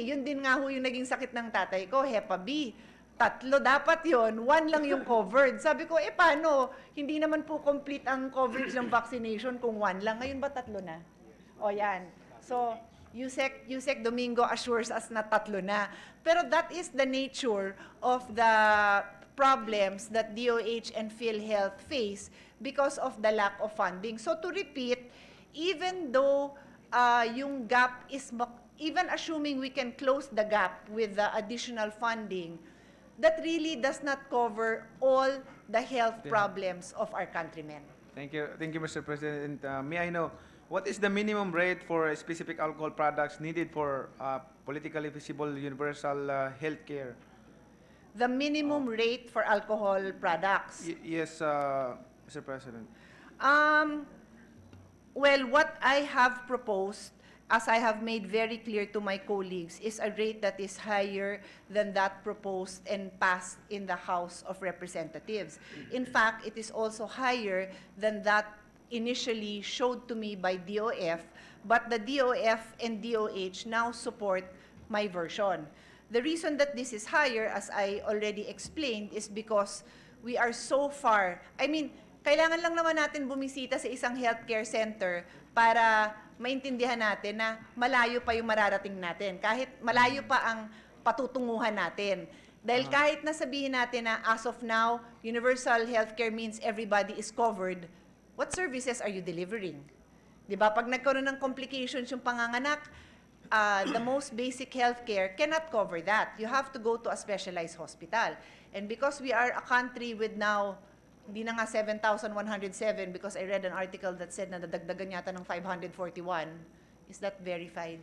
yun din nga ho yung naging sakit ng tatay ko, Hepa B. 3 dapat yon, 1 lang yung covered. Sabi ko, paano? Hindi naman po complete ang coverage ng vaccination kung 1 lang. Ngayon ba 3 na? O yan. So, Yusek Domingo assures us na 3 na. Pero that is the nature of the problems that DOH and PhilHealth face because of the lack of funding. So to repeat, even though yung gap is, even assuming we can close the gap with the additional funding, that really does not cover all the health problems of our countrymen. Thank you, Mr. President. May I know, what is the minimum rate for specific alcohol products needed for politically visible universal health care? The minimum rate for alcohol products? Yes, Mr. President. Well, what I have proposed, as I have made very clear to my colleagues, is a rate that is higher than that proposed and passed in the House of Representatives. In fact, it is also higher than that initially showed to me by DOF, but the DOF and DOH now support my version. The reason that this is higher, as I already explained, is because we are so far, kailangan lang naman natin bumisita sa isang healthcare center para maintindihan natin na malayo pa yung mararating natin. Kahit malayo pa ang patutunguhan natin. Dahil kahit nasabihin natin na as of now, universal healthcare means everybody is covered, what services are you delivering? Diba? Pag nagkaroon ng complications yung panganganak, the most basic healthcare cannot cover that. You have to go to a specialized hospital. And because we are a country with now, hindi na nga 7,107 because I read an article that said na dadagdagan yata ng 541. Is that verified?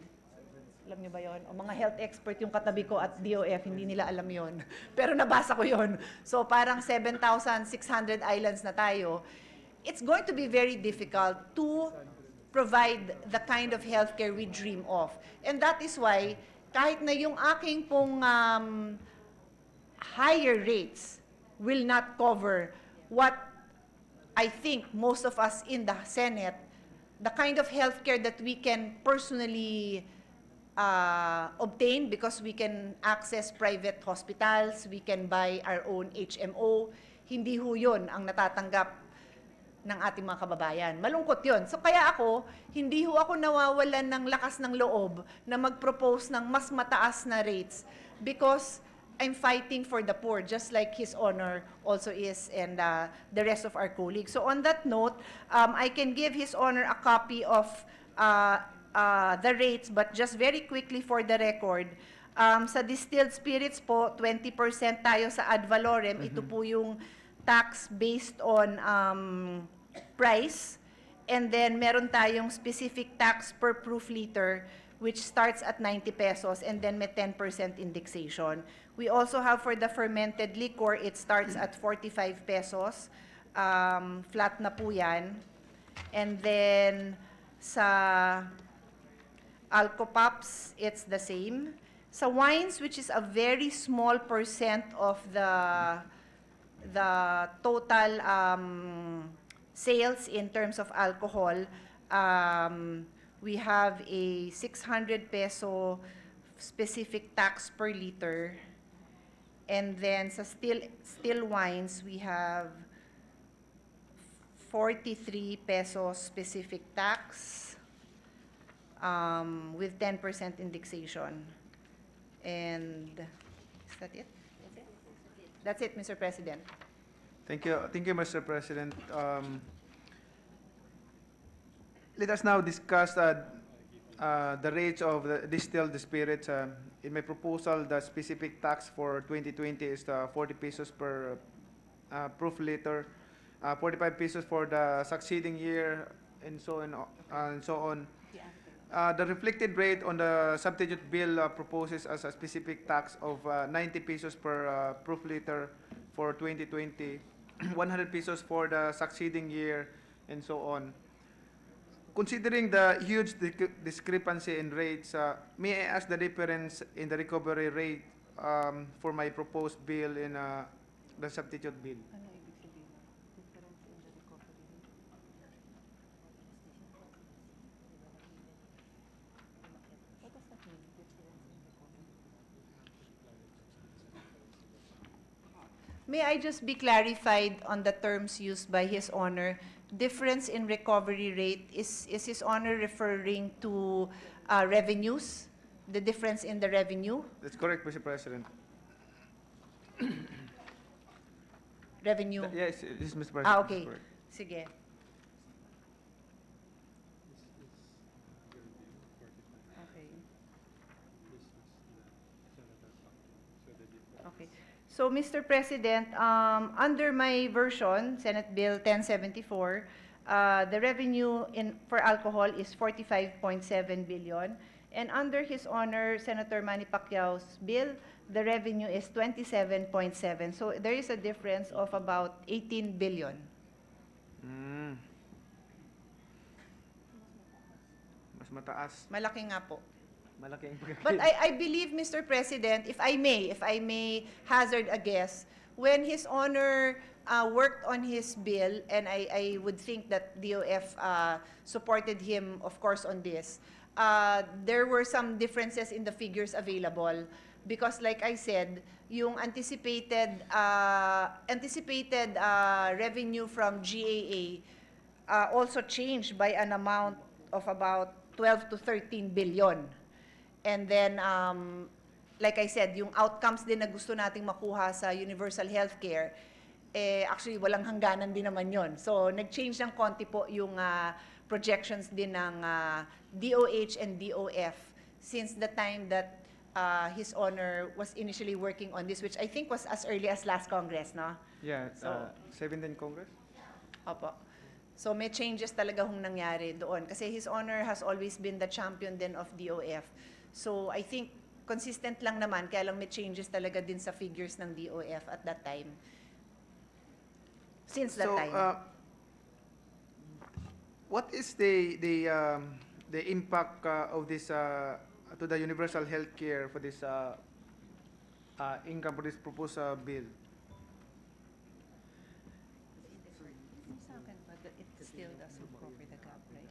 Alam niyo ba yon? O mga health expert yung katabi ko at DOF, hindi nila alam yon. Pero nabasa ko yon. So parang 7,600 islands na tayo. It's going to be very difficult to provide the kind of healthcare we dream of. And that is why, kahit na yung aking pong higher rates will not cover what I think most of us in the Senate, the kind of healthcare that we can personally obtain because we can access private hospitals, we can buy our own HMO, hindi ho yun ang natatanggap ng ating mga kababayan. Malungkot yun. So kaya hindi ho ako nawawalan ng lakas ng loob na mag-propose ng mas mataas na rates because I'm fighting for the poor, just like His Honor also is and the rest of our colleagues. So on that note, I can give His Honor a copy of the rates, but just very quickly for the record, sa distilled spirits po, 20% tayo sa ad valorem. Ito po yung tax based on price, and then meron tayong specific tax per proof liter which starts at 90 pesos and then may 10% indexation. We also have for the fermented liquor, it starts at 45 pesos, flat na po yan. And then sa Alcopops, it's the same. Sa wines, which is a very small percent of the total sales in terms of alcohol, we have a 600 peso specific tax per liter. And then sa still wines, we have 43 pesos specific tax with 10% indexation. And is that it? That's it, Mr. President. Thank you, Mr. President. Let us now discuss the rates of the distilled spirits. In my proposal, the specific tax for 2020 is 40 pesos per proof liter, 45 pesos for the succeeding year, and so on. The reflected rate on the substitute bill proposes as a specific tax of 90 pesos per proof liter for 2020, 100 pesos for the succeeding year, and so on. Considering the huge discrepancy in rates, may I ask the difference in the recovery rate for my proposed bill in the substitute bill? May I just be clarified on the terms used by His Honor? Difference in recovery rate, is His Honor referring to revenues? The difference in the revenue? That's correct, Mr. President. Revenue? Yes, Mr. President. Ah, that's okay. correct. Sige. Okay. Okay. So, Mr. President, under my version, Senate Bill 1074, the revenue for alcohol is 45.7 billion. And under His Honor, Senator Manny Pacquiao's bill, the revenue is 27.7. So there is a difference of about 18 billion. Mas mataas. Malaki nga po. Malaking But I believe, Mr. President, if I may hazard a guess, when His Honor worked on his bill, and I would think that DOF supported him, of course, on this, there were some differences in the figures available. Because like I said, yung anticipated revenue from GAA also changed by an amount of about 12 to 13 billion. And then, like I said, yung outcomes din na gusto nating makuha sa universal healthcare, actually walang hangganan din naman yon. So, nag-change ng konti po yung projections din ng DOH and DOF since the time that His Honor was initially working on this, which I think was as early as last Congress, no? Yeah, So, 17th Congress? Opo. So may changes talaga hong nangyari doon. Kasi His Honor has always been the champion din of DOF. So I think consistent lang naman, kaya lang may changes talaga din sa figures ng DOF at that time. Since that time. What is the impact of this to the universal health care for this income for this proposed bill? It still doesn't cover the gap, right?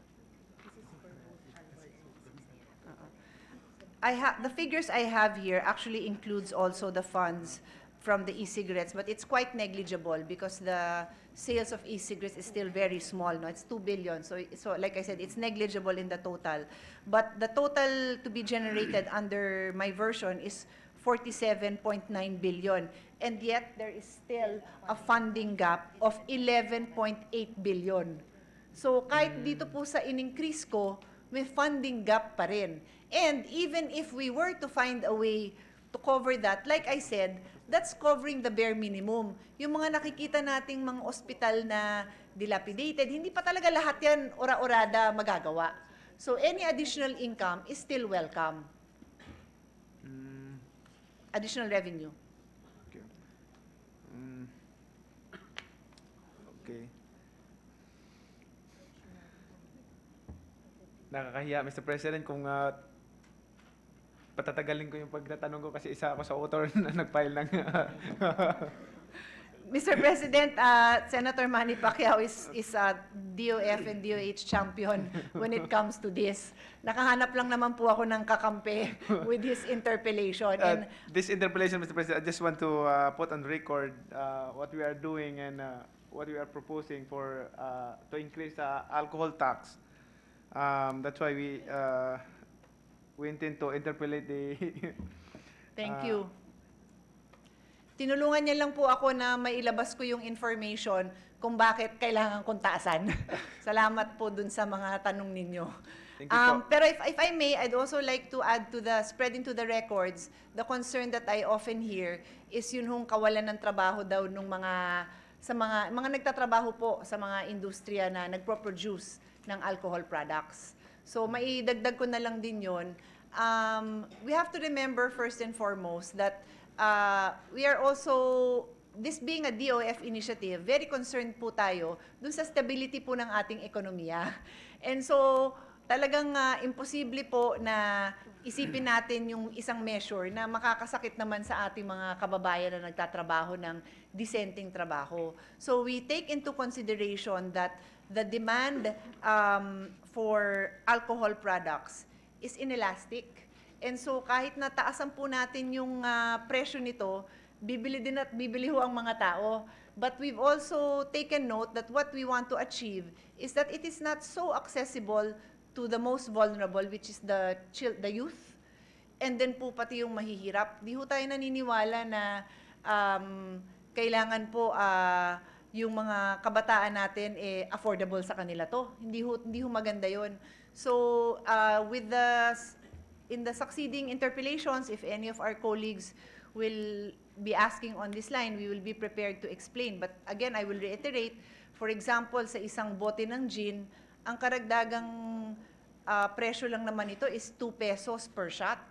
The figures I have here actually includes also the funds from the e-cigarettes, but it's quite negligible because the sales of e-cigarettes is still very small. No, it's 2 billion. So like I said, it's negligible in the total. But the total to be generated under my version is 47.9 billion. And yet there is still a funding gap of 11.8 billion. So kahit dito po sa in-increase ko, may funding gap pa rin. And even if we were to find a way to cover that, like I said, that's covering the bare minimum. Yung mga nakikita nating mga ospital na dilapidated, hindi pa talaga lahat yan ora-orada magagawa. So any additional income is still welcome. Additional revenue. Okay. Okay. Nakakahiya, Mr. President, kung patatagalin ko yung pagtatanong ko kasi isa ako sa author na nag-file ng Mr. President, Senator Manny Pacquiao is a DOF and DOH champion when it comes to this. Nakahanap lang naman po ako ng kakampi with his interpellation. And this interpellation, Mr. President, I just want to put on record what we are doing and what we are proposing for to increase the alcohol tax. That's why we intend to interpellate the thank you. Tinulungan niya lang po ako na mailabas ko yung information kung bakit kailangan kong taasan. Salamat po dun sa mga tanong ninyo. Thank you po. Pero if I may, I'd also like to add to the spread into the records, the concern that I often hear is yun hong kawalan ng trabaho daw nung mga nagtatrabaho po sa mga industriya na nagpo-produce ng alcohol products. So maidagdag ko na lang din yun. We have to remember first and foremost that we are also, this being a DOF initiative, very concerned po tayo dun sa stability po ng ating ekonomiya. And so, talagang imposible po na isipin natin yung isang measure na makakasakit naman sa ating mga kababayan na nagtatrabaho ng disenteng trabaho. So, we take into consideration that the demand for alcohol products is inelastic. And so kahit nataasan po natin yung presyo nito, bibili din at bibili ho ang mga tao. But we've also taken note that what we want to achieve is that it is not so accessible to the most vulnerable, which is the youth, and then po pati yung mahihirap. Di ho tayo naniniwala na kailangan po yung mga kabataan natin affordable sa kanila to. Hindi ho maganda yon. So in the succeeding interpellations, if any of our colleagues will be asking on this line, we will be prepared to explain. But again, I will reiterate, for example, sa isang bote ng gin, ang karagdagang presyo lang naman ito is 2 pesos per shot.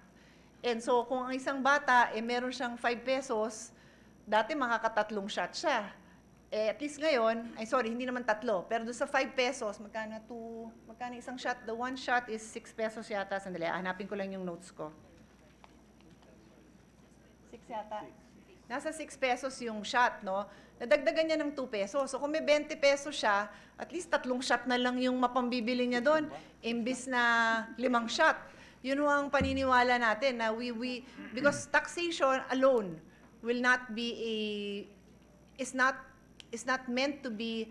And so kung ang isang bata, meron siyang 5 pesos, dati makakatatlong shot siya. At least ngayon, hindi naman tatlo, pero doon sa 5 pesos, magkano isang shot? The one shot is 6 pesos yata. Sandali, hanapin ko lang yung notes ko. 6 yata. Nasa 6 pesos yung shot, no? Nadagdagan niya ng 2 pesos. So kung may 20 pesos siya, at least 3 shot na lang yung mapambibili niya doon, imbis na 5 shot. Yun ang paniniwala natin na because taxation alone will not be is not meant to be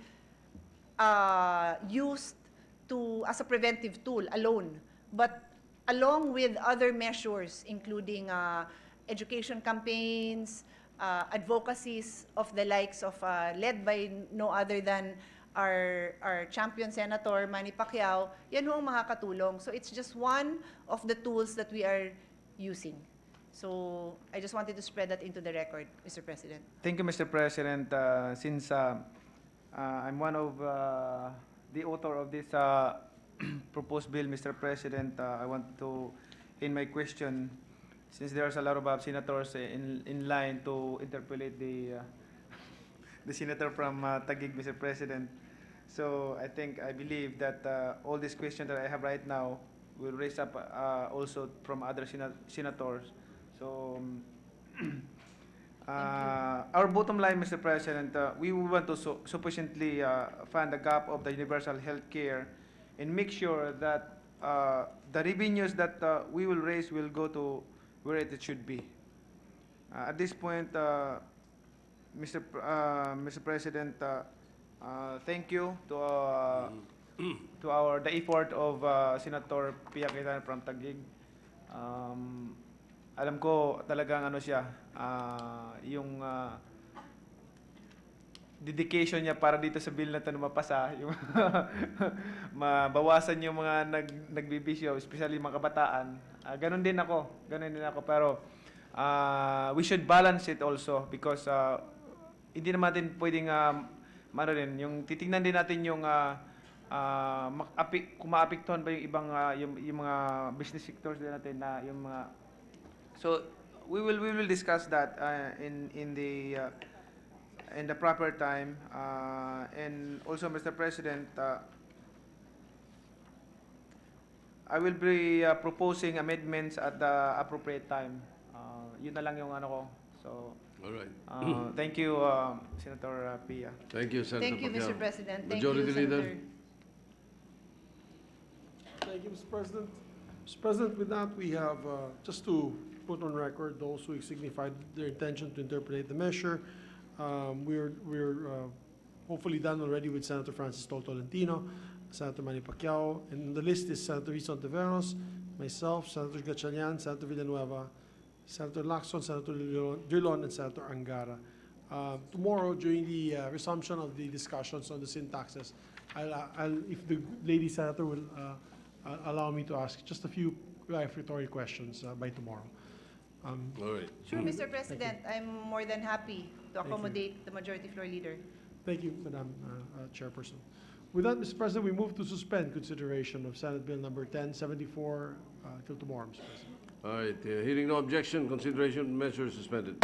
used as a preventive tool alone, but along with other measures, including education campaigns, advocacies of the likes of led by no other than our champion Senator Manny Pacquiao, yan ho ang makakatulong. So it's just one of the tools that we are using. So I just wanted to spread that into the record, Mr. President. Thank you, Mr. President. Since I'm one of the author of this proposed bill, Mr. President, I want to end my question, since there's a lot of senators in line to interpellate the senator from Taguig, Mr. President. So I believe that all these questions that I have right now will raise up also from other senators. So, our bottom line, Mr. President, we want to sufficiently fund the gap of the universal health care and make sure that the revenues that we will raise will go to where it should be. At this point, Mr. President, thank you to the effort of Senator Pia Cayetano from Taguig. Alam ko talagang siya, yung dedication niya para dito sa bill na ito na mapasa, yung mabawasan yung mga nagbibisyo, especially mga kabataan. Ganun din ako, pero we should balance it also because hindi naman natin pwedeng yung titingnan din natin yung kung maapektuhan ba yung ibang yung mga business sectors din natin na yung mga. So we will discuss that in the proper time, and also, Mr. President, I will be proposing amendments at the appropriate time. Yun na lang yung ano ko. So, All right. thank you, Senator Pia. Thank you, Senator Thank you, Mr. Pacquiao. President. Thank Majority you, Leader. Senator. Thank you, Mr. President. Mr. President, with that, we have, just to put on record those who signified their intention to interpolate the measure, we're hopefully done already with Senator Francis Tolentino, Senator Manny Pacquiao, and the list is Senator Rizon Tiveros, myself, Senator Gatchalian, Senator Villanueva, Senator Lacson, Senator Drilon, and Senator Angara. Tomorrow, during the resumption of the discussions on the sin taxes, if the lady senator will allow me to ask just a few clarificatory questions by tomorrow. All right. Sure, Mr. President. I'm more than happy to accommodate the Majority Floor Leader. Thank you, Madam Chairperson. With that, Mr. President, we move to suspend consideration of Senate Bill number 1074 till tomorrow, Mr. President. All right. Hearing no objection, consideration measure is suspended.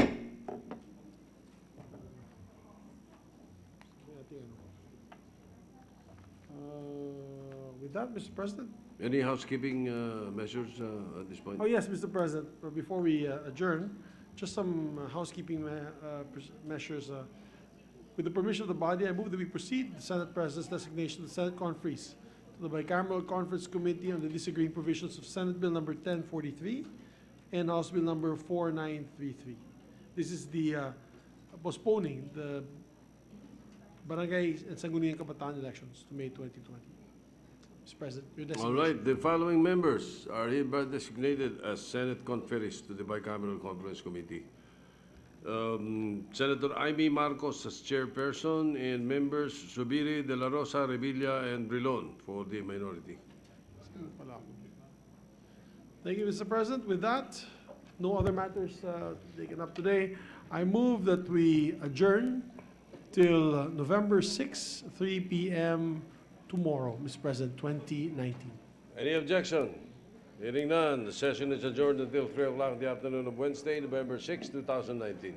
With that, Mr. President. Any housekeeping measures at this point? Oh, yes, Mr. President. Before we adjourn, just some housekeeping measures. With the permission of the body, I move that we proceed the Senate President's designation of the Senate Conferees to the Bicameral Conference Committee on the disagreeing provisions of Senate Bill number 1043 and House Bill number 4933. This is the postponing the Barangay and Sangguniang Kabataan elections to May 2020. Mr. President, your designation. All right. The following members are hereby designated as Senate Conferees to the Bicameral Conference Committee. Senator Amy Marcos as chairperson, and members Subiri, De La Rosa, Revilla, and Brilon for the minority. Thank you, Mr. President. With that, no other matters taken up today. I move that we adjourn till November 6, 3 p.m. tomorrow, Mr. President, 2019. Any objection? Hearing none, the session is adjourned until 3 o'clock in the afternoon of Wednesday, November 6, 2019.